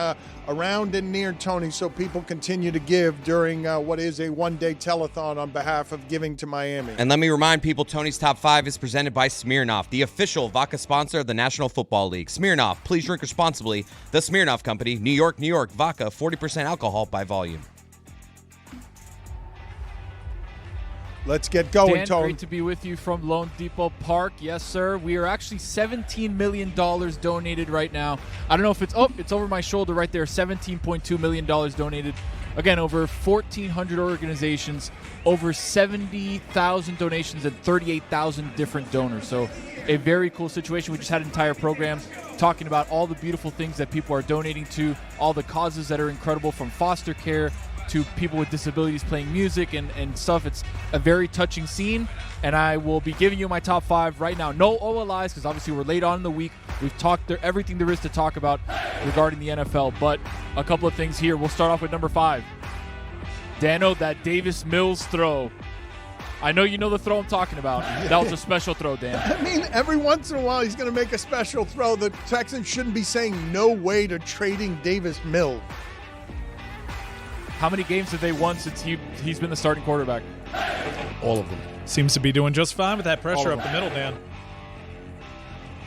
around and near Tony, so people continue to give during what is a one-day telethon on behalf of Giving to Miami. And let me remind people, Tony's Top 5 is presented by Smirnoff, the official vodka sponsor of the National Football League. Smirnoff, please drink responsibly. The Smirnoff Company, New York, New York. Vodka, 40% alcohol by volume. Let's get going, Dan, Tony. great to be with you from Lone Depot Park. Yes, sir. We are actually $17 million donated right now. I don't know if it's over my shoulder right there. $17.2 million donated. Again, over 1,400 organizations, over 70,000 donations, and 38,000 different donors. So a very cool situation. We just had an entire program talking about all the beautiful things that people are donating to, all the causes that are incredible, from foster care to people with disabilities playing music and stuff. It's a very touching scene, and I will be giving you my top 5 right now. No OLIs, because obviously we're late on in the week. We've talked everything there is to talk about regarding the NFL, but a couple of things here. We'll start off with number 5. Dano, that Davis Mills throw. I know you know the throw I'm talking about. That was a special throw, Dan. I mean, every once in a while he's going to make a special throw. The Texans shouldn't be saying no way to trading Davis Mills. How many games have they won since he's been the starting quarterback? All of them. Seems to be doing just fine with that pressure up the middle, Dan.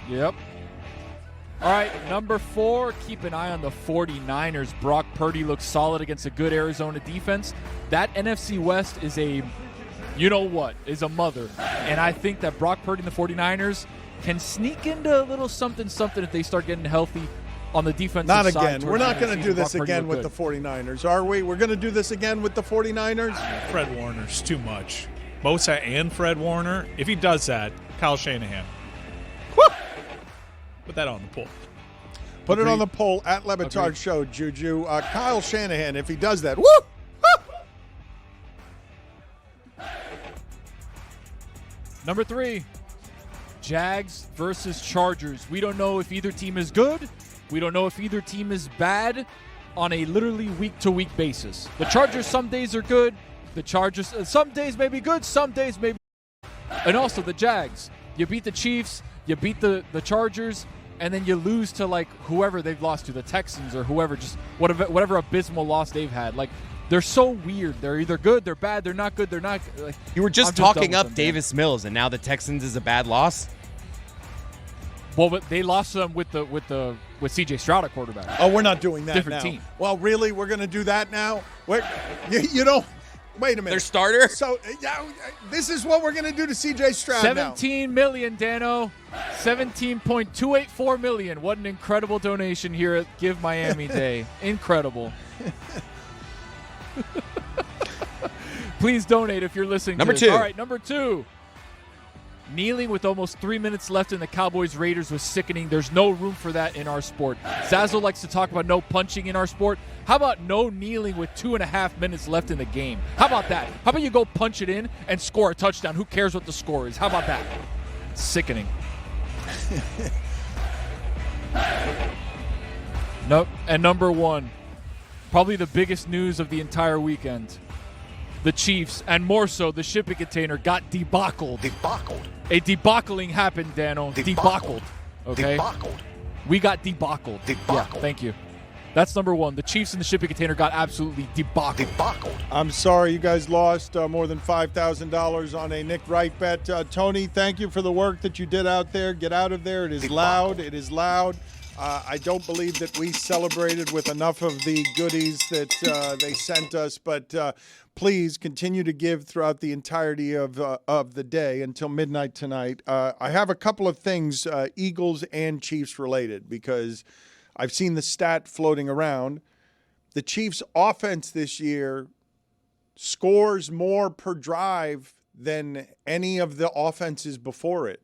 Yep. All right, number 4, keep an eye on the 49ers. Brock Purdy looks solid against a good Arizona defense. That NFC West is a mother. And I think that Brock Purdy and the 49ers can sneak into a little something if they start getting healthy on the defensive Not side. again. We're not going to do this again with the the 49ers, are we? We're going to do this again with the 49ers? Fred Warner's too much. Bosa and Fred Warner. If he does that, Kyle Shanahan. Woo! Put that on the poll. Put it on the poll at Le Batard Show, Juju. Kyle Shanahan, if he does that, woo! Number 3, Jags versus Chargers. We don't know if either team is good. We don't know if either team is bad on a literally week-to-week basis. The Chargers some days are good. The Chargers some days may be good, some days may be. And also the Jags. You beat the Chiefs, you beat the Chargers, and then you lose to like whoever they've lost to, the Texans or whoever, just whatever abysmal loss they've had. Like, they're so weird. They're either good, they're bad, they're not good, they're not. Like, You were just talking up Davis Mills, and now the Texans is a bad loss. Well, but they lost them with C.J. Stroud at quarterback. Oh, we're not doing that Different now. team. Well, really, we're going to do that now? You don't. Wait a minute. Their starter? So, this is what we're going to do to C.J. Stroud now. $17 million, Dano. $17.284 million. What an incredible donation here at Give Miami Day. Incredible. Please donate if you're listening Number to this. 2. All right, number 2. Kneeling with almost 3 minutes left in the Cowboys-Raiders was sickening. There's no room for that in our sport. Zazzle likes to talk about no punching in our sport. How about no kneeling with 2.5 minutes left in the game? How about that? How about you go punch it in and score a touchdown? Who cares what the score is? How about that? Sickening. Nope. And number 1, probably the biggest news of the entire weekend. The Chiefs, and more so, the shipping container got debacled. A debacling happened, Dano. Debacled. Okay? We got debacled. Yeah, thank you. That's number 1. The Chiefs and the shipping container got absolutely debacled. I'm sorry you guys lost more than $5,000 on a Nick Wright bet. Tony, thank you for the work that you did out there. Get out of there. It is loud. It is loud. I don't believe that we celebrated with enough of the goodies that they sent us, but please continue to give throughout the entirety of the day until midnight tonight. I have a couple of things, Eagles and Chiefs related, because I've seen the stat floating around. The Chiefs' offense this year scores more per drive than any of the offenses before it.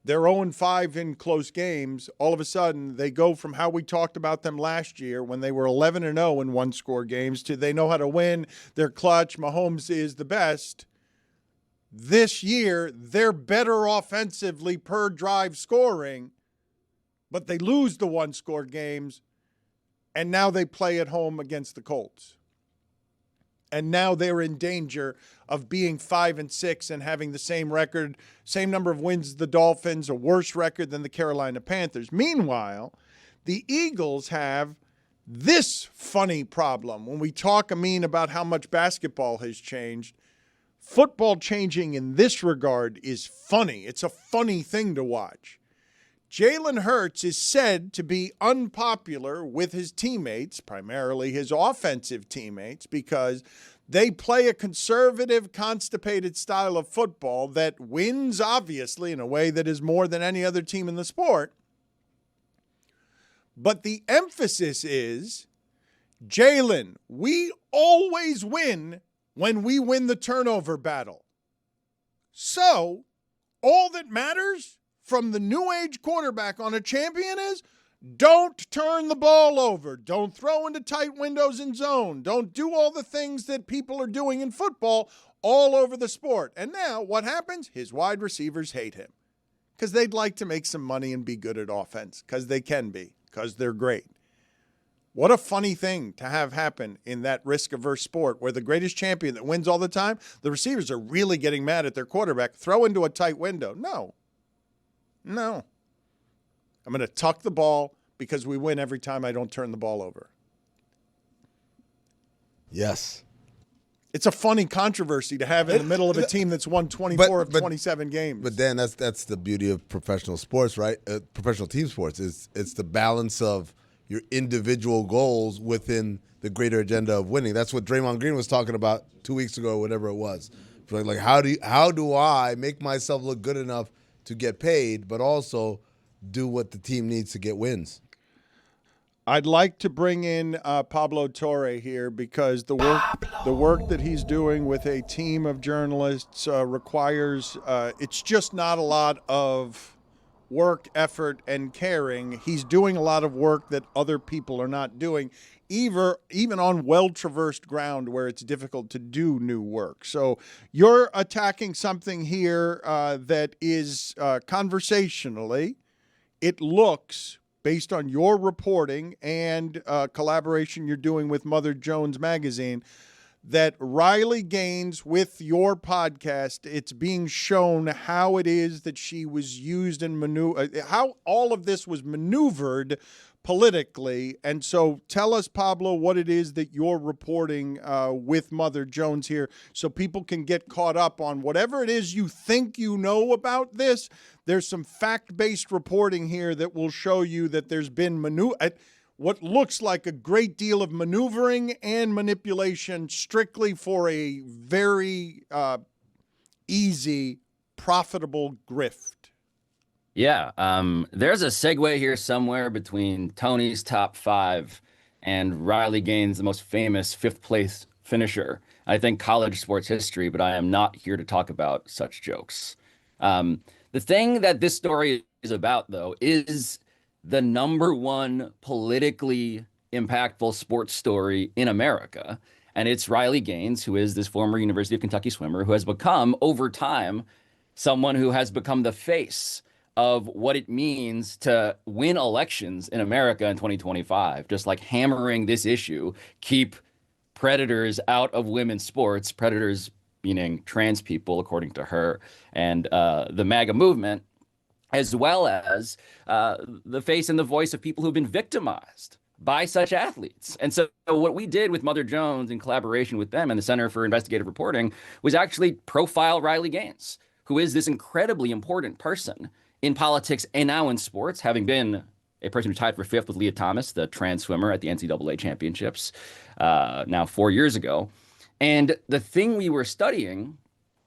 They're 0-5 in close games. All of a sudden, they go from how we talked about them last year when they were 11-0 in one-score games to they know how to win, they're clutch, Mahomes is the best. This year, they're better offensively per drive scoring, but they lose the one-score games, and now they play at home against the Colts. And now they're in danger of being 5-6 and having the same record, same number of wins as the Dolphins, a worse record than the Carolina Panthers. Meanwhile, the Eagles have this funny problem. When we talk, about how much basketball has changed, football changing in this regard is funny. It's a funny thing to watch. Jalen Hurts is said to be unpopular with his teammates, primarily his offensive teammates, because they play a conservative, constipated style of football that wins, obviously, in a way that is more than any other team in the sport. But the emphasis is, Jalen, we always win when we win the turnover battle. So, all that matters from the new age quarterback on a champion is don't turn the ball over. Don't throw into tight windows in zone. Don't do all the things that people are doing in football all over the sport. And now what happens? His wide receivers hate him because they'd like to make some money and be good at offense because they can be, because they're great. What a funny thing to have happen in that risk-averse sport where the greatest champion that wins all the time, the receivers are really getting mad at their quarterback. Throw into a tight window. No. I'm going to tuck the ball because we win every time I don't turn the ball over. Yes. It's a funny controversy to have in the middle of a team that's won 24 of 27 games. But Dan, that's the beauty of professional sports, right? Professional team sports. It's the balance of your individual goals within the greater agenda of winning. That's what Draymond Green was talking about 2 weeks ago or whatever it was. Like how do I make myself look good enough to get paid, but also do what the team needs to get wins? I'd like to bring in Pablo Torre here because the work that he's doing with a team of journalists requires it's just not a lot of work, effort, and caring. He's doing a lot of work that other people are not doing, even on well-traversed ground where it's difficult to do new work. So you're attacking something here that is conversationally, it looks, based on your reporting and collaboration you're doing with Mother Jones Magazine, that Riley Gaines, with your podcast, it's being shown how it is that she was used and how all of this was maneuvered politically. And so tell us, Pablo, what it is that you're reporting with Mother Jones here so people can get caught up on whatever it is you think you know about this. There's some fact-based reporting here that will show you that there's been what looks like a great deal of maneuvering and manipulation strictly for a very easy, profitable grift. Yeah, there's a segue here somewhere between Tony's top 5 and Riley Gaines, the most famous 5th place finisher, I think, college sports history, but I am not here to talk about such jokes. The thing that this story is about, though, is the #1 politically impactful sports story in America. And it's Riley Gaines, who is this former University of Kentucky swimmer who has become, over time, someone who has become the face of what it means to win elections in America in 2025, just like hammering this issue, keep predators out of women's sports, predators meaning trans people, according to her, and the MAGA movement, as well as the face and the voice of people who've been victimized by such athletes. And so what we did with Mother Jones in collaboration with them and the Center for Investigative Reporting was actually profile Riley Gaines, who is this incredibly important person in politics and now in sports, having been a person who tied for 5th with Leah Thomas, the trans swimmer at the NCAA championships now 4 years ago. And the thing we were studying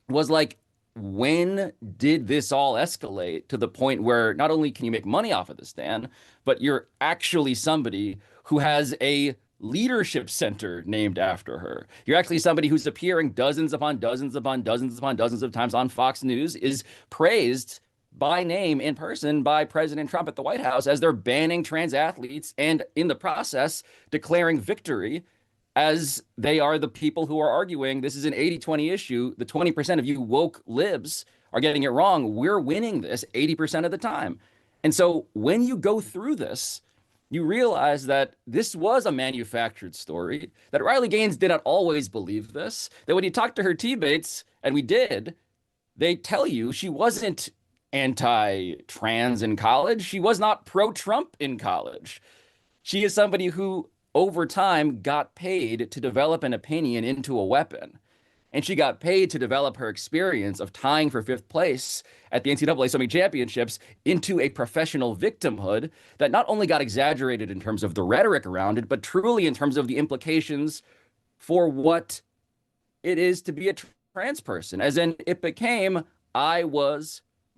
was like, when did this all escalate to the point where not only can you make money off of this, Dan, but you're actually somebody who has a leadership center named after her. You're actually somebody who's appearing dozens upon dozens upon dozens upon dozens of times on Fox News, is praised by name in person by President Trump at the White House as they're banning trans athletes and in the process declaring victory as they are the people who are arguing this is an 80-20 issue. The 20% of you woke libs are getting it wrong. We're winning this 80% of the time. And so when you go through this, you realize that this was a manufactured story, that Riley Gaines did not always believe this, that when you talk to her teammates, and we did, they tell you she wasn't anti-trans in college. She was not pro-Trump in college. She is somebody who over time got paid to develop an opinion into a weapon. And she got paid to develop her experience of tying for 5th place at the NCAA swimming championships into a professional victimhood that not only got exaggerated in terms of the rhetoric around it, but truly in terms of the implications for what it is to be a trans person. As in, it became,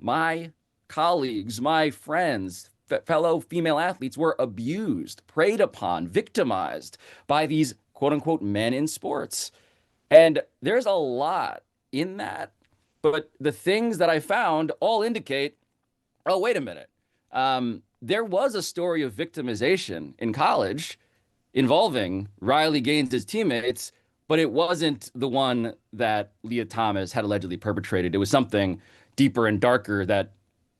my colleagues, my friends, fellow female athletes were abused, preyed upon, victimized by these quote unquote men in sports. And there's a lot in that. But the things that I found all indicate, oh, wait a minute. There was a story of victimization in college involving Riley Gaines' teammates, but it wasn't the one that Leah Thomas had allegedly perpetrated. It was something deeper and darker that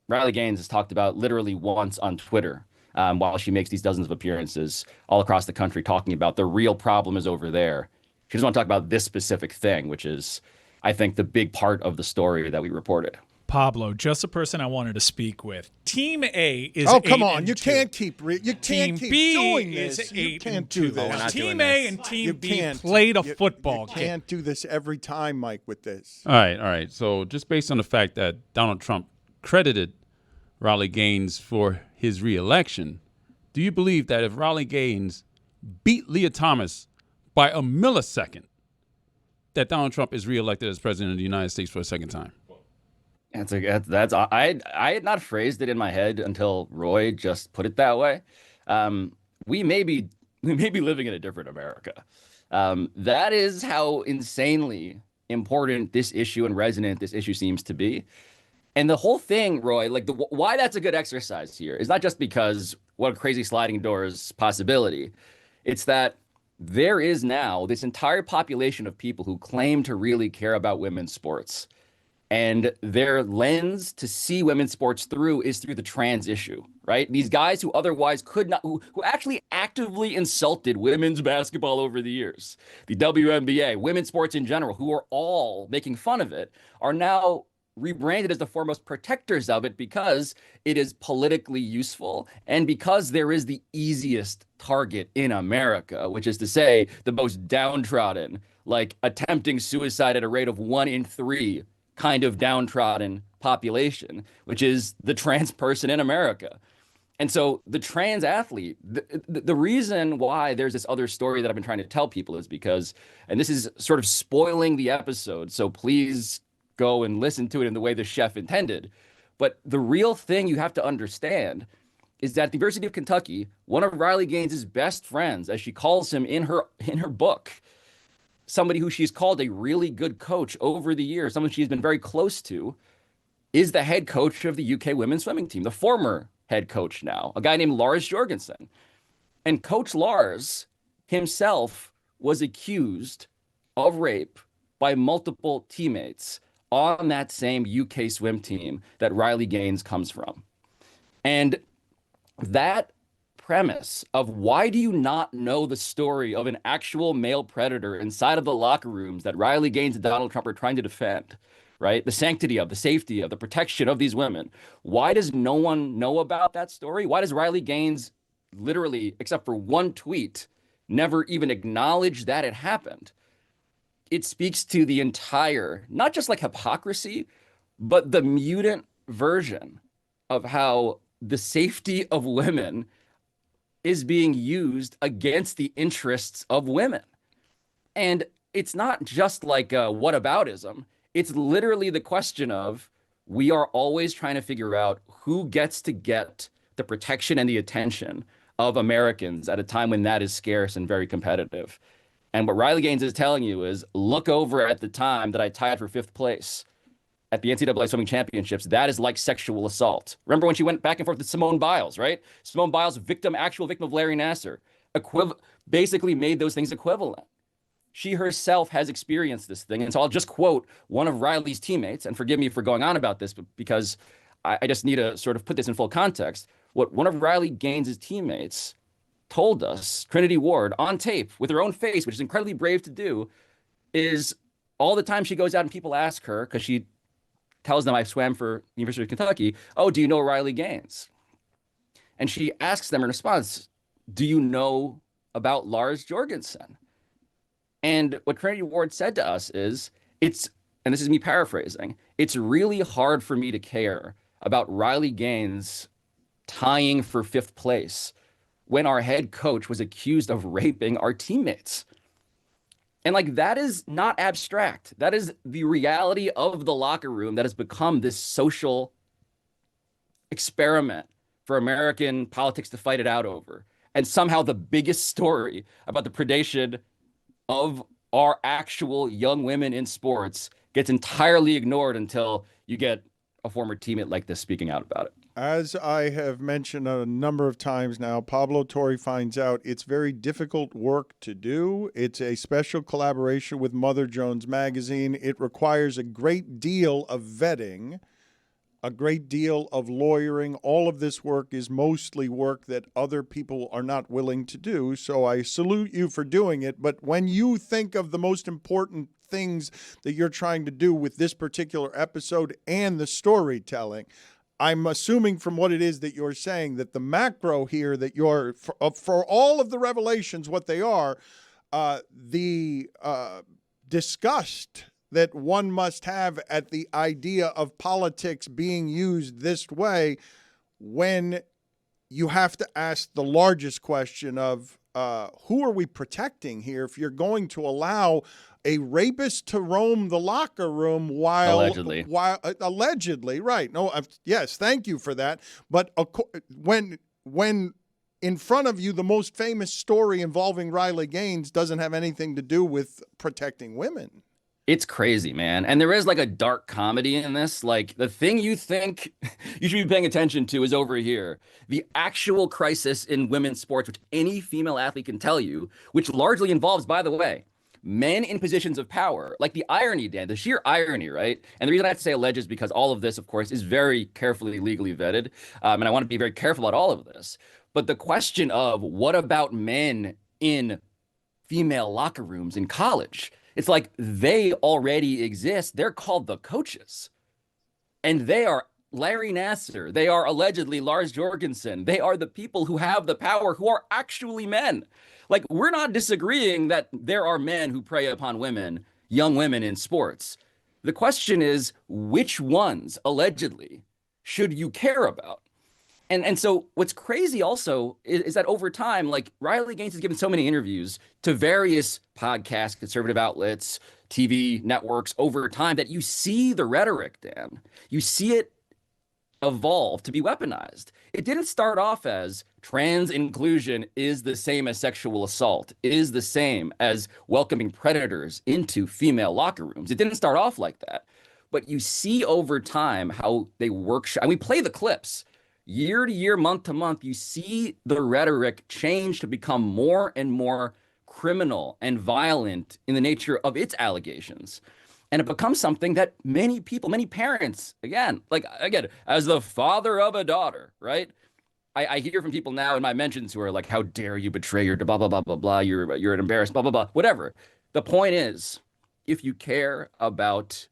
Riley Gaines has talked about literally once on Twitter while she makes these dozens of appearances all across the country talking about the real problem is over there. She doesn't want to talk about this specific thing, which is, I think, the big part of the story that we reported. Pablo, just a person I wanted to speak with. Team A is come on, you can't keep Team B doing is this. 8-2. You can't do this. Team A and Team B played a football game. You can't do this every time, Mike, with this. All right. So just based on the fact that Donald Trump credited Riley Gaines for his reelection, do you believe that if Riley Gaines beat Leah Thomas by a millisecond, that Donald Trump is reelected as president of the United States for a second time? I had not phrased it in my head until Roy just put it that way. we may be living in a different America. That is how insanely important this issue and resonant this issue seems to be. And the whole thing, Roy, like why that's a good exercise here is not just because what a crazy sliding doors possibility. It's that there is now this entire population of people who claim to really care about women's sports. And their lens to see women's sports through is through the trans issue, right? These guys who otherwise could not, who actually actively insulted women's basketball over the years, the WNBA, women's sports in general, who are all making fun of it, are now rebranded as the foremost protectors of it because it is politically useful and because there is the easiest target in America, which is to say the most downtrodden, like attempting suicide at a rate of 1 in 3 kind of downtrodden population, which is the trans person in America. And so the trans athlete, the reason why there's this other story that I've been trying to tell people is because, and this is sort of spoiling the episode, so please go and listen to it in the way the chef intended. But the real thing you have to understand is that at the University of Kentucky, one of Riley Gaines' best friends, as she calls him in her book, somebody who she's called a really good coach over the years, someone she's been very close to, is the head coach of the UK women's swimming team, the former head coach now, a guy named Lars Jorgensen. And Coach Lars himself was accused of rape by multiple teammates on that same UK swim team that Riley Gaines comes from. And that premise of why do you not know the story of an actual male predator inside of the locker rooms that Riley Gaines and Donald Trump are trying to defend, right? The sanctity of, the safety of, the protection of these women. Why does no one know about that story? Why does Riley Gaines literally, except for one tweet, never even acknowledge that it happened? It speaks to the entire, not just like hypocrisy, but the mutant version of how the safety of women is being used against the interests of women. And it's not just like whataboutism. It's literally the question of we are always trying to figure out who gets to get the protection and the attention of Americans at a time when that is scarce and very competitive. And what Riley Gaines is telling you is look over at the time that I tied for 5th place at the NCAA swimming championships. That is like sexual assault. Remember when she went back and forth with Simone Biles, right? Simone Biles, actual victim of Larry Nassar, basically made those things equivalent. She herself has experienced this thing. And so I'll just quote one of Riley's teammates, and forgive me for going on about this, but because I just need to sort of put this in full context. What one of Riley Gaines' teammates told us, Trinity Ward, on tape with her own face, which is incredibly brave to do, is all the time she goes out and people ask her, because she tells them I swam for University of Kentucky, oh, do you know Riley Gaines? And she asks them in response, do you know about Lars Jorgensen? And what Trinity Ward said to us is, and this is me paraphrasing, it's really hard for me to care about Riley Gaines tying for 5th place when our head coach was accused of raping our teammates. And like, that is not abstract. That is the reality of the locker room that has become this social experiment for American politics to fight it out over. And somehow the biggest story about the predation of our actual young women in sports gets entirely ignored until you get a former teammate like this speaking out about it. As I have mentioned a number of times now, Pablo Torre finds out it's very difficult work to do. It's a special collaboration with Mother Jones Magazine. It requires a great deal of vetting, a great deal of lawyering. All of this work is mostly work that other people are not willing to do. So I salute you for doing it. But when you think of the most important things that you're trying to do with this particular episode and the storytelling, I'm assuming from what it is that you're saying that the macro here that you're, for all of the revelations, what they are, the disgust that one must have at the idea of politics being used this way when you have to ask the largest question of who are we protecting here if you're going to allow a rapist to roam the locker room while allegedly, right? No, yes, thank you for that. But when in front of you, the most famous story involving Riley Gaines doesn't have anything to do with protecting women. It's crazy, man. And there is like a dark comedy in this. Like the thing you think you should be paying attention to is over here. The actual crisis in women's sports, which any female athlete can tell you, which largely involves, by the way, men in positions of power. Like the irony, Dan, the sheer irony, right? And the reason I have to say alleged is because all of this, of course, is very carefully legally vetted. And I want to be very careful about all of this. But the question of what about men in female locker rooms in college? It's like they already exist. They're called the coaches. And they are Larry Nassar. They are allegedly Lars Jorgensen. They are the people who have the power, who are actually men. Like, we're not disagreeing that there are men who prey upon women, young women in sports. The question is, which ones, allegedly, should you care about? And so what's crazy also is that over time, like Riley Gaines has given so many interviews to various podcasts, conservative outlets, TV networks over time that you see the rhetoric, Dan. You see it evolve to be weaponized. It didn't start off as trans inclusion is the same as sexual assault, is the same as welcoming predators into female locker rooms. It didn't start off like that. But you see over time how they workshop, and we play the clips. Year to year, month to month, you see the rhetoric change to become more and more criminal and violent in the nature of its allegations. And it becomes something that many people, many parents, again, as the father of a daughter, right? I hear from people now in my mentions who are like, how dare you betray your blah, blah, blah, blah, blah. You're an embarrassed, blah, blah, blah, whatever. The point is, if you care about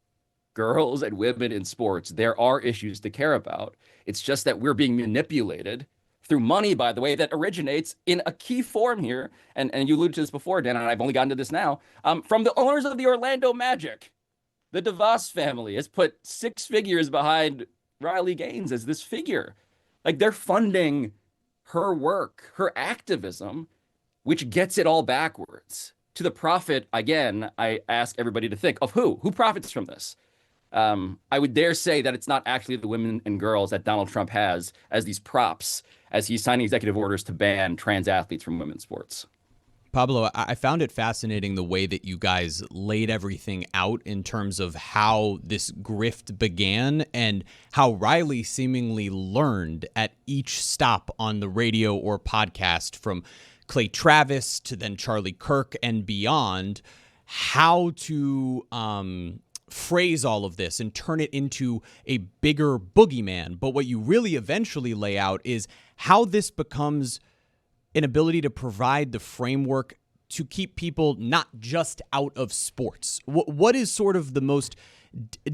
girls and women in sports, there are issues to care about. It's just that we're being manipulated through money, by the way, that originates in a key form here. And you alluded to this before, Dan, and I've only gotten to this now, from the owners of the Orlando Magic. The DeVos family has put 6 figures behind Riley Gaines as this figure. Like, they're funding her work, her activism, which gets it all backwards. To the profit, again, I ask everybody to think of who profits from this? I would dare say that it's not actually the women and girls that Donald Trump has as these props as he's signing executive orders to ban trans athletes from women's sports. Pablo, I found it fascinating the way that you guys laid everything out in terms of how this grift began and how Riley seemingly learned at each stop on the radio or podcast, from Clay Travis to then Charlie Kirk and beyond, how to phrase all of this and turn it into a bigger boogeyman. But what you really eventually lay out is how this becomes an ability to provide the framework to keep people not just out of sports. What is sort of the most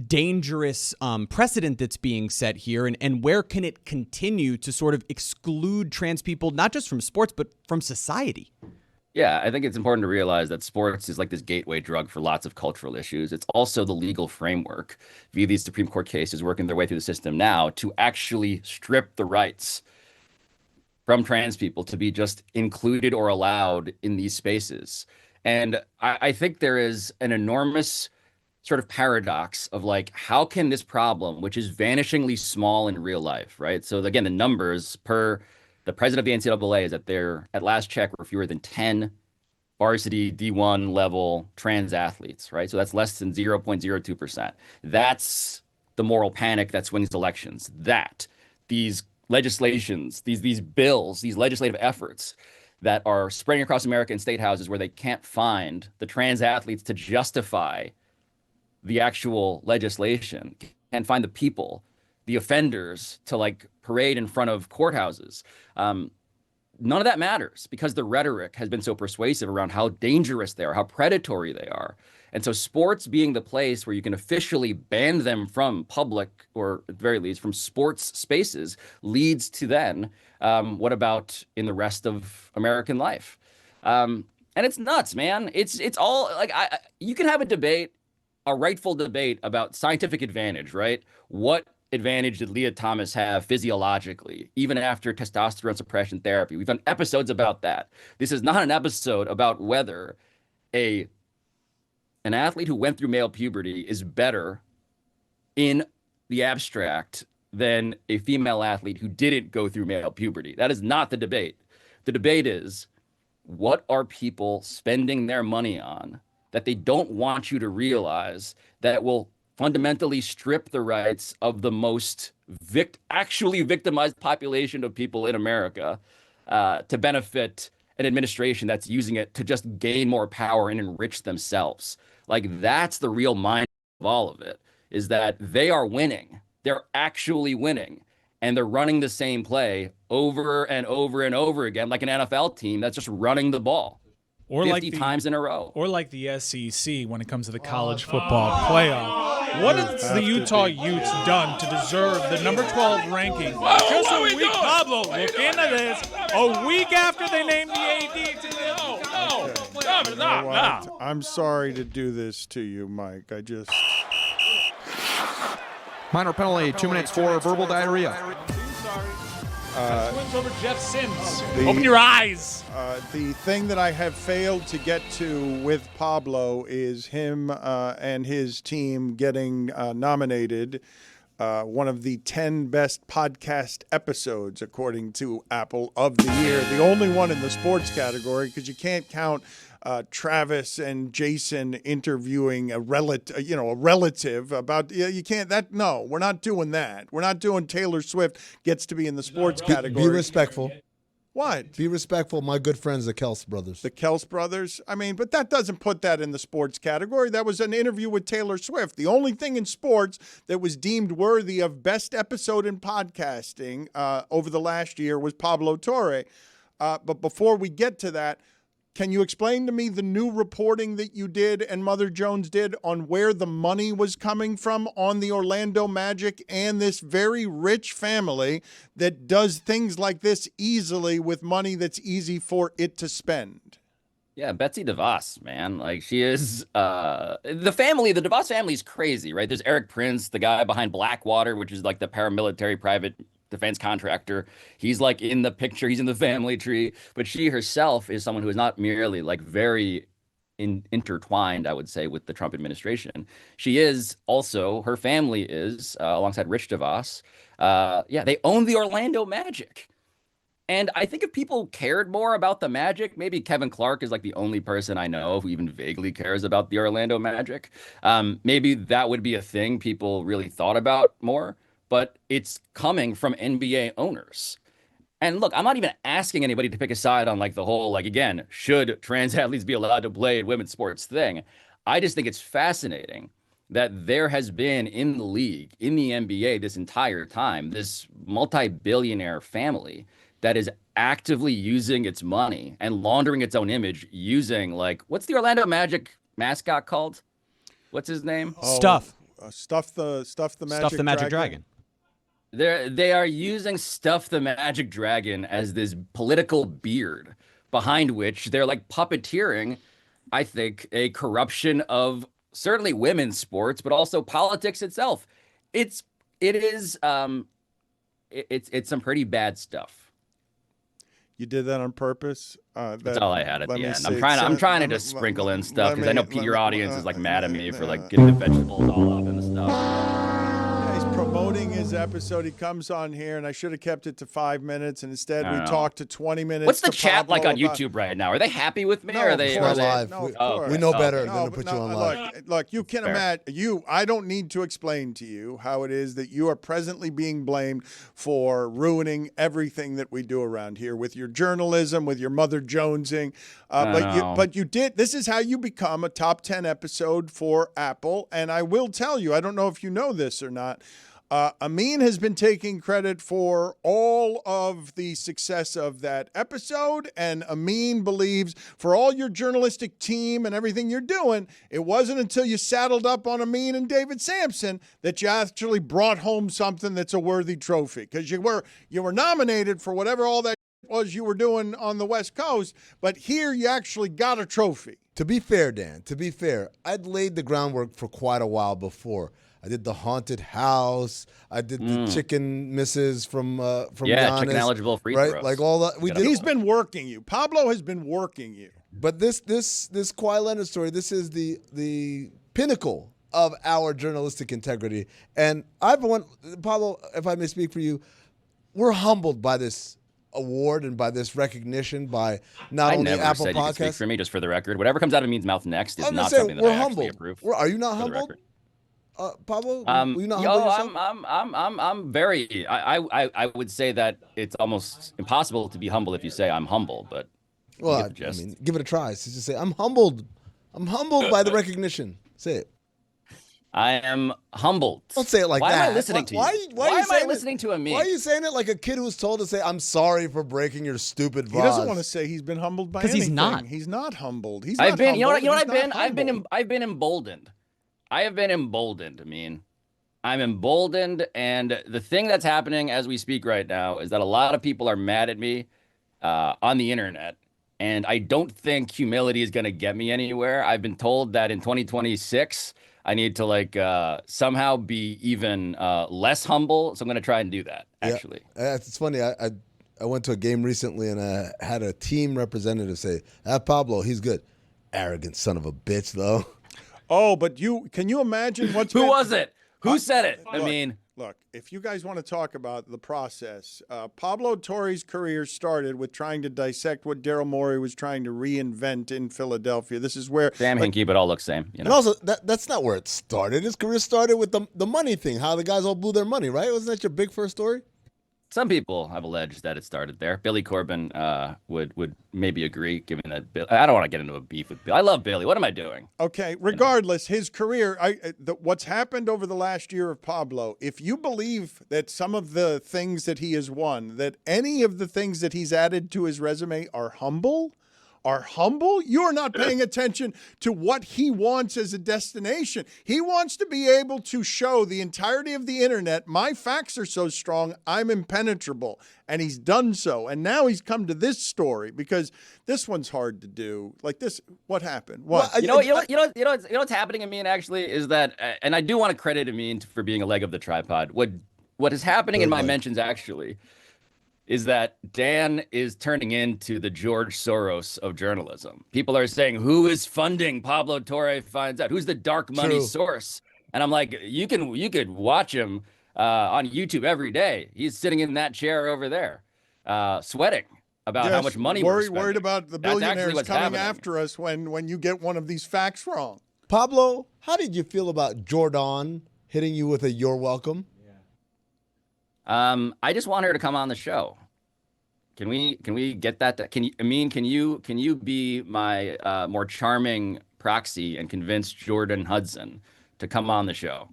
dangerous precedent that's being set here, and where can it continue to sort of exclude trans people, not just from sports, but from society? Yeah, I think it's important to realize that sports is like this gateway drug for lots of cultural issues. It's also the legal framework via these Supreme Court cases working their way through the system now to actually strip the rights from trans people to be just included or allowed in these spaces. And I think there is an enormous sort of paradox of like, how can this problem, which is vanishingly small in real life, right? So again, the numbers per the president of the NCAA is that there, at last check, were fewer than 10 varsity D1 level trans athletes, right? So that's less than 0.02%. That's the moral panic that swings elections. That these legislations, these bills, these legislative efforts that are spreading across America in state houses where they can't find the trans athletes to justify the actual legislation, can't find the people, the offenders to like parade in front of courthouses. None of that matters because the rhetoric has been so persuasive around how dangerous they are, how predatory they are. And so sports being the place where you can officially ban them from public, or at the very least from sports spaces, leads to then what about in the rest of American life? And it's nuts, man. It's all like you can have a debate, a rightful debate about scientific advantage, right? What advantage did Leah Thomas have physiologically, even after testosterone suppression therapy? We've done episodes about that. This is not an episode about whether an athlete who went through male puberty is better in the abstract than a female athlete who didn't go through male puberty. That is not the debate. The debate is, what are people spending their money on that they don't want you to realize that will fundamentally strip the rights of the most actually victimized population of people in America to benefit an administration that's using it to just gain more power and enrich themselves? Like, that's the real mind of all of it, is that they are winning. They're actually winning. And they're running the same play over and over and over again, like an NFL team that's just running the ball or 50 times in a row. Or like the SEC when it comes to the college football playoff. What has the Utah Utes done to deserve the number 12 ranking? Just a week, Pablo, look into this. A week after they named the AD to the I'm sorry to do this to you, Mike. Minor penalty, 2 minutes for verbal diarrhea. Twins over Jeff Sims. Open your eyes. The thing that I have failed to get to with Pablo is him and his team getting nominated one of the 10 best podcast episodes, according to Apple, of the year. The only one in the sports category, because you can't count Travis and Jason interviewing a relative about, you can't, no, we're not doing that. We're not doing Taylor Swift gets to be in the sports category. Be respectful. What? Be respectful. My good friends, the Kels brothers. The Kels brothers? I mean, but that doesn't put that in the sports category. That was an interview with Taylor Swift. The only thing in sports that was deemed worthy of best episode in podcasting over the last year was Pablo Torre. But before we get to that, can you explain to me the new reporting that you did and Mother Jones did on where the money was coming from on the Orlando Magic and this very rich family that does things like this easily with money that's easy for it to spend? Yeah, Betsy DeVos, man. Like, she is the DeVos family is crazy, right? There's Eric Prince, the guy behind Blackwater, which is like the paramilitary private defense contractor. He's like in the picture. He's in the family tree. But she herself is someone who is not merely like very intertwined, I would say, with the Trump administration. She is also, her family is, alongside Rich DeVos. They own the Orlando Magic. And I think if people cared more about the Magic, maybe Kevin Clark is like the only person I know who even vaguely cares about the Orlando Magic. Maybe that would be a thing people really thought about more. But it's coming from NBA owners. And look, I'm not even asking anybody to pick a side on like the whole, like, again, should trans athletes be allowed to play in women's sports thing. I just think it's fascinating that there has been in the league, in the NBA this entire time, this multi-billionaire family that is actively using its money and laundering its own image using, like, what's the Orlando Magic mascot called? What's his name? Stuff the Magic Dragon. They are using Stuff the Magic Dragon as this political beard behind which they're like puppeteering, I think, a corruption of certainly women's sports, but also politics itself. It's some pretty bad stuff. You did that on purpose? That's all I had at the end. I'm trying to just sprinkle in stuff because I know your audience is like mad at me for like getting the vegetables all up and the stuff. He's promoting his episode. He comes on here, and I should have kept it to 5 minutes, and instead we talked to 20 minutes. What's the chat like on YouTube right now? Are they happy with me? Or are they live? We know better than to put you on live. Look, you can imagine. I don't need to explain to you how it is that you are presently being blamed for ruining everything that we do around here with your journalism, with your Mother Jonesing. But you did. This is how you become a top 10 episode for Apple. And I will tell you, I don't know if you know this or not. Amin has been taking credit for all of the success of that episode, and Amin believes for all your journalistic team and everything you're doing, it wasn't until you saddled up on Amin and David Sampson that you actually brought home something that's a worthy trophy, because you were nominated for whatever all that was you were doing on the West Coast, but here you actually got a trophy. To be fair, Dan, I'd laid the groundwork for quite a while before. I did the haunted house. I did the chicken misses from Giannis, chicken eligible free throws. Like all that. He's been working you. Pablo has been working you. But this Kawhi Leonard story, this is the pinnacle of our journalistic integrity. And Pablo, if I may speak for you, we're humbled by this award and by this recognition by not I only never Apple said you could speak Podcasts. for me, just for the record. Whatever comes out of me's mouth next is I'm not just saying, something that we're I humbled. actually approve. Are you not for the humbled? record. Pablo, were you not humbled yourself? I'm very. I would say that it's almost impossible to be humble if you say I'm humble, but Well, you get the I gist. mean, give it a try. Just say, I'm humbled. I'm humbled by the recognition. Say it. I am humbled. Don't say it like why that. Why am I listening to you? Why am I saying listening to a meme? Why are you saying it like a kid who's told to say, I'm sorry for breaking your stupid vase? He doesn't want to say he's been humbled by anything. He's not. He's not humbled. He's I've not been. You know humbled. what? He's not humbled. I've been emboldened. I have been emboldened. I mean, I'm emboldened, and the thing that's happening as we speak right now is that a lot of people are mad at me on the internet, and I don't think humility is going to get me anywhere. I've been told that in 2026, I need to somehow be even less humble, so I'm going to try and do that. Actually, it's funny. I went to a game recently, and I had a team representative say, Pablo, he's good. Arrogant son of a bitch, though. Oh, but can you imagine what's Who was it? Who said it? I mean, look, if you guys want to talk about the process, Pablo Torre's career started with trying to dissect what Daryl Morey was trying to reinvent in Philadelphia. This is where Sam Hinkie, but all look same. You know? And also, that's not where it started. His career started with the money thing, how the guys all blew their money, right? Wasn't that your big first story? Some people have alleged that it started there. Billy Corbin would maybe agree, given that I don't want to get into a beef with Billy. I love Billy. What am I doing? Okay, regardless, his career, what's happened over the last year of Pablo, if you believe that some of the things that he has won, that any of the things that he's added to his resume are humble, you're not paying attention to what he wants as a destination. He wants to be able to show the entirety of the internet, my facts are so strong, I'm impenetrable. And he's done so. And now he's come to this story because this one's hard to do. Like this, what happened? What? Well, you know what's happening, Amin, actually, is that, and I do want to credit Amin for being a leg of the tripod. What is happening in my mentions, actually, is that Dan is turning into the George Soros of journalism. People are saying, who is funding Pablo Torre finds out? Who's the dark money source? And I'm like, you could watch him on YouTube every day. He's sitting in that chair over there, sweating about how much money we're spending. Worried about the That's billionaires actually what's coming happening. after us when you get one of these facts wrong. Pablo, how did you feel about Jordan hitting you with a "you're welcome"? I just want her to come on the show. Can we get that? Can you be my more charming proxy and convince Jordan Hudson to come on the show?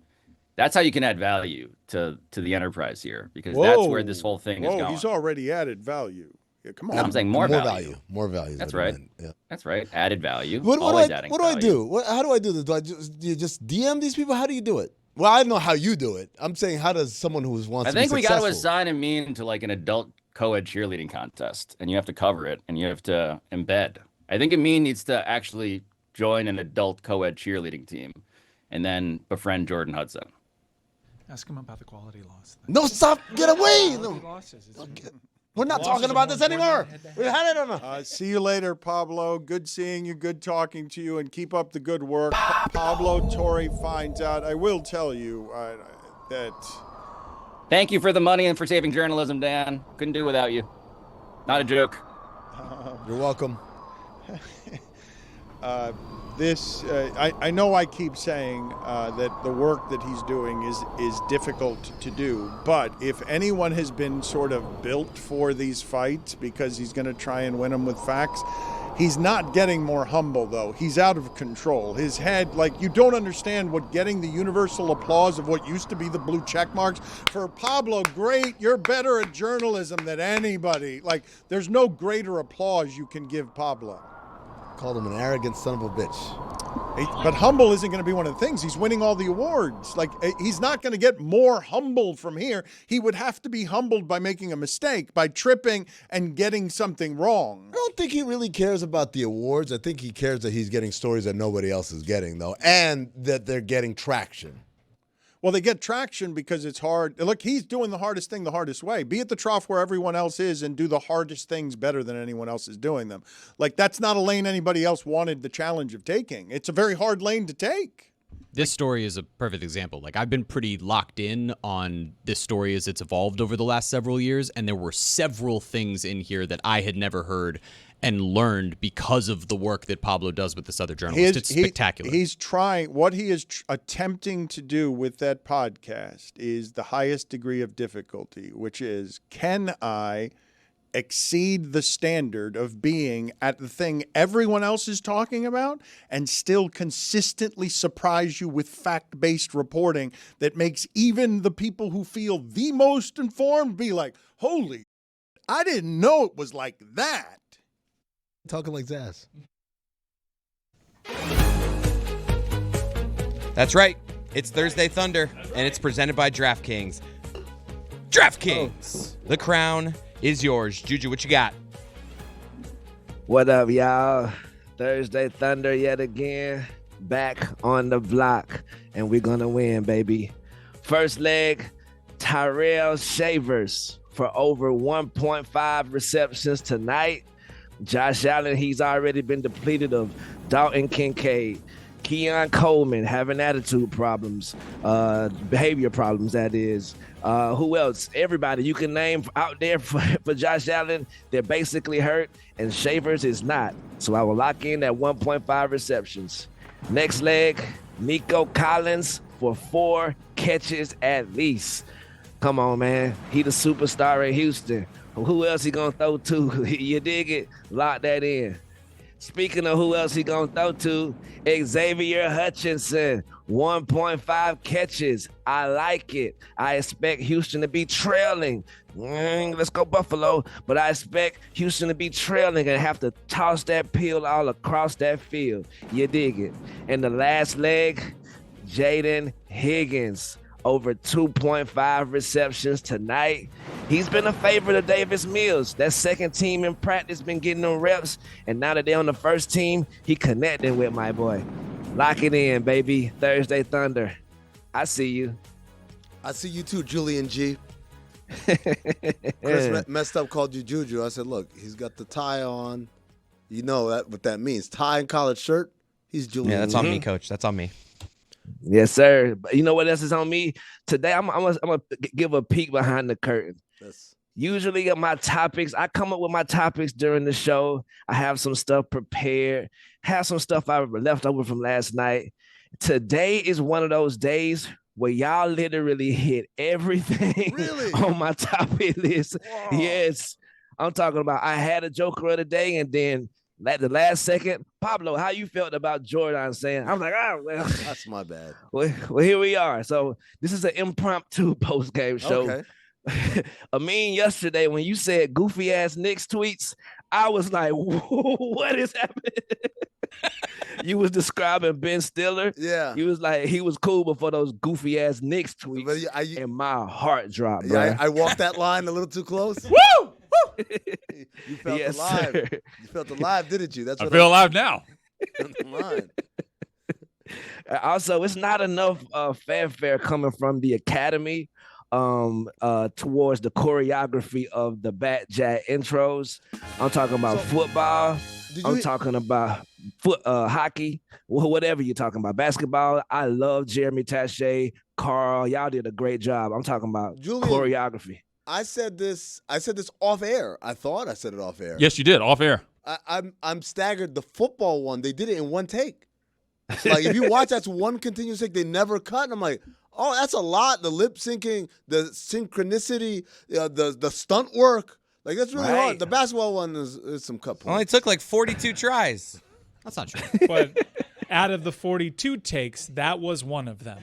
That's how you can add value to the enterprise here, because that's where this whole thing is going. He's already added value. Yeah, come on. No, I'm saying more value. More value. That's right. Yeah. That's right. Added value. What do I value. do? How do I do this? Do you just DM these people? How do you do it? Well, I know how you do it. I'm saying, how does someone who wants to be successful? I think we got to assign Amin to like an adult co-ed cheerleading contest, and you have to cover it, and you have to embed. I think Amin needs to actually join an adult co-ed cheerleading team, and then befriend Jordan Hudson. Ask him about the quality loss. No, stop! Get away! We're not talking about this anymore. We had it on. See you later, Pablo. Good seeing you. Good talking to you. And keep up the good work. Pablo Torre finds out. I will tell you that. Thank you for the money and for saving journalism, Dan. Couldn't do without you. Not a joke. You're welcome. I know I keep saying that the work that he's doing is difficult to do, but if anyone has been sort of built for these fights because he's going to try and win them with facts, he's not getting more humble, though. He's out of control. His head, like, you don't understand what getting the universal applause of what used to be the blue check marks. For Pablo, great, you're better at journalism than anybody. Like, there's no greater applause you can give Pablo. Called him an arrogant son of a bitch. But humble isn't going to be one of the things. He's winning all the awards. Like, he's not going to get more humble from here. He would have to be humbled by making a mistake, by tripping and getting something wrong. I don't think he really cares about the awards. I think he cares that he's getting stories that nobody else is getting, though, and that they're getting traction. Well, they get traction because it's hard. Look, he's doing the hardest thing the hardest way. Be at the trough where everyone else is and do the hardest things better than anyone else is doing them. Like, that's not a lane anybody else wanted the challenge of taking. It's a very hard lane to take. This story is a perfect example. Like, I've been pretty locked in on this story as it's evolved over the last several years, and there were several things in here that I had never heard and learned because of the work that Pablo does with this other journalist. It's spectacular. He's trying, what he is attempting to do with that podcast is the highest degree of difficulty, which is, can I exceed the standard of being at the thing everyone else is talking about and still consistently surprise you with fact-based reporting that makes even the people who feel the most informed be like, holy, I didn't know it was like that. Talking like Zaz. That's right. It's Thursday Thunder, and it's presented by DraftKings. DraftKings! The crown is yours. Juju, what you got? What up, y'all? Thursday Thunder yet again. Back on the block, and we're going to win, baby. First leg, Tyrell Shavers for over 1.5 receptions tonight. Josh Allen, he's already been depleted of Dalton Kincaid. Keon Coleman having attitude problems, behavior problems, that is. Who else? Everybody you can name out there for Josh Allen, they're basically hurt, and Shavers is not. So I will lock in at 1.5 receptions. Next leg, Nico Collins for 4 catches at least. Come on, man. He the superstar in Houston. Who else he gonna throw to? You dig it? Lock that in. Speaking of who else he gonna throw to, Xavier Hutchinson, 1.5 catches. I like it. I expect Houston to be trailing. Let's go Buffalo. But I expect Houston to be trailing and have to toss that pill all across that field. You dig it? And the last leg, Jaden Higgins, over 2.5 receptions tonight. He's been a favorite of Davis Mills. That second team in practice been getting them reps, and now that they're on the first team, he connecting with my boy. Lock it in, baby. Thursday Thunder. I see you. I see you too, Julian G. Chris messed up, called you Juju. I said, look, he's got the tie on. You know what that means. Tie and collared shirt. He's Julian. Yeah, that's on me, Coach. That's on me. Yes, sir. But you know what else is on me? Today, I'm gonna give a peek behind the curtain. Yes. Usually my topics, I come up with my topics during the show. I have some stuff prepared, have some stuff I left over from last night. Today is one of those days where y'all literally hit everything on my topic list. Wow. Yes, I'm talking about I had a joker of the day, and then at the last second, Pablo, how you felt about Jordan saying, I'm like, oh, well. That's my bad. Well, here we are. So this is an impromptu post-game show. Okay. Amin, yesterday when you said goofy ass Knicks tweets, I was like, what is happening? You was describing Ben Stiller. Yeah. You was like, he was cool before those goofy ass Knicks tweets. And my heart dropped, bro. Yeah, I walked that line a little too close. Woo! You felt Yes, alive. sir. You felt alive, didn't you? That's I what feel alive now. Line. Also, it's not enough fanfare coming from the Academy towards the choreography of the Bat Jack intros. I'm talking about football. I'm talking about hockey, whatever you're talking about. Basketball, I love Jeremy Taché, Carl. Y'all did a great job. I'm talking about choreography. I said this off air. I thought I said it off air. Yes, you did, off air. I'm staggered. The football one, they did it in one take. Like, if you watch, that's one continuous take. They never cut. And I'm like, oh, that's a lot. The lip syncing, the synchronicity, the stunt work. Like, that's really hard. The basketball one is some cut points. Only took like 42 tries. That's not true. But out of the 42 takes, that was one of them.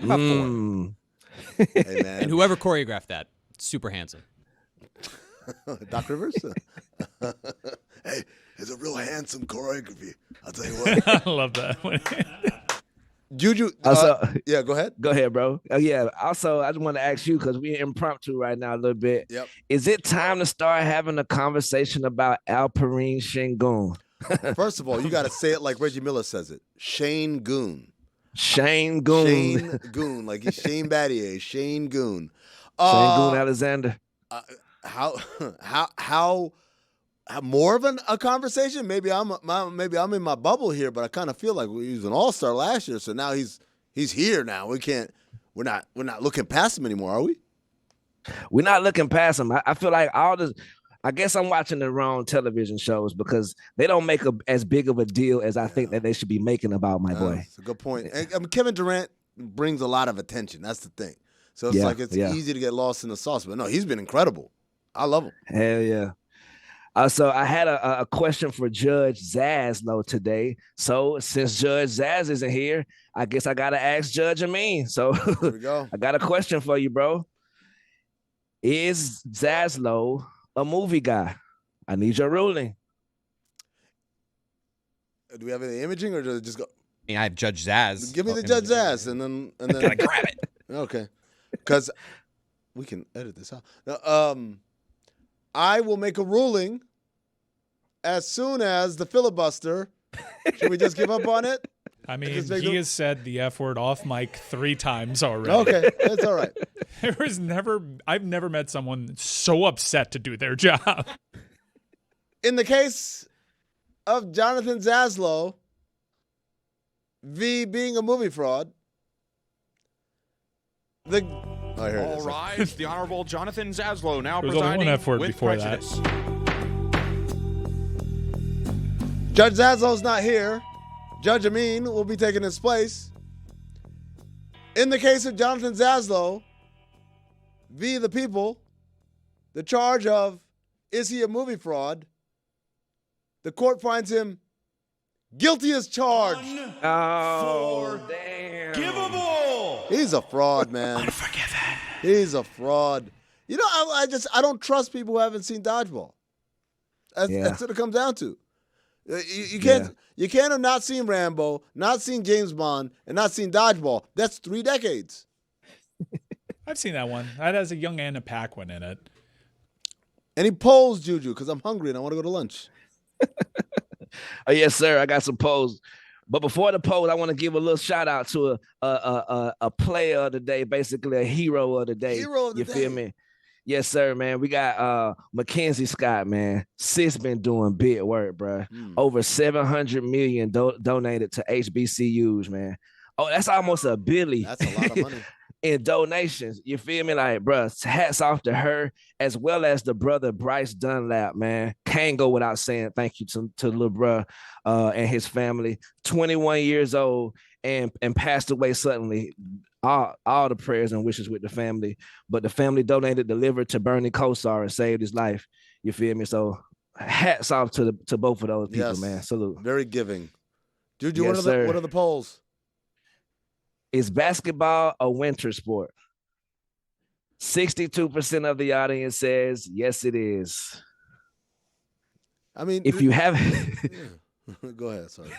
About 4. Hey, man. And whoever choreographed that, super handsome. Doc Rivers? Hey, it's a real handsome choreography. I'll tell you what. I love that. Juju, yeah, go ahead. Go ahead, bro. Yeah. Also, I just want to ask you, because we're impromptu right now a little bit. Yep. Is it time to start having a conversation about Alperine Şengün? First of all, you got to say it like Reggie Miller says it. Shane Goon. Shane Goon. Shane Goon. Like he's Shane Battier. Shane Goon. Shane Goon Alexander. How more of a conversation. Maybe I'm in my bubble here, but I kind of feel like he was an all-star last year, so now he's here now. We're not looking past him anymore, are we? We're not looking past him. I feel like I guess I'm watching the wrong television shows because they don't make as big of a deal as I think that they should be making about my boy. That's a good point. And Kevin Durant brings a lot of attention. That's the thing. So it's it's easy to get lost in the sauce. But no, he's been incredible. I love him. Hell yeah. So I had a question for Judge Zaslow today. So since Judge Zaz isn't here, I guess I got to ask Judge Amin. So Here we go. I got a question for you, bro. Is Zaslow a movie guy? I need your ruling. Do we have any imaging or just go? I have Judge Zaz. Give me the Judge Zaz and then Gotta grab it. Okay, because we can edit this out. Now, I will make a ruling as soon as the filibuster. Should we just give up on it? I mean, he has said the F word off mic 3 times already. Okay, that's all right. I've never met someone so upset to do their job. In the case of Jonathan Zaslow, V being a movie fraud, All rise. The Honorable Jonathan Zaslow now There's only presiding one F word with before prejudice. Judge Zaslow's not here. Judge Amin will be taking his place. In the case of Jonathan Zaslow, v. the people, the charge of, is he a movie fraud? The court finds him guilty as charged. Oh, damn. Givable. He's a fraud, man. Unforgiven. He's a fraud. You know, I don't trust people who haven't seen Dodgeball. That's what it comes down to. You can't have not seen Rambo, not seen James Bond, and not seen Dodgeball. That's 3 decades. I've seen that one. That has a young Anna Paquin in it. Any polls, Juju? Because I'm hungry and I want to go to lunch. Oh, yes, sir. I got some polls. But before the poll, I want to give a little shout out to a player of the day, basically a hero of the day. Hero of the day. You feel me? Yes, sir, man. We got Mackenzie Scott, man. Sis been doing big work, bro. Over 700 million donated to HBCUs, man. Oh, that's almost $1 billion. That's a lot of money. In donations. You feel me? Like, bro, hats off to her, as well as the brother Bryce Dunlap, man. Can't go without saying thank you to little bro and his family. 21 years old and passed away suddenly. All the prayers and wishes with the family. But the family donated the liver to Bernie Kosar and saved his life. You feel me? So hats off to both of those people, man. Salute. Very giving. Juju, Yes, what are the polls? Is basketball a winter sport? 62% of the audience says yes, it is. I mean, if you haven't, go ahead. Sorry.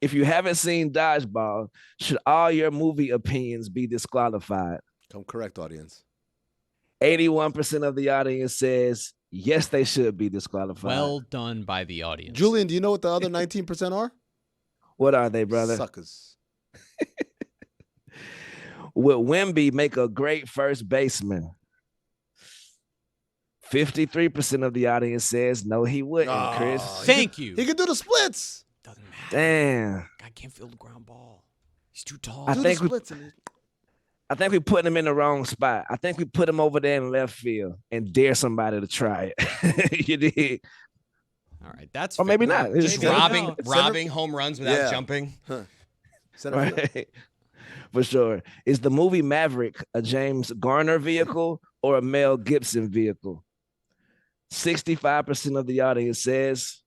If you haven't seen Dodgeball, should all your movie opinions be disqualified? Come correct, audience. 81% of the audience says yes, they should be disqualified. Well done by the audience. Julian, do you know what the other 19% are? What are they, brother? Suckers. Will Wemby make a great first baseman? 53% of the audience says no, he wouldn't, Chris. Thank you. He could do the splits. Doesn't matter. Damn. Guy can't field the ground ball. He's too tall. I think we put him in the wrong spot. I think we put him over there in left field and dare somebody to try it. You did. All right, that's or maybe not. Just robbing home runs without jumping. Right. For sure. Is the movie Maverick a James Garner vehicle or a Mel Gibson vehicle? 65% of the audience says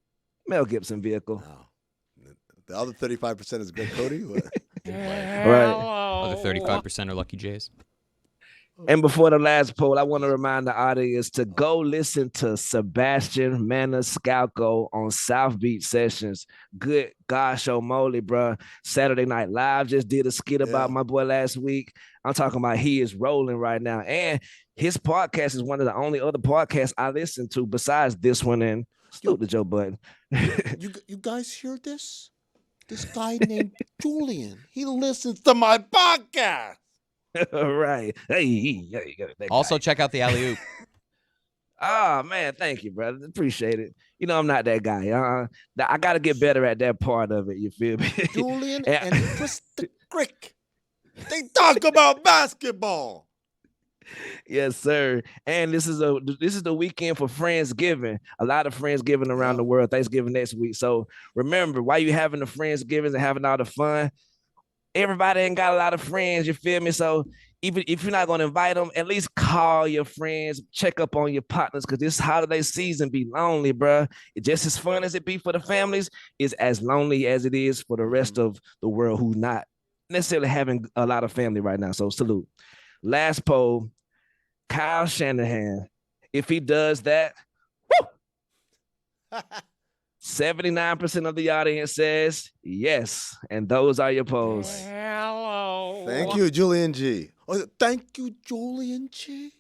Mel Gibson vehicle. No. The other 35% is Greg Cody. Right. Other 35% are Lucky Jays. And before the last poll, I want to remind the audience to go listen to Sebastian Maniscalco on South Beach Sessions. Good gosh, oh moly, bro. Saturday Night Live just did a skit about my boy last week. I'm talking about he is rolling right now. And his podcast is one of the only other podcasts I listen to besides this one and Salute to Joe Budden. You guys hear this? This guy named Julian. He listens to my podcast. Right. Hey, also check out the alley-oop. Oh man, thank you, brother. Appreciate it. You know, I'm not that guy. I got to get better at that part of it. You feel me? Julian and Krista Crick. They talk about basketball. Yes, sir. And this is the weekend for Friendsgiving. A lot of Friendsgiving around the world. Thanksgiving next week. So remember, while you having the Friendsgivings and having all the fun, everybody ain't got a lot of friends. You feel me? So even if you're not going to invite them, at least call your friends, check up on your partners, because this holiday season be lonely, bruh. It's just as fun as it be for the families, it's as lonely as it is for the rest of the world who's not necessarily having a lot of family right now. So salute. Last poll, Kyle Shanahan. If he does that, 79% of the audience says yes. And those are your polls. Hello. Thank you, Julian G. Oh, thank you, Julian G.